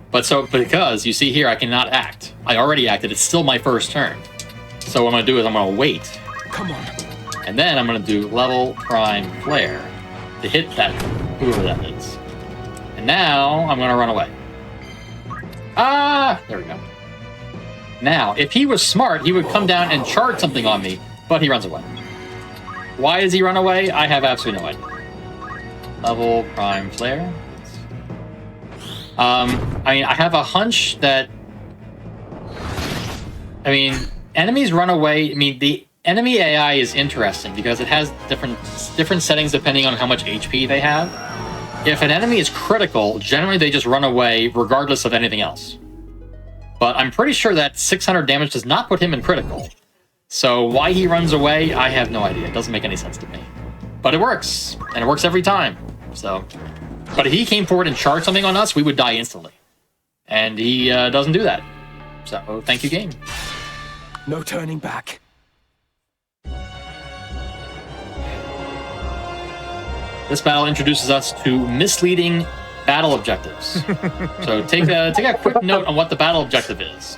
But because you see here, I cannot act. I already acted. It's still my first turn. So what I'm going to do is I'm going to wait. Come on. And then I'm going to do level prime flare to hit that, whoever that is. And now I'm going to run away. Ah, there we go. Now, if he was smart, he would come down and charge something on me, but he runs away. Why does he run away? I have absolutely no idea. Level prime flare. I mean, I have a hunch that... I mean, enemies run away. I mean, the enemy AI is interesting because it has different settings depending on how much HP they have. If an enemy is critical, generally they just run away regardless of anything else. But I'm pretty sure that 600 damage does not put him in critical. So why he runs away, I have no idea. It doesn't make any sense to me. But it works, and it works every time. So, but if he came forward and charged something on us, we would die instantly. And he doesn't do that. So, thank you, game. No turning back. This battle introduces us to misleading battle objectives. So take a quick note on what the battle objective is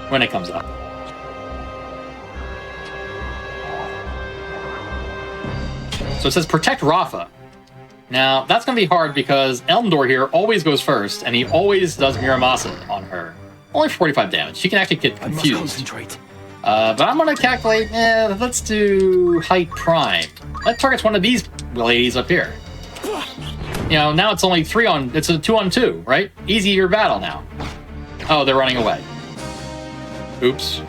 when it comes up. So it says protect Rafa. Now that's going to be hard because Elmdor here always goes first, and he always does Miramasa on her. Only 45 damage. She can actually get confused. I must concentrate. But I'm going to calculate, let's do height prime. That targets one of these ladies up here. You know, now it's only it's a 2-on-2, right? Easier battle now. Oh, they're running away. Oops.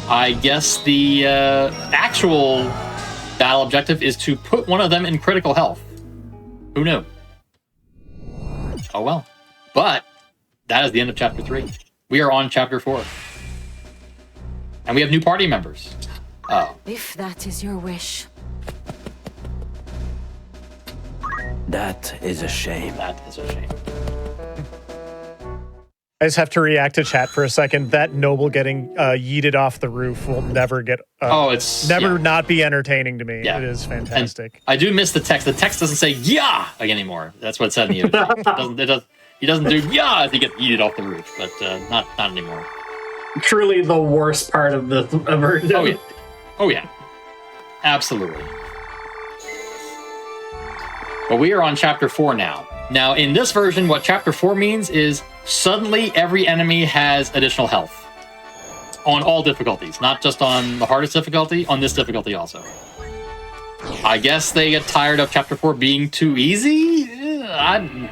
I guess the actual battle objective is to put one of them in critical health. Who knew? Oh well. But that is the end of chapter 3. We are on chapter 4. And we have new party members. Oh. If that is your wish. That is a shame. That is a shame. I just have to react to chat for a second. That noble getting yeeted off the roof will never get... it's... Never not be entertaining to me. Yeah. It is fantastic. And I do miss the text. The text doesn't say, yeah, anymore. That's what it said in the OG. He doesn't do, yeah, as he gets yeeted off the roof. But not anymore. Truly the worst part of the version. Oh, yeah. Oh, yeah. Absolutely. But we are on chapter 4 now. Now, in this version, what chapter 4 means is suddenly every enemy has additional health. On all difficulties. Not just on the hardest difficulty, on this difficulty also. I guess they get tired of chapter 4 being too easy?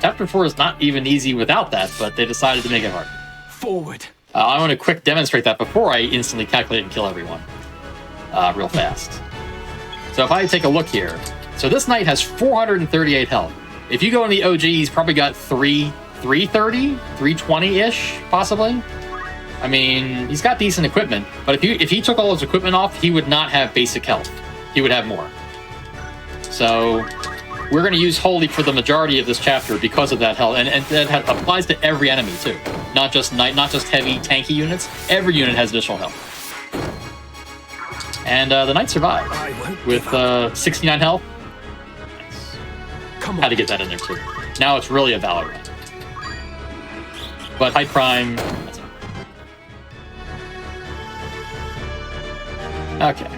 Chapter 4 is not even easy without that, but they decided to make it hard. Forward. I want to quick demonstrate that before I instantly calculate and kill everyone. Real fast. So if I take a look here. So this knight has 438 health. If you go in the OG, he's probably got 330, 320-ish, possibly. I mean, he's got decent equipment, but if he took all his equipment off, he would not have basic health. He would have more. So we're going to use Holy for the majority of this chapter because of that health, and that applies to every enemy too. Not just heavy tanky units. Every unit has additional health. And the knight survived with 69 health. Nice. Had to get that in there too. Now it's really a Valor run. But High Prime, that's it. Okay.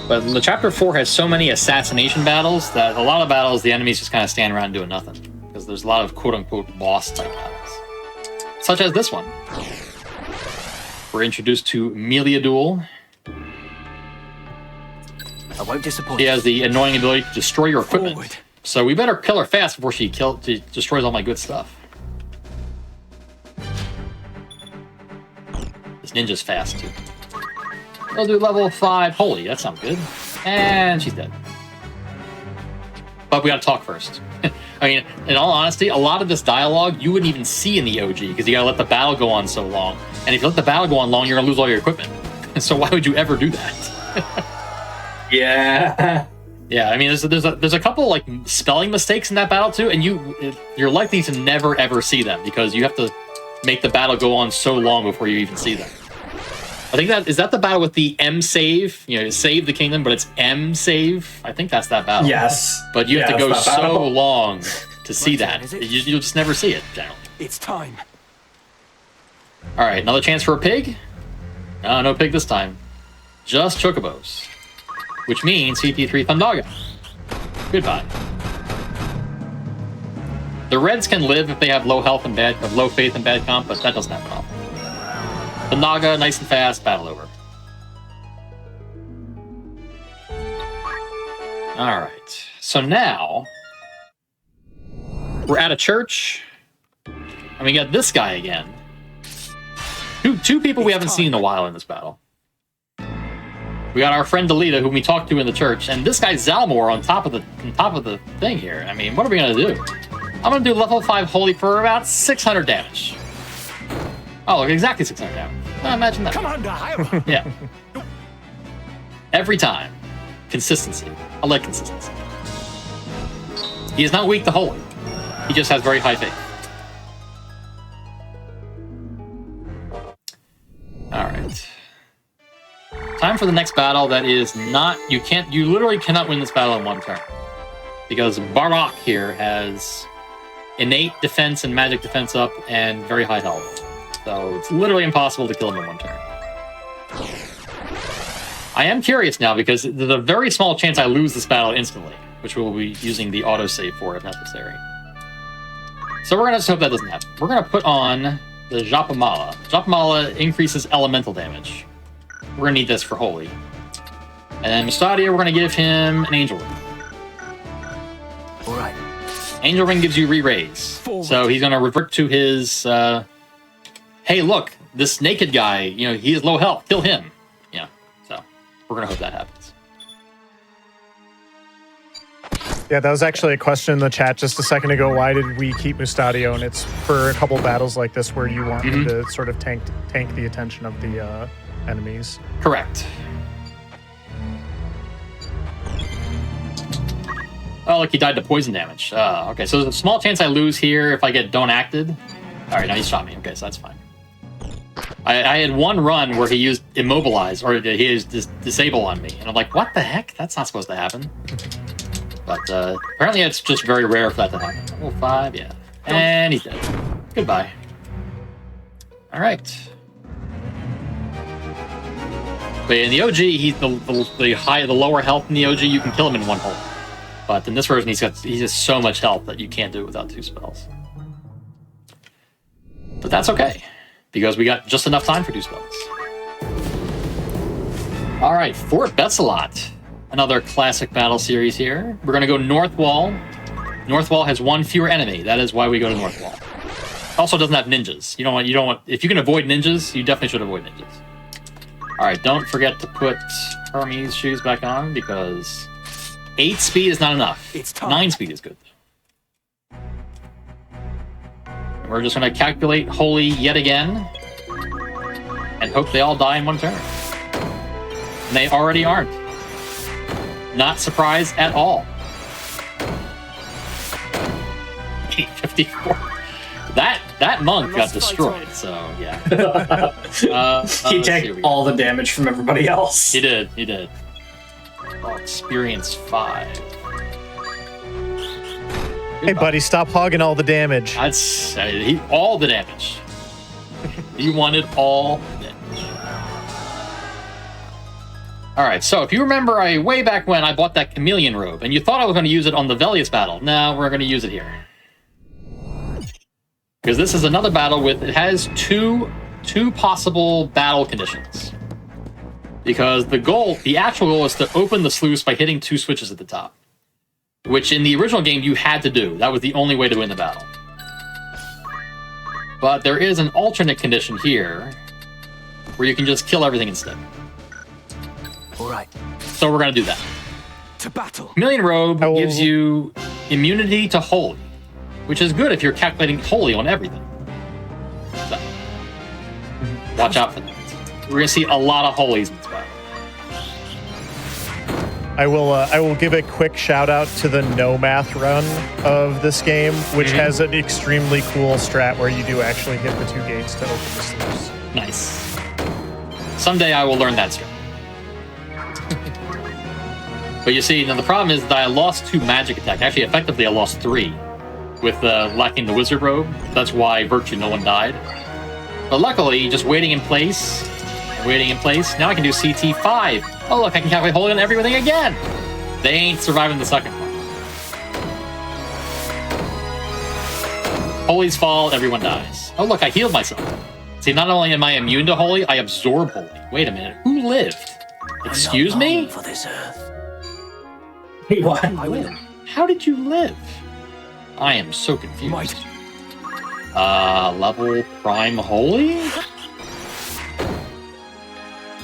But the chapter 4 has so many assassination battles that a lot of battles the enemies just kind of stand around doing nothing. Because there's a lot of quote-unquote boss-type battles. Such as this one. We're introduced to Meliadul. I won't disappoint. She has the annoying ability to destroy your equipment. Forward. So we better kill her fast before she destroys all my good stuff. This ninja's fast, too. We'll do level 5 Holy. That sounds good. And she's dead. But we gotta talk first. I mean, in all honesty, a lot of this dialogue you wouldn't even see in the OG because you gotta let the battle go on so long. And if you let the battle go on long, you're gonna lose all your equipment. So why would you ever do that? Yeah. Yeah, I mean, there's a couple like spelling mistakes in that battle too, and you're likely to never ever see them because you have to make the battle go on so long before you even see them. I think is that the battle with the M save? You know, save the kingdom, but it's M save. I think that's that battle. Yes. But you have to Yeah, go it's that so battle. long to see turn, that. is it? You'll just never see it, generally. It's time. All right, another chance for a pig? No, no pig this time. Just chocobos. Which means CP3 Thundaga. Goodbye. The Reds can live if they have low health and low faith and bad comp, but that doesn't happen often. Thundaga, nice and fast, battle over. All right, so now we're at a church, and we got this guy again. Two people we haven't seen in a while in this battle. We got our friend Delita, whom we talked to in the church, and this guy Zalmor on top of the thing here. I mean, what are we gonna do? I'm gonna do level 5 holy for about 600 damage. Oh, look, exactly 600 damage. Imagine that. Come on, Hyrule. Yeah. Every time. Consistency. I like consistency. He is not weak to holy. He just has very high faith. Alright. Time for the next battle that is not... You literally cannot win this battle in one turn. Because Barok here has innate defense and magic defense up and very high health. So it's literally impossible to kill him in one turn. I am curious now because there's a very small chance I lose this battle instantly, which we'll be using the autosave for if necessary. So we're going to just hope that doesn't happen. We're going to put on the Japamala. Japamala increases elemental damage. We're going to need this for Holy. And then Mustadia, we're going to give him an Angel Ring. All right. Angel Ring gives you re-raise. So he's going to revert to his, hey, look, this naked guy, you know, he has low health. Kill him. Yeah, so we're going to hope that happens. Yeah, that was actually a question in the chat just a second ago. Why did we keep Mustadio? And it's for a couple battles like this where you want him to sort of tank the attention of the enemies. Correct. Oh, look, he died to poison damage. Okay, so there's a small chance I lose here if I get don't acted. All right, now he shot me. Okay, so that's fine. I had one run where he used immobilize, or he used disable on me, and I'm like, what the heck? That's not supposed to happen. But apparently it's just very rare for that to happen. Level 5, yeah. And he's dead. Goodbye. All right. But in the OG, he's the lower health in the OG, you can kill him in one hole. But in this version, he has so much health that you can't do it without 2 spells. But that's okay, because we got just enough time for 2 spells. All right, Fort Betzelot. Another classic battle series here. We're going to go North Wall. North Wall has 1 fewer enemy. That is why we go to North Wall. Also doesn't have ninjas. You don't want. If you can avoid ninjas, you definitely should avoid ninjas. All right, don't forget to put Hermes' shoes back on because 8 speed is not enough. It's time. 9 speed is good. We're just going to calculate Holy yet again and hope they all die in one turn. And they already aren't. Not surprised at all. 854. That monk got destroyed, so yeah. He took all the damage from everybody else. He did. Oh, experience 5. Hey, buddy, stop hogging all the damage. That's all the damage. He wanted all the damage. All right, so if you remember, way back when I bought that chameleon robe, and you thought I was going to use it on the Velius battle. No, we're going to use it here. Because this is another battle it has two possible battle conditions. Because the actual goal is to open the sluice by hitting 2 switches at the top. Which in the original game you had to do. That was the only way to win the battle. But there is an alternate condition here, where you can just kill everything instead. All right. So we're going to do that. To battle. Chameleon Robe gives you immunity to Holy, which is good if you're calculating Holy on everything. So, watch out for that. We're going to see a lot of Holies in this battle. I will give a quick shout out to the no math run of this game, which has an extremely cool strat where you do actually hit the 2 gates to open the sluice. Nice. Someday I will learn that strat. But you see, now the problem is that I lost 2 magic attack. Actually, effectively, I lost 3 with lacking the wizard robe. That's why virtually no one died. But luckily, just waiting in place, now I can do CT 5. Oh look, I can calculate holy on everything again. They ain't surviving the second one. Holy's fall, everyone dies. Oh look, I healed myself. See, not only am I immune to holy, I absorb holy. Wait a minute, who lived? Excuse me? For this earth. What? I will. How did you live? I am so confused. Level prime holy?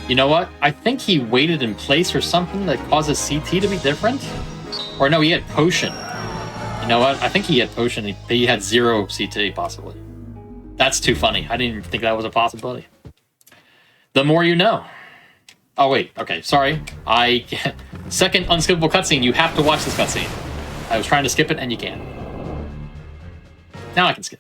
You know what? I think he waited in place or something that causes CT to be different. Or no, he had potion. You know what? I think he had potion. He had 0 CT, possibly. That's too funny. I didn't even think that was a possibility. The more you know. Oh, wait. Okay, sorry. Second unskippable cutscene. You have to watch this cutscene. I was trying to skip it, and you can. Now I can skip.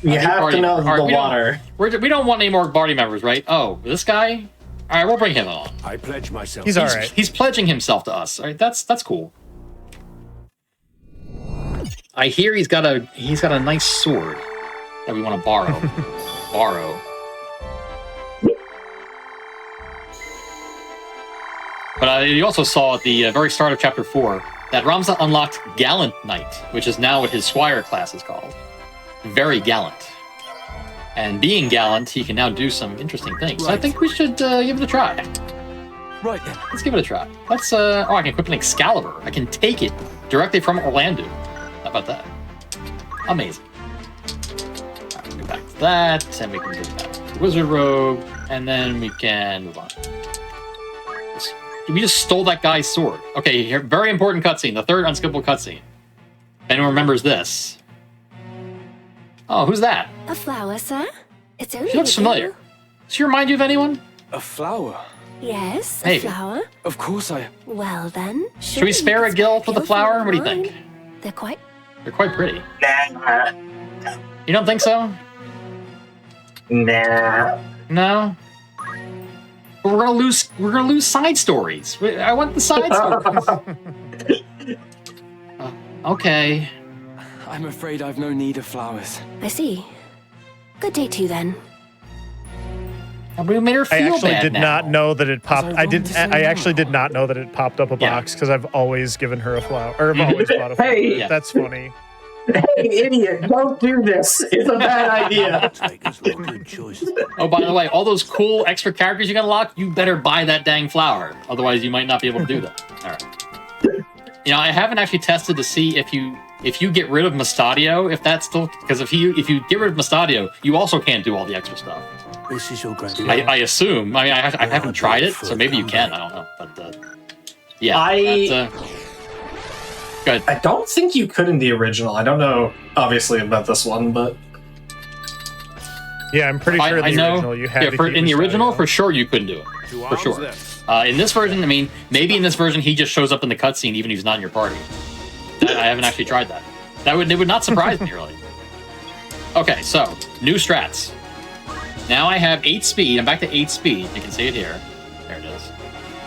You have to know the water. We don't want any more party members, right? Oh, this guy? All right, we'll bring him on. I pledge myself. He's all right. He's pledging himself to us. All right, that's cool. I hear he's got a nice sword that we want to borrow. But you also saw at the very start of Chapter 4 that Ramza unlocked Gallant Knight, which is now what his Squire class is called. Very gallant. And being gallant, he can now do some interesting things. So I think we should give it a try. Right then. Let's give it a try. Let's, I can equip an Excalibur. I can take it directly from Orlando. How about that? Amazing. All right, go back to that, and we can do that. Wizard Robe, and then we can move on. We just stole that guy's sword. Okay, here, very important cutscene, the third unskippable cutscene. If anyone remembers this. Oh, who's that? A flower, sir? It's only She looks familiar. Does she remind you of anyone? A flower? Yes, a Maybe. flower. Of course I... Well then, Should we spare a gill for the flower? What do you think? They're quite... They're quite pretty. Nah. You don't think so? Nah. No? But we're gonna lose side stories. I want the side stories. Okay. I'm afraid I've no need of flowers. I see. Good day to you then. We made her feel I actually bad did now. not know that it popped. Was I I wrong did. to say I actually no? did not know that it popped up a Yeah. box because I've always given her a flower, or I've always bought a flower. Hey. Yeah. That's funny. Hey, idiot, don't do this. It's a bad idea. Takers were good choices. Oh, by the way, all those cool extra characters you can unlock, you better buy that dang flower. Otherwise, you might not be able to do that. All right. You know, I haven't actually tested to see if you get rid of Mustadio, if that's still... Because if you get rid of Mustadio, you also can't do all the extra stuff. This is your gratitude. I assume. I mean, I haven't tried it, so maybe you can. I don't know. But, yeah. Good. I don't think you could in the original. I don't know, obviously, about this one, but... Yeah, I'm pretty sure in the original you had to keep in the original, Mustadio. for sure you couldn't do it. For sure. In this version, I mean, maybe in this version he just shows up in the cutscene even if he's not in your party. I haven't actually tried that. It would not surprise me, really. Okay, so, new strats. Now I have 8 speed. I'm back to 8 speed. You can see it here. There it is.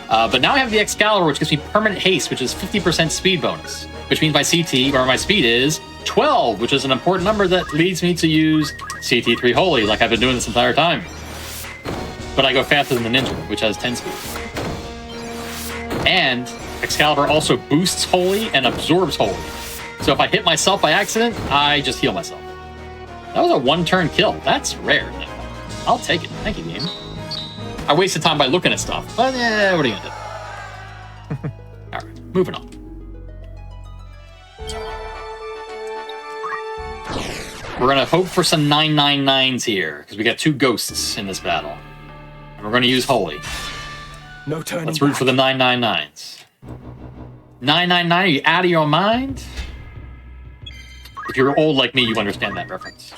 But now I have the Excalibur, which gives me permanent haste, which is 50% speed bonus. Which means my CT, or my speed, is 12, which is an important number that leads me to use CT3 Holy, like I've been doing this entire time. But I go faster than the Ninja, which has 10 speed. And Excalibur also boosts Holy and absorbs Holy. So if I hit myself by accident, I just heal myself. That was a one-turn kill. That's rare. I'll take it. Thank you, game. I wasted time by looking at stuff, but what are you gonna do? All right, moving on. We're gonna hope for some 999s here because we got 2 ghosts in this battle, and we're gonna use Holy. No turning Let's root back. for the 999s. 999, are you out of your mind? If you're old like me, you understand that reference.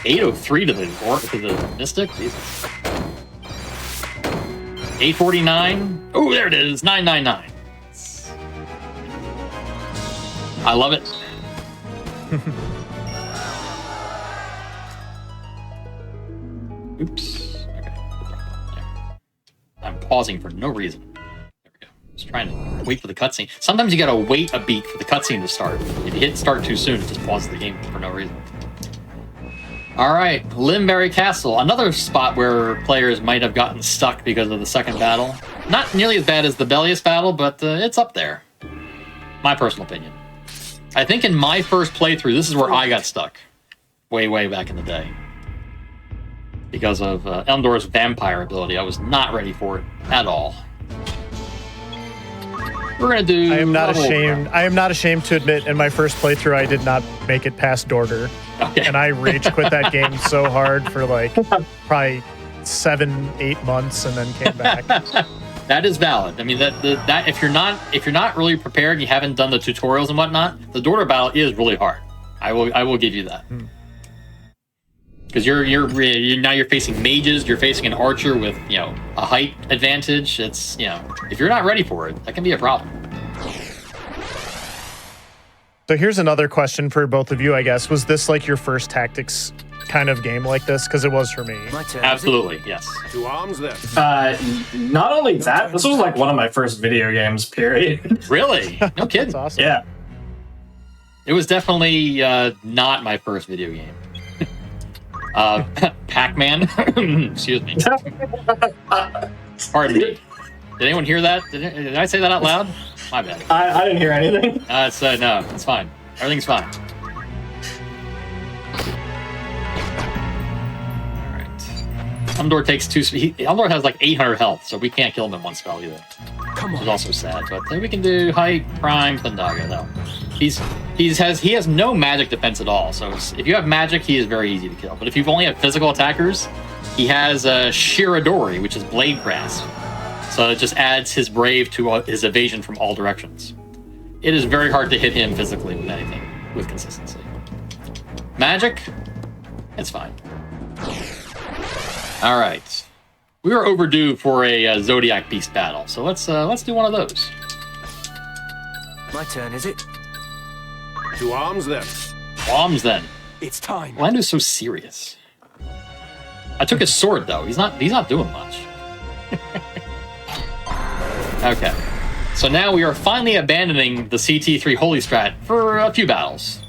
803 to the Mystic? Jesus. 849. Oh, there it is. 999. I love it. Oops. Okay. There. I'm pausing for no reason. There we go. Just trying to wait for the cutscene. Sometimes you gotta wait a beat for the cutscene to start. If you hit start too soon, it just pauses the game for no reason. Alright, Limberry Castle. Another spot where players might have gotten stuck because of the second battle. Not nearly as bad as the Bellius battle, but it's up there. My personal opinion. I think in my first playthrough, this is where I got stuck. Way, way back in the day. Because of Elmdor's vampire ability. I was not ready for it at all. We're gonna do... I am not ashamed to admit in my first playthrough I did not make it past Dorder. Okay. And I rage quit that game so hard for like probably 7-8 months and then came back. That is valid. I mean, that if you're not really prepared, you haven't done the tutorials and whatnot, the Dorder battle is really hard. I will give you that. Because now you're facing mages, you're facing an archer with a height advantage. It's if you're not ready for it, that can be a problem. So here's another question for both of you, I guess. Was this like your first tactics kind of game like this? Because it was for me. Absolutely, yes. To arms then. Not only that, this was like one of my first video games, period. Really? No kidding. That's awesome. Yeah. It was definitely not my first video game. Pac-Man. Excuse me. Pardon me. Did anyone hear that? Did I say that out loud? My bad. I didn't hear anything. No, it's fine. Everything's fine. Alright. Elmdor takes 2 Elmdor has like 800 health, so we can't kill him in one spell either. Which is also sad, but we can do Height, Prime, Thundaga though. He has no magic defense at all, so if you have magic, he is very easy to kill. But if you only have physical attackers, he has Shiradori, which is Blade Grasp. So it just adds his brave to his evasion from all directions. It is very hard to hit him physically with anything, with consistency. Magic, it's fine. All right, we are overdue for a Zodiac Beast battle, so let's do one of those. My turn, is it? To arms then. Arms then. It's time. Lando's so serious. I took his sword though. He's not doing much. Okay. So now we are finally abandoning the CT3 Holy Strat for a few battles.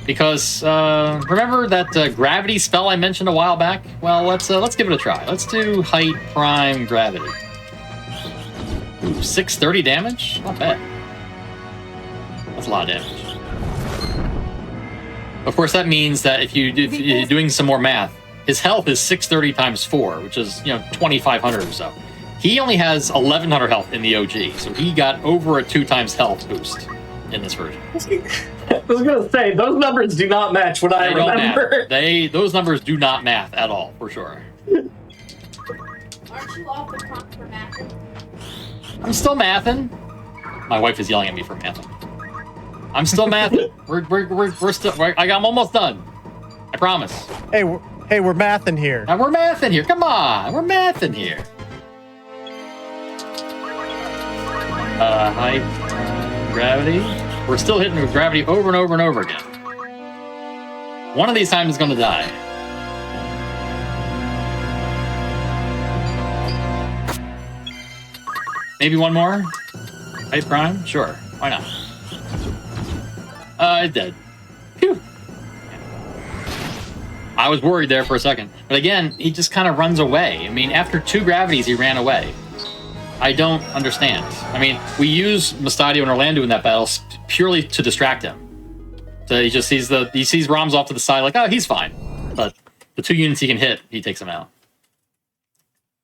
Because remember that gravity spell I mentioned a while back? Well, let's give it a try. Let's do Height, Prime, Gravity. Ooh, 630 damage? Not bad. That's a lot of damage. Of course, that means that if you're doing some more math, his health is 630 times 4, which is 2,500 or so. He only has 1,100 health in the OG, so he got over a 2 times health boost in this version. I was gonna say those numbers do not match what I remember. Those numbers do not math at all, for sure. Aren't you off the clock for mathing? I'm still mathing. My wife is yelling at me for mathing. I'm still mathing. We're still. I'm almost done. I promise. Hey, we're mathing here. We're mathing here. Come on, we're mathing here. Height, gravity. We're still hitting with gravity over and over and over again. One of these times is going to die. Maybe one more? Height Prime? Sure. Why not? It's dead. Phew. I was worried there for a second. But again, he just kind of runs away. I mean, after 2 gravities, he ran away. I don't understand. I mean, we use Mustadio and Orlando in that battle purely to distract him. So he just sees Roms off to the side like, oh, he's fine. But the 2 units he can hit, he takes them out.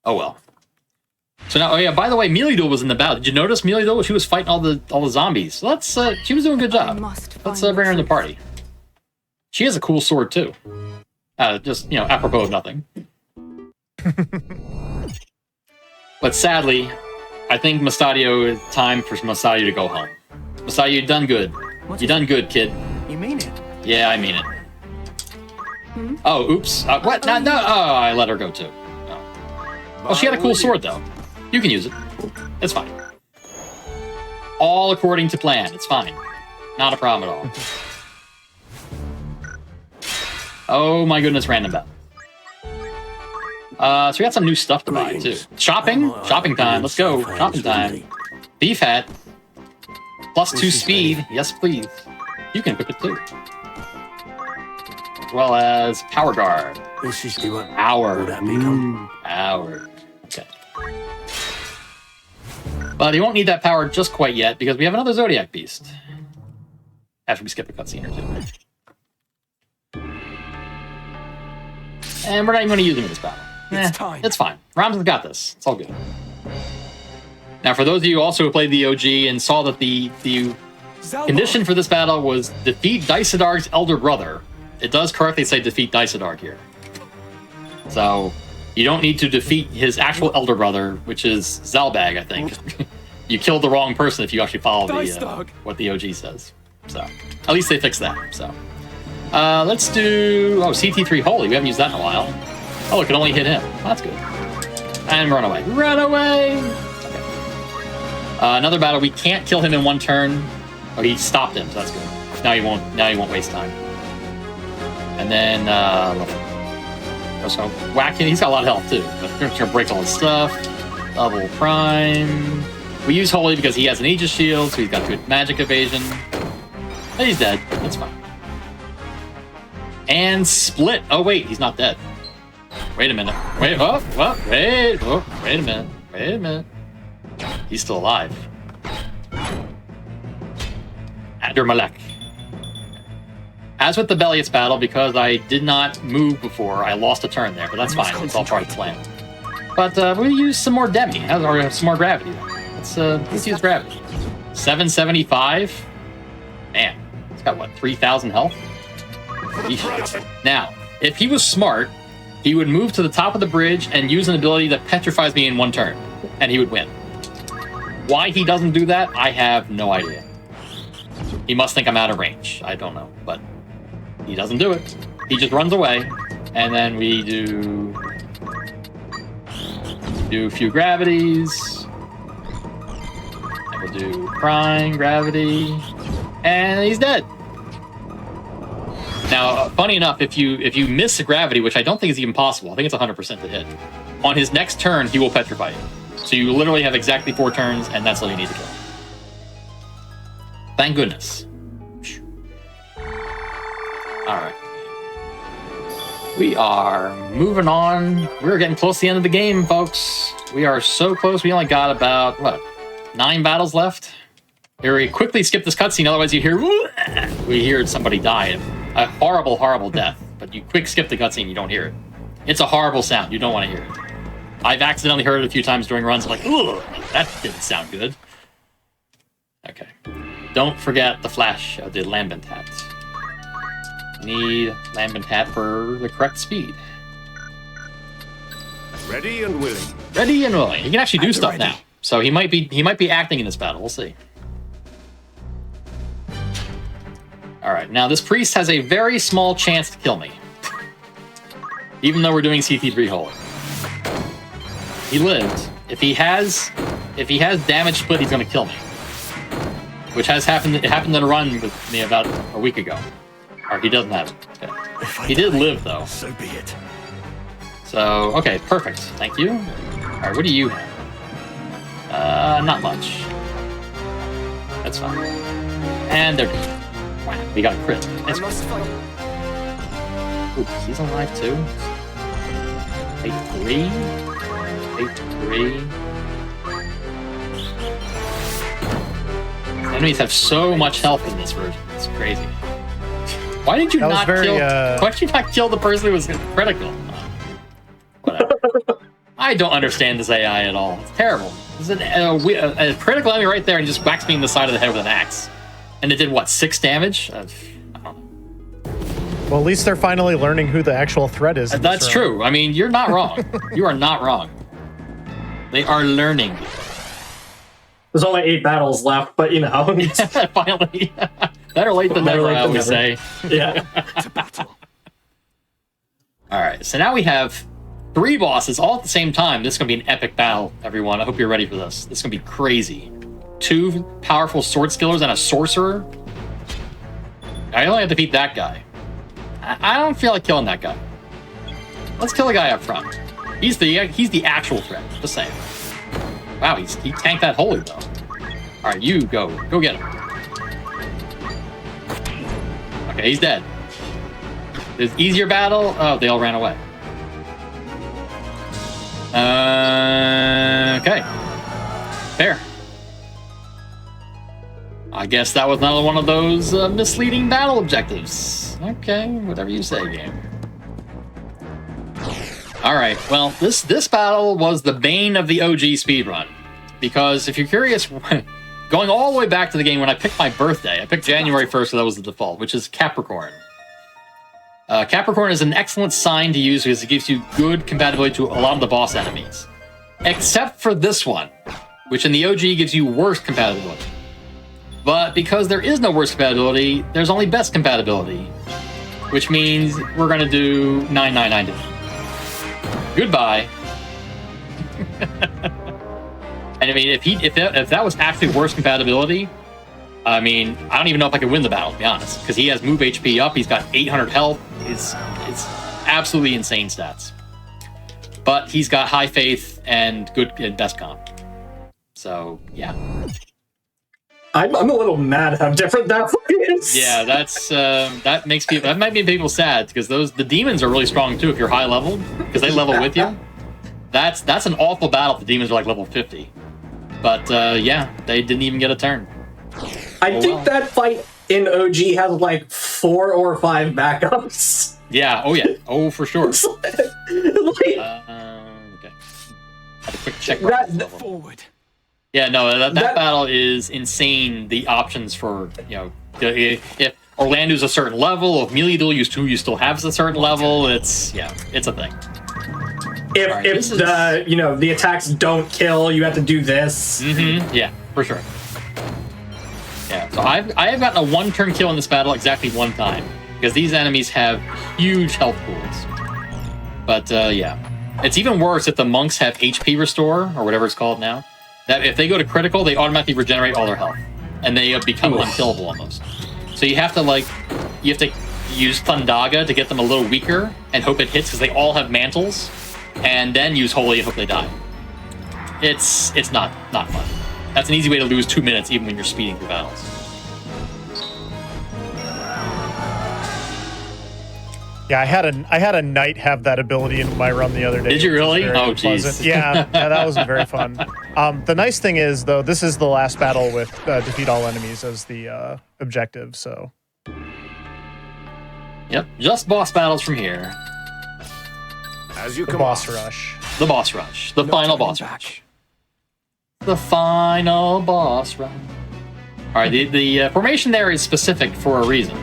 Oh well. So now, oh yeah, by the way, Meliodor was in the battle. Did you notice Meliodor? She was fighting all the zombies. So she was doing a good job. Let's bring her in the party. She has a cool sword too. Just apropos of nothing. But sadly, I think Mustadio, it's time for Mustadio to go home. Mustadio, you done good. You done good, kid. You mean it? Yeah, I mean it. Oh, oops. What? No. Oh, I let her go too. Oh. Well, she had a cool sword though. You can use it. It's fine. All according to plan. It's fine. Not a problem at all. Oh my goodness, random battle. So we got some new stuff to buy too. Shopping time. Let's go. Shopping time. Beef hat. +2 speed. Yes, please. You can equip it too. As well as power guard. This is the Hour. Hour. Okay. But he won't need that power just quite yet because we have another Zodiac Beast. After we skip a cutscene or two. And we're not even going to use him in this battle. It's fine. Rams has got this. It's all good. Now, for those of you also who played the OG and saw that the condition for this battle was defeat Dysadarg's elder brother, it does correctly say defeat Dysadarg here. So, you don't need to defeat his actual elder brother, which is Zalbag, I think. You killed the wrong person if you actually follow what the OG says. So, at least they fixed that. So, let's do CT3 Holy. We haven't used that in a while. Oh, it can only hit him. Well, that's good. And run away. Run away! Okay. Another battle. We can't kill him in one turn. Oh, he stopped him, so that's good. Now he won't. Now he won't waste time. And then so whack him. He's got a lot of health too. But we're gonna break all his stuff. Double prime. We use Holy because he has an Aegis shield, so he's got good magic evasion. But he's dead. That's fine. And split. Oh wait, he's not dead. Wait a minute. Wait. Oh, well, wait. Oh, wait a minute. Wait a minute. He's still alive. Adramalek. As with the Bellius battle, because I did not move before, I lost a turn there, but that's fine. It's all part of the plan. But we'll use some more Demi, or some more gravity. Let's use gravity. 775. Man, he's got what, 3,000 health? Yeesh. Now, if he was smart, he would move to the top of the bridge and use an ability that petrifies me in one turn, and he would win. Why he doesn't do that, I have no idea. He must think I'm out of range. I don't know, but he doesn't do it. He just runs away, and then we do a few gravities, and we'll do prime gravity, and he's dead. Now, funny enough, if you miss a gravity, which I don't think is even possible, I think it's 100% to hit, on his next turn, he will petrify you. So you literally have exactly 4 turns, and that's all you need to kill. Thank goodness. Alright. We are moving on. We're getting close to the end of the game, folks. We are so close. We only got about, 9 battles left? Here, we quickly skip this cutscene, otherwise you hear... We hear somebody die. A horrible, horrible death. But you quick skip the cutscene, you don't hear it. It's a horrible sound. You don't want to hear it. I've accidentally heard it a few times during runs. I'm like, ugh, that didn't sound good. Okay. Don't forget the flash of the lambent hat. Need lambent hat for the correct speed. Ready and willing. Ready and willing. He can actually do stuff now. So he might be acting in this battle. We'll see. Alright, now this priest has a very small chance to kill me. Even though we're doing CT3 Holy. He lived. If he has damage split, he's gonna kill me. Which has happened. It happened in a run with me about a week ago. Or he doesn't have it. Okay. He did live though. So be it. So okay, perfect. Thank you. Alright, what do you have? Not much. That's fine. And they're good. Wow, we got a crit. Nice crit. Ooh, he's alive too. 8-3. 8-3. Enemies have so much health in this version. It's crazy. Why did you not kill the person who was critical? Whatever. I don't understand this AI at all. It's terrible. There's a critical enemy right there and just whacks me in the side of the head with an axe. And it did what, 6 damage? I don't know. Well, at least they're finally learning who the actual threat is. That's true. I mean, you're not wrong. You are not wrong. They are learning. There's only 8 battles left, but you know. Finally. Better late than never, I always say. Yeah. It's a battle. Alright, so now we have 3 bosses all at the same time. This is going to be an epic battle, everyone. I hope you're ready for this. This is going to be crazy. 2 powerful sword skillers and a sorcerer. I only have to beat that guy. I don't feel like killing that guy. Let's kill the guy up front. He's the actual threat. Just saying. Wow, he tanked that holy though. All right, you go get him. Okay, he's dead. There's easier battle. Oh, they all ran away. Okay. Fair. I guess that was another one of those misleading battle objectives. Okay, whatever you say, game. Alright, well, this battle was the bane of the OG speedrun. Because if you're curious, going all the way back to the game when I picked my birthday, I picked January 1st, so that was the default, which is Capricorn. Capricorn is an excellent sign to use because it gives you good compatibility to a lot of the boss enemies. Except for this one, which in the OG gives you worst compatibility. But because there is no worst compatibility, there's only best compatibility. Which means we're going to do 999. Goodbye. And I mean, if that was actually worst compatibility, I mean, I don't even know if I could win the battle, to be honest, because he has move HP up. He's got 800 health. It's absolutely insane stats. But he's got high faith and good and best comp. So yeah, I'm a little mad how different that is. Yeah, that might make people sad because the demons are really strong too if you're high leveled because they level with you. That's an awful battle if the demons are like level 50. But yeah, they didn't even get a turn. I think that fight in OG has like 4 or 5 backups. Yeah. Oh yeah. Oh for sure. Okay. Had a quick check. Forward. Yeah. No. That battle is insane. The options for if Orlando's a certain level, if Meliadul who you still have a certain level, it's a thing. If the attacks don't kill, you have to do this. Mm-hmm. Yeah, for sure. Yeah, so I have gotten a 1-turn kill in this battle exactly 1 time because these enemies have huge health pools. But yeah, it's even worse if the monks have HP restore or whatever it's called now. That if they go to critical, they automatically regenerate all their health and they become unkillable almost. So you have to use Thundaga to get them a little weaker and hope it hits because they all have mantles, and then use Holy and hope they die. It's not fun. That's an easy way to lose 2 minutes even when you're speeding through battles. Yeah, I had a knight have that ability in my run the other day. Did you really? Oh, jeez. Yeah, that wasn't very fun. The nice thing is, though, this is the last battle with defeat all enemies as the objective, so... Yep, just boss battles from here. As you the boss rush. The boss rush. The final boss rush. The final boss rush. All right, the formation there is specific for a reason.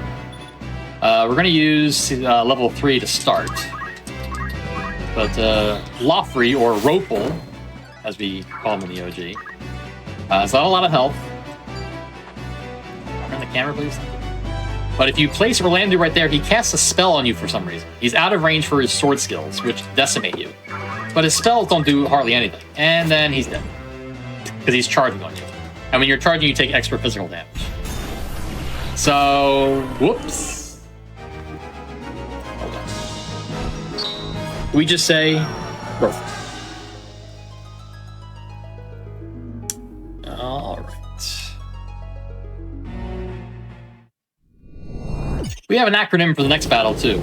We're going to use level 3 to start. But Loffrey, or Ropel, as we call him in the OG, has not a lot of health. Turn the camera, please. But if you place Orlando right there, he casts a spell on you for some reason. He's out of range for his sword skills, which decimate you. But his spells don't do hardly anything. And then he's dead. Because he's charging on you. And when you're charging, you take extra physical damage. So, whoops. Hold on. We just say, Roth. All right. We have an acronym for the next battle, too,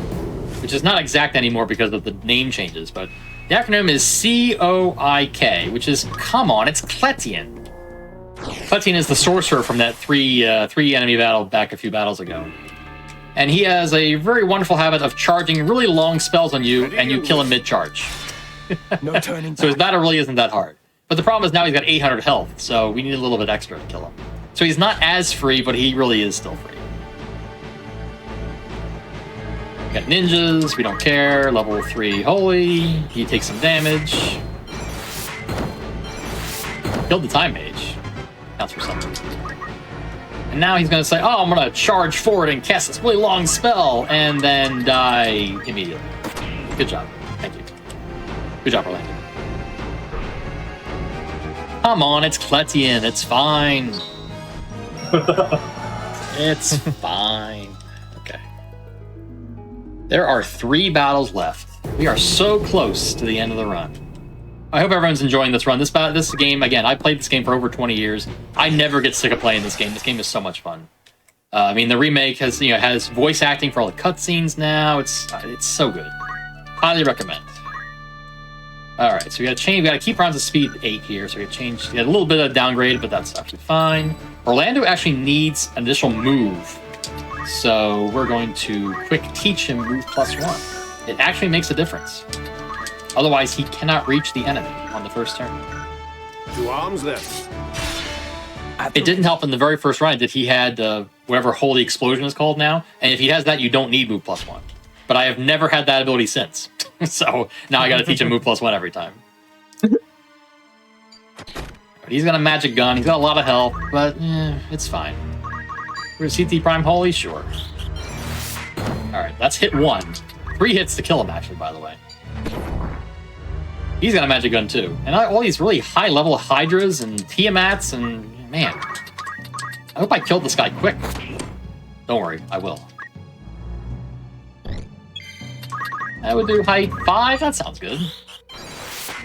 which is not exact anymore because of the name changes, but the acronym is COIK, which is, come on, it's Cletian. Cletian is the sorcerer from that three enemy battle back a few battles ago. And he has a very wonderful habit of charging really long spells on you, and you kill him mid-charge. No turning back. So his battle really isn't that hard. But the problem is now he's got 800 health, so we need a little bit extra to kill him. So he's not as free, but he really is still free. We got ninjas, we don't care. Level 3 holy, he takes some damage. Killed the time mage. Counts for something. And now he's gonna say, oh, I'm gonna charge forward and cast this really long spell, and then die immediately. Good job. Thank you. Good job, Orlando. Come on, it's Cletian. It's fine. It's fine. Okay. There are 3 battles left. We are so close to the end of the run. I hope everyone's enjoying this run. This game, again, I played this game for over 20 years. I never get sick of playing this game. This game is so much fun. I mean, the remake has voice acting for all the cutscenes now. It's so good. Highly recommend. All right, so we got to keep around to speed 8 here. So we got to change. We got a little bit of downgrade, but that's actually fine. Orlando actually needs an additional move, so we're going to quick teach him move +1. It actually makes a difference. Otherwise, he cannot reach the enemy on the first turn. To arms then. It didn't help in the very first run that he had whatever Holy Explosion is called now, and if he has that, you don't need move +1. But I have never had that ability since. So now I got to teach him move +1 every time. He's got a magic gun. He's got a lot of health, but it's fine. Where's CT Prime Holy? Sure. All right, that's hit 1. 3 hits to kill him, actually, by the way. He's got a magic gun, too. And all these really high-level Hydras and Tiamats, and man, I hope I killed this guy quick. Don't worry, I will. I would do height 5. That sounds good.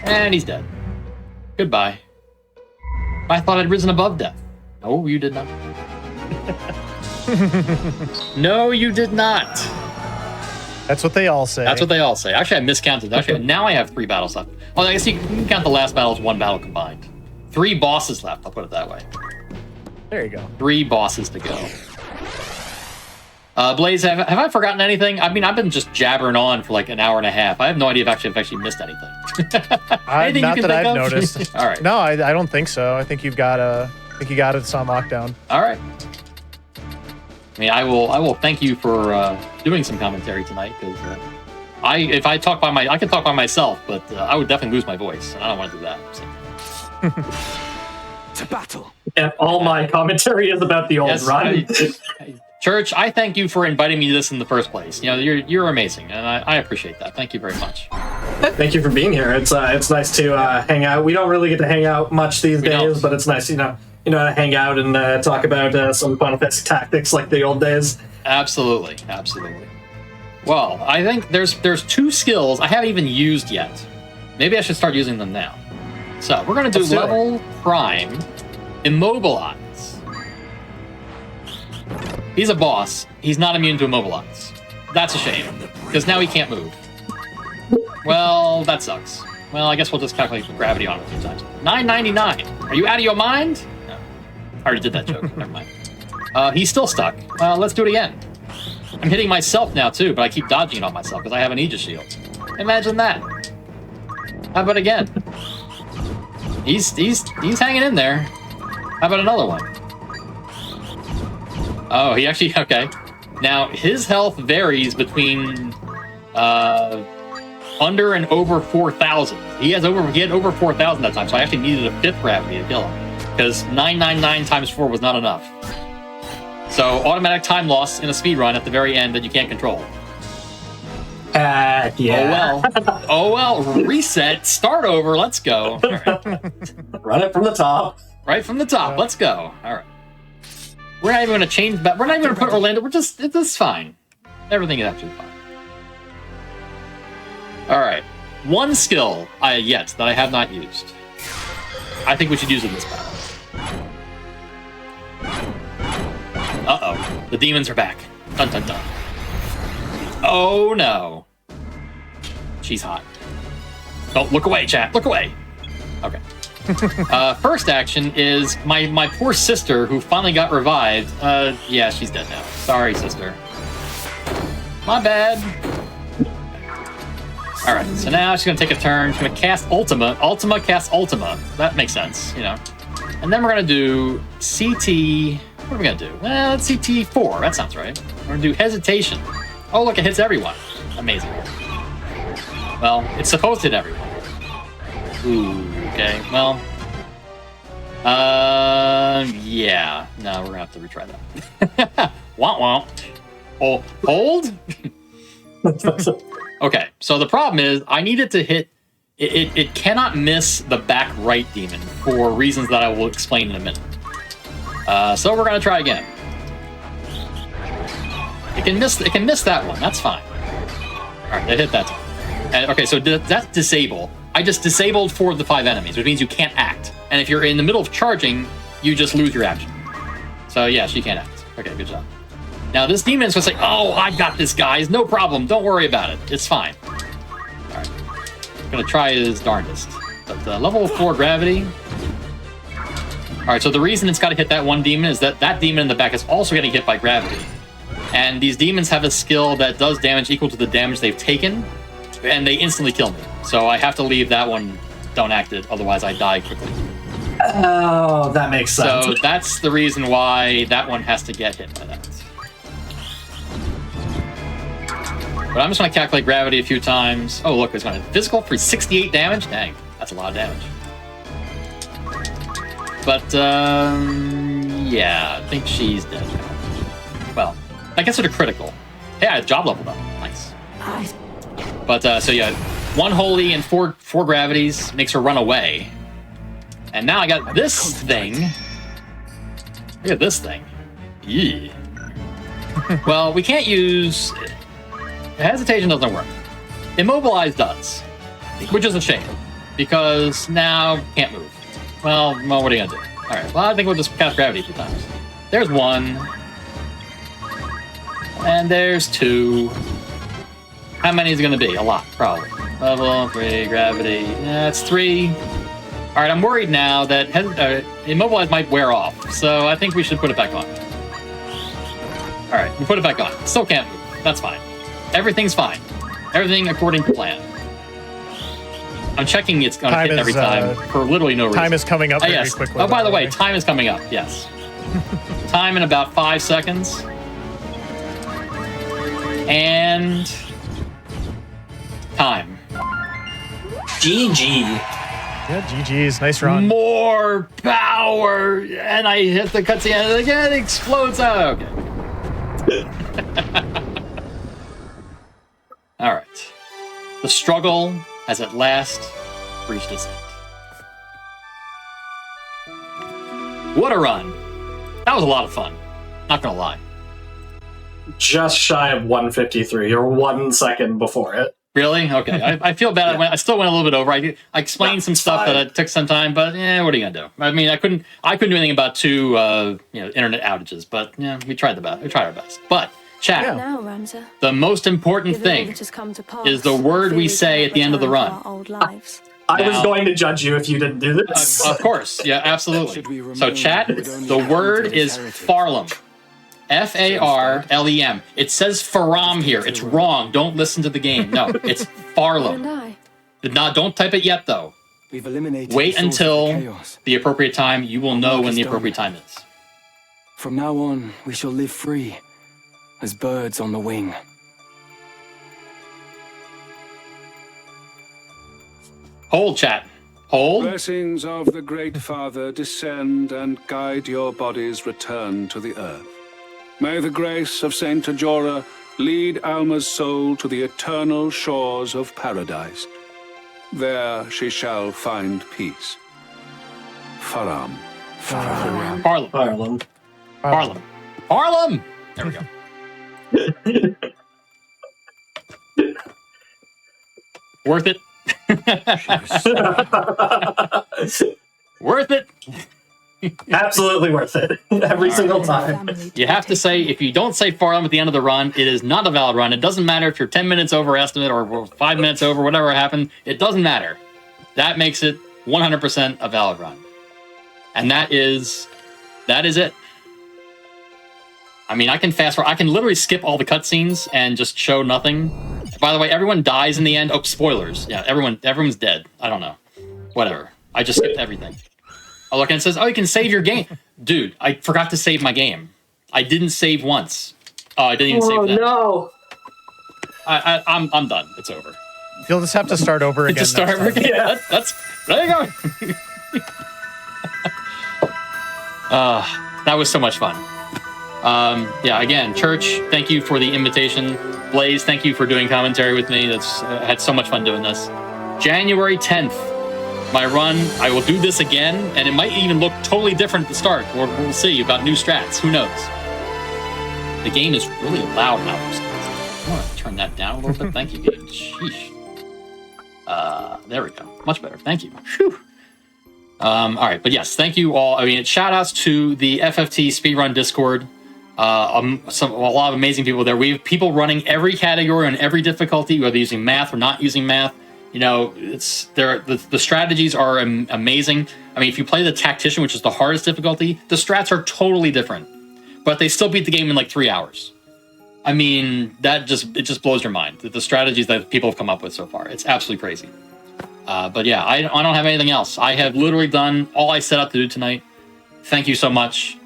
And he's dead. Goodbye. I thought I'd risen above death. No, you did not. No, you did not. That's what they all say. That's what they all say. Actually, I miscounted. Actually, now I have 3 battles left. Oh, I guess you can count the last battle as 1 battle combined. 3 bosses left, I'll put it that way. There you go. 3 bosses to go. Blaze, have I forgotten anything? I mean, I've been just jabbering on for like an hour and a half. I have no idea if I've actually missed anything. Anything not you can that think I've of? noticed. All right. No, I don't think so. I think you got it on lockdown. All right. I mean, I will thank you for doing some commentary tonight, because if I talk I can talk by myself, but I would definitely lose my voice, and I don't want to do that. So. To battle. And all my commentary is about the old run. Church, I thank you for inviting me to this in the first place. You know, you're amazing, and I appreciate that. Thank you very much. Thank you for being here. It's nice to hang out. We don't really get to hang out much these days, but it's nice, to hang out and talk about some Final Fantasy tactics like the old days. Absolutely, absolutely. Well, I think there's 2 skills I haven't even used yet. Maybe I should start using them now. So we're going to do level prime, immobilize. He's a boss. He's not immune to immobilize. That's a shame, because now he can't move. Well, that sucks. Well, I guess we'll just calculate the gravity on it a few times. 999. Are you out of your mind? No. I already did that joke. Never mind. He's still stuck. Let's do it again. I'm hitting myself now, too, but I keep dodging it on myself because I have an Aegis shield. Imagine that. How about again? He's hanging in there. How about another one? Oh, he actually... Okay. Now, his health varies between... under and over 4,000. He had over 4,000 that time, so I actually needed a 5th gravity to kill him, because 999 times 4 was not enough. So automatic time loss in a speedrun at the very end that you can't control. Yeah. Oh well. Reset. Start over. Let's go. All right. Run it from the top. Right from the top. Let's go. All right. We're not even going to change that. We're not even going to put Orlando. It's fine. Everything is actually fine. All right, 1 skill that I have not used. I think we should use it in this battle. Uh-oh, the demons are back. Dun dun dun. Oh no. She's hot. Don't look away, chat. Look away. Okay. First action is my poor sister, who finally got revived. Yeah, she's dead now. Sorry, sister. My bad. All right, so now she's going to take a turn. She's going to cast Ultima. Ultima casts Ultima. That makes sense, And then we're going to do CT... What are we going to do? Well, it's CT4. That sounds right. We're going to do Hesitation. Oh, look, it hits everyone. Amazing. Well, it's supposed to hit everyone. Ooh, okay. Well... yeah. No, we're going to have to retry that. Womp womp. Oh, hold? Okay, so the problem is I need it to hit... It cannot miss the back right demon for reasons that I will explain in a minute. So we're going to try again. It can miss that one. That's fine. right, they hit that time. And, okay, so that's disable. I just disabled 4 of the 5 enemies, which means you can't act. And if you're in the middle of charging, you just lose your action. So yeah, she can't act. Okay, good job. Now this demon's gonna say, "Oh, I got this, guys. No problem. Don't worry about it. It's fine." All right, I'm gonna try his darndest. But level 4 gravity. All right, so the reason it's got to hit that one demon is that demon in the back is also getting hit by gravity. And these demons have a skill that does damage equal to the damage they've taken, and they instantly kill me. So I have to leave that one don't act it, otherwise I die quickly. Oh, that makes sense. So that's the reason why that one has to get hit by that. But I'm just going to calculate gravity a few times. Oh, look, it's going to physical for 68 damage. Dang, that's a lot of damage. But, yeah, I think she's dead now. Well, I guess it's a critical. Hey, I job leveled up. Nice. But, so yeah, 1 holy and 4 gravities makes her run away. And now I got this thing. Look at this thing. Yeah. Well, we can't use... Hesitation doesn't work. Immobilize does. Which is a shame. Because now can't move. Well, what are you gonna do? Alright, well, I think we'll just cast gravity 2 times. There's 1. And there's 2. How many is it gonna be? A lot, probably. Level 3, gravity. That's 3. Alright, I'm worried now that Immobilize might wear off, so I think we should put it back on. Alright, we put it back on. Still can't move. That's fine. Everything's fine. Everything according to plan. I'm checking it's going to hit every time for literally no reason. Time is coming up very quickly. Oh, by the way, time is coming up, yes. Time in about 5 seconds. And... time. GG. Yeah, GG's. Nice run. More power! And I hit the cutscene and again it explodes out. Okay. Alright. The struggle has at last reached its end. What a run. That was a lot of fun. Not gonna lie. Just shy of 153, or 1 second before it. Really? Okay. I feel bad. I still went a little bit over. I explained some stuff that it took some time, but yeah, what are you gonna do? I mean, I couldn't do anything about 2 internet outages, but yeah, we tried our best. But chat, Now, Ramza, the most important thing is the word we say at the end of the run. I was going to judge you if you didn't do this. Of course, yeah, absolutely. So chat, the word is Farlem. F-A-R-L-E-M. It says Faram here. It's wrong. Don't listen to the game. No, it's Farlem. Don't type it yet, though. Wait until the appropriate time. You will know when the appropriate time is. From now on, we shall live free, as birds on the wing. Hold, chat. Hold. Blessings of the Great Father descend and guide your body's return to the earth. May the grace of Saint Tajora lead Alma's soul to the eternal shores of paradise. There she shall find peace. Faram. Farlem. Farlem. Farlem. Farlem! There we go. Worth it. Worth it. Absolutely worth it. Every single time. You have to say, if you don't say Farlem at the end of the run, it is not a valid run. It doesn't matter if you're 10 minutes over estimate or 5 minutes over, whatever happened. It doesn't matter. That makes it 100% a valid run. And that is it. I mean, I can fast forward. I can literally skip all the cutscenes and just show nothing. By the way, everyone dies in the end. Oh, spoilers. Yeah, everyone's dead. I don't know. Whatever. I just skipped everything. I look and it says, oh, you can save your game. Dude, I forgot to save my game. I didn't save once. Oh, I didn't even save that. Oh, no. I'm done. It's over. You'll just have to start over again. Just start over again. Yeah. There you go. That was so much fun. Yeah, again, Church, thank you for the invitation. Blaze, thank you for doing commentary with me. I had so much fun doing this. January 10th, my run. I will do this again, and it might even look totally different at the start. Or we'll see about new strats. Who knows? The game is really loud now. I want to turn that down a little bit. Thank you, game. Sheesh. There we go. Much better. Thank you. Whew. All right, but yes, thank you all. I mean, shout outs to the FFT Speedrun Discord. A lot of amazing people there. We have people running every category and every difficulty, whether using math or not using math. You know, the strategies are amazing. I mean, if you play the Tactician, which is the hardest difficulty, the strats are totally different, but they still beat the game in like 3 hours. I mean, it just blows your mind. The strategies that people have come up with so far. It's absolutely crazy. But yeah, I don't have anything else. I have literally done all I set out to do tonight. Thank you so much.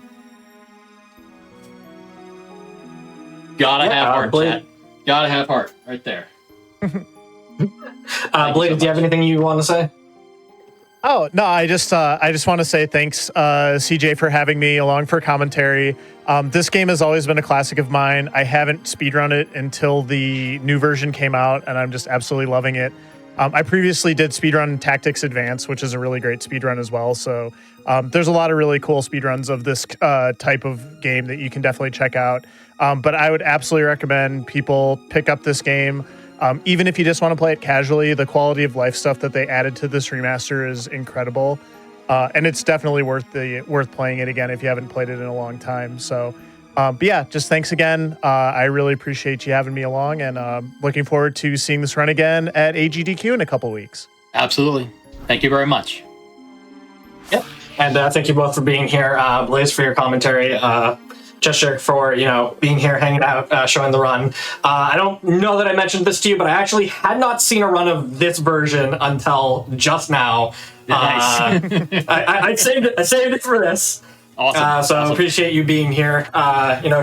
Gotta have heart, chat. Gotta have heart. Right there. Blade, do you have anything you want to say? Oh, no, I just want to say thanks, CJ, for having me along for commentary. This game has always been a classic of mine. I haven't speedrun it until the new version came out, and I'm just absolutely loving it. I previously did Speedrun Tactics Advance, which is a really great speedrun as well. So there's a lot of really cool speedruns of this type of game that you can definitely check out. But I would absolutely recommend people pick up this game. Even if you just want to play it casually, the quality of life stuff that they added to this remaster is incredible. And it's definitely worth playing it again if you haven't played it in a long time. So, but yeah, just thanks again. I really appreciate you having me along, and looking forward to seeing this run again at GDQ in a couple weeks. Absolutely. Thank you very much. Yep. And thank you both for being here. Blaze, for your commentary. Cheshire for being here, hanging out, showing the run. I don't know that I mentioned this to you, but I actually had not seen a run of this version until just now. Nice. I saved it for this. Awesome. So awesome. I appreciate you being here,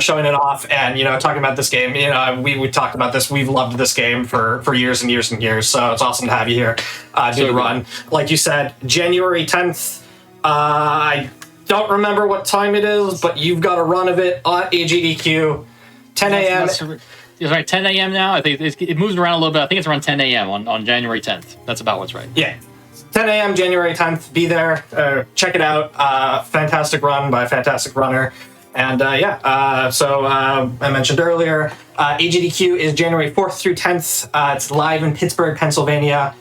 showing it off, and talking about this game. We talked about this. We've loved this game for years and years and years. So it's awesome to have you here, do the run. Like you said, January 10th. I don't remember what time it is, but you've got a run of it at GDQ, 10 a.m. It's right, 10 a.m. now. I think it moves around a little bit. I think it's around 10 a.m. on January 10th. That's about what's right. Yeah. 10 a.m. January 10th. Be there. Check it out. Fantastic run by a fantastic runner. And so I mentioned earlier, AGDQ is January 4th through 10th. It's live in Pittsburgh, Pennsylvania.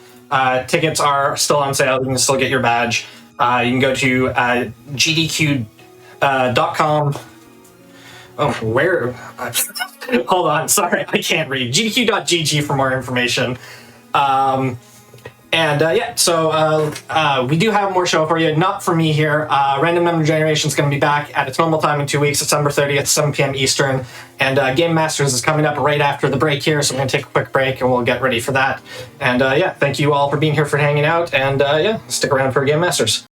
Tickets are still on sale. You can still get your badge. You can go to GDQ.com. Oh, where? Hold on. Sorry, I can't read. GDQ.gg for more information. So we do have more show for you. Not for me here. Random Number Generation is going to be back at its normal time in 2 weeks, December 30th, 7 p.m. Eastern. And Game Masters is coming up right after the break here, so we're going to take a quick break and we'll get ready for that. And thank you all for being here, for hanging out, and stick around for Game Masters.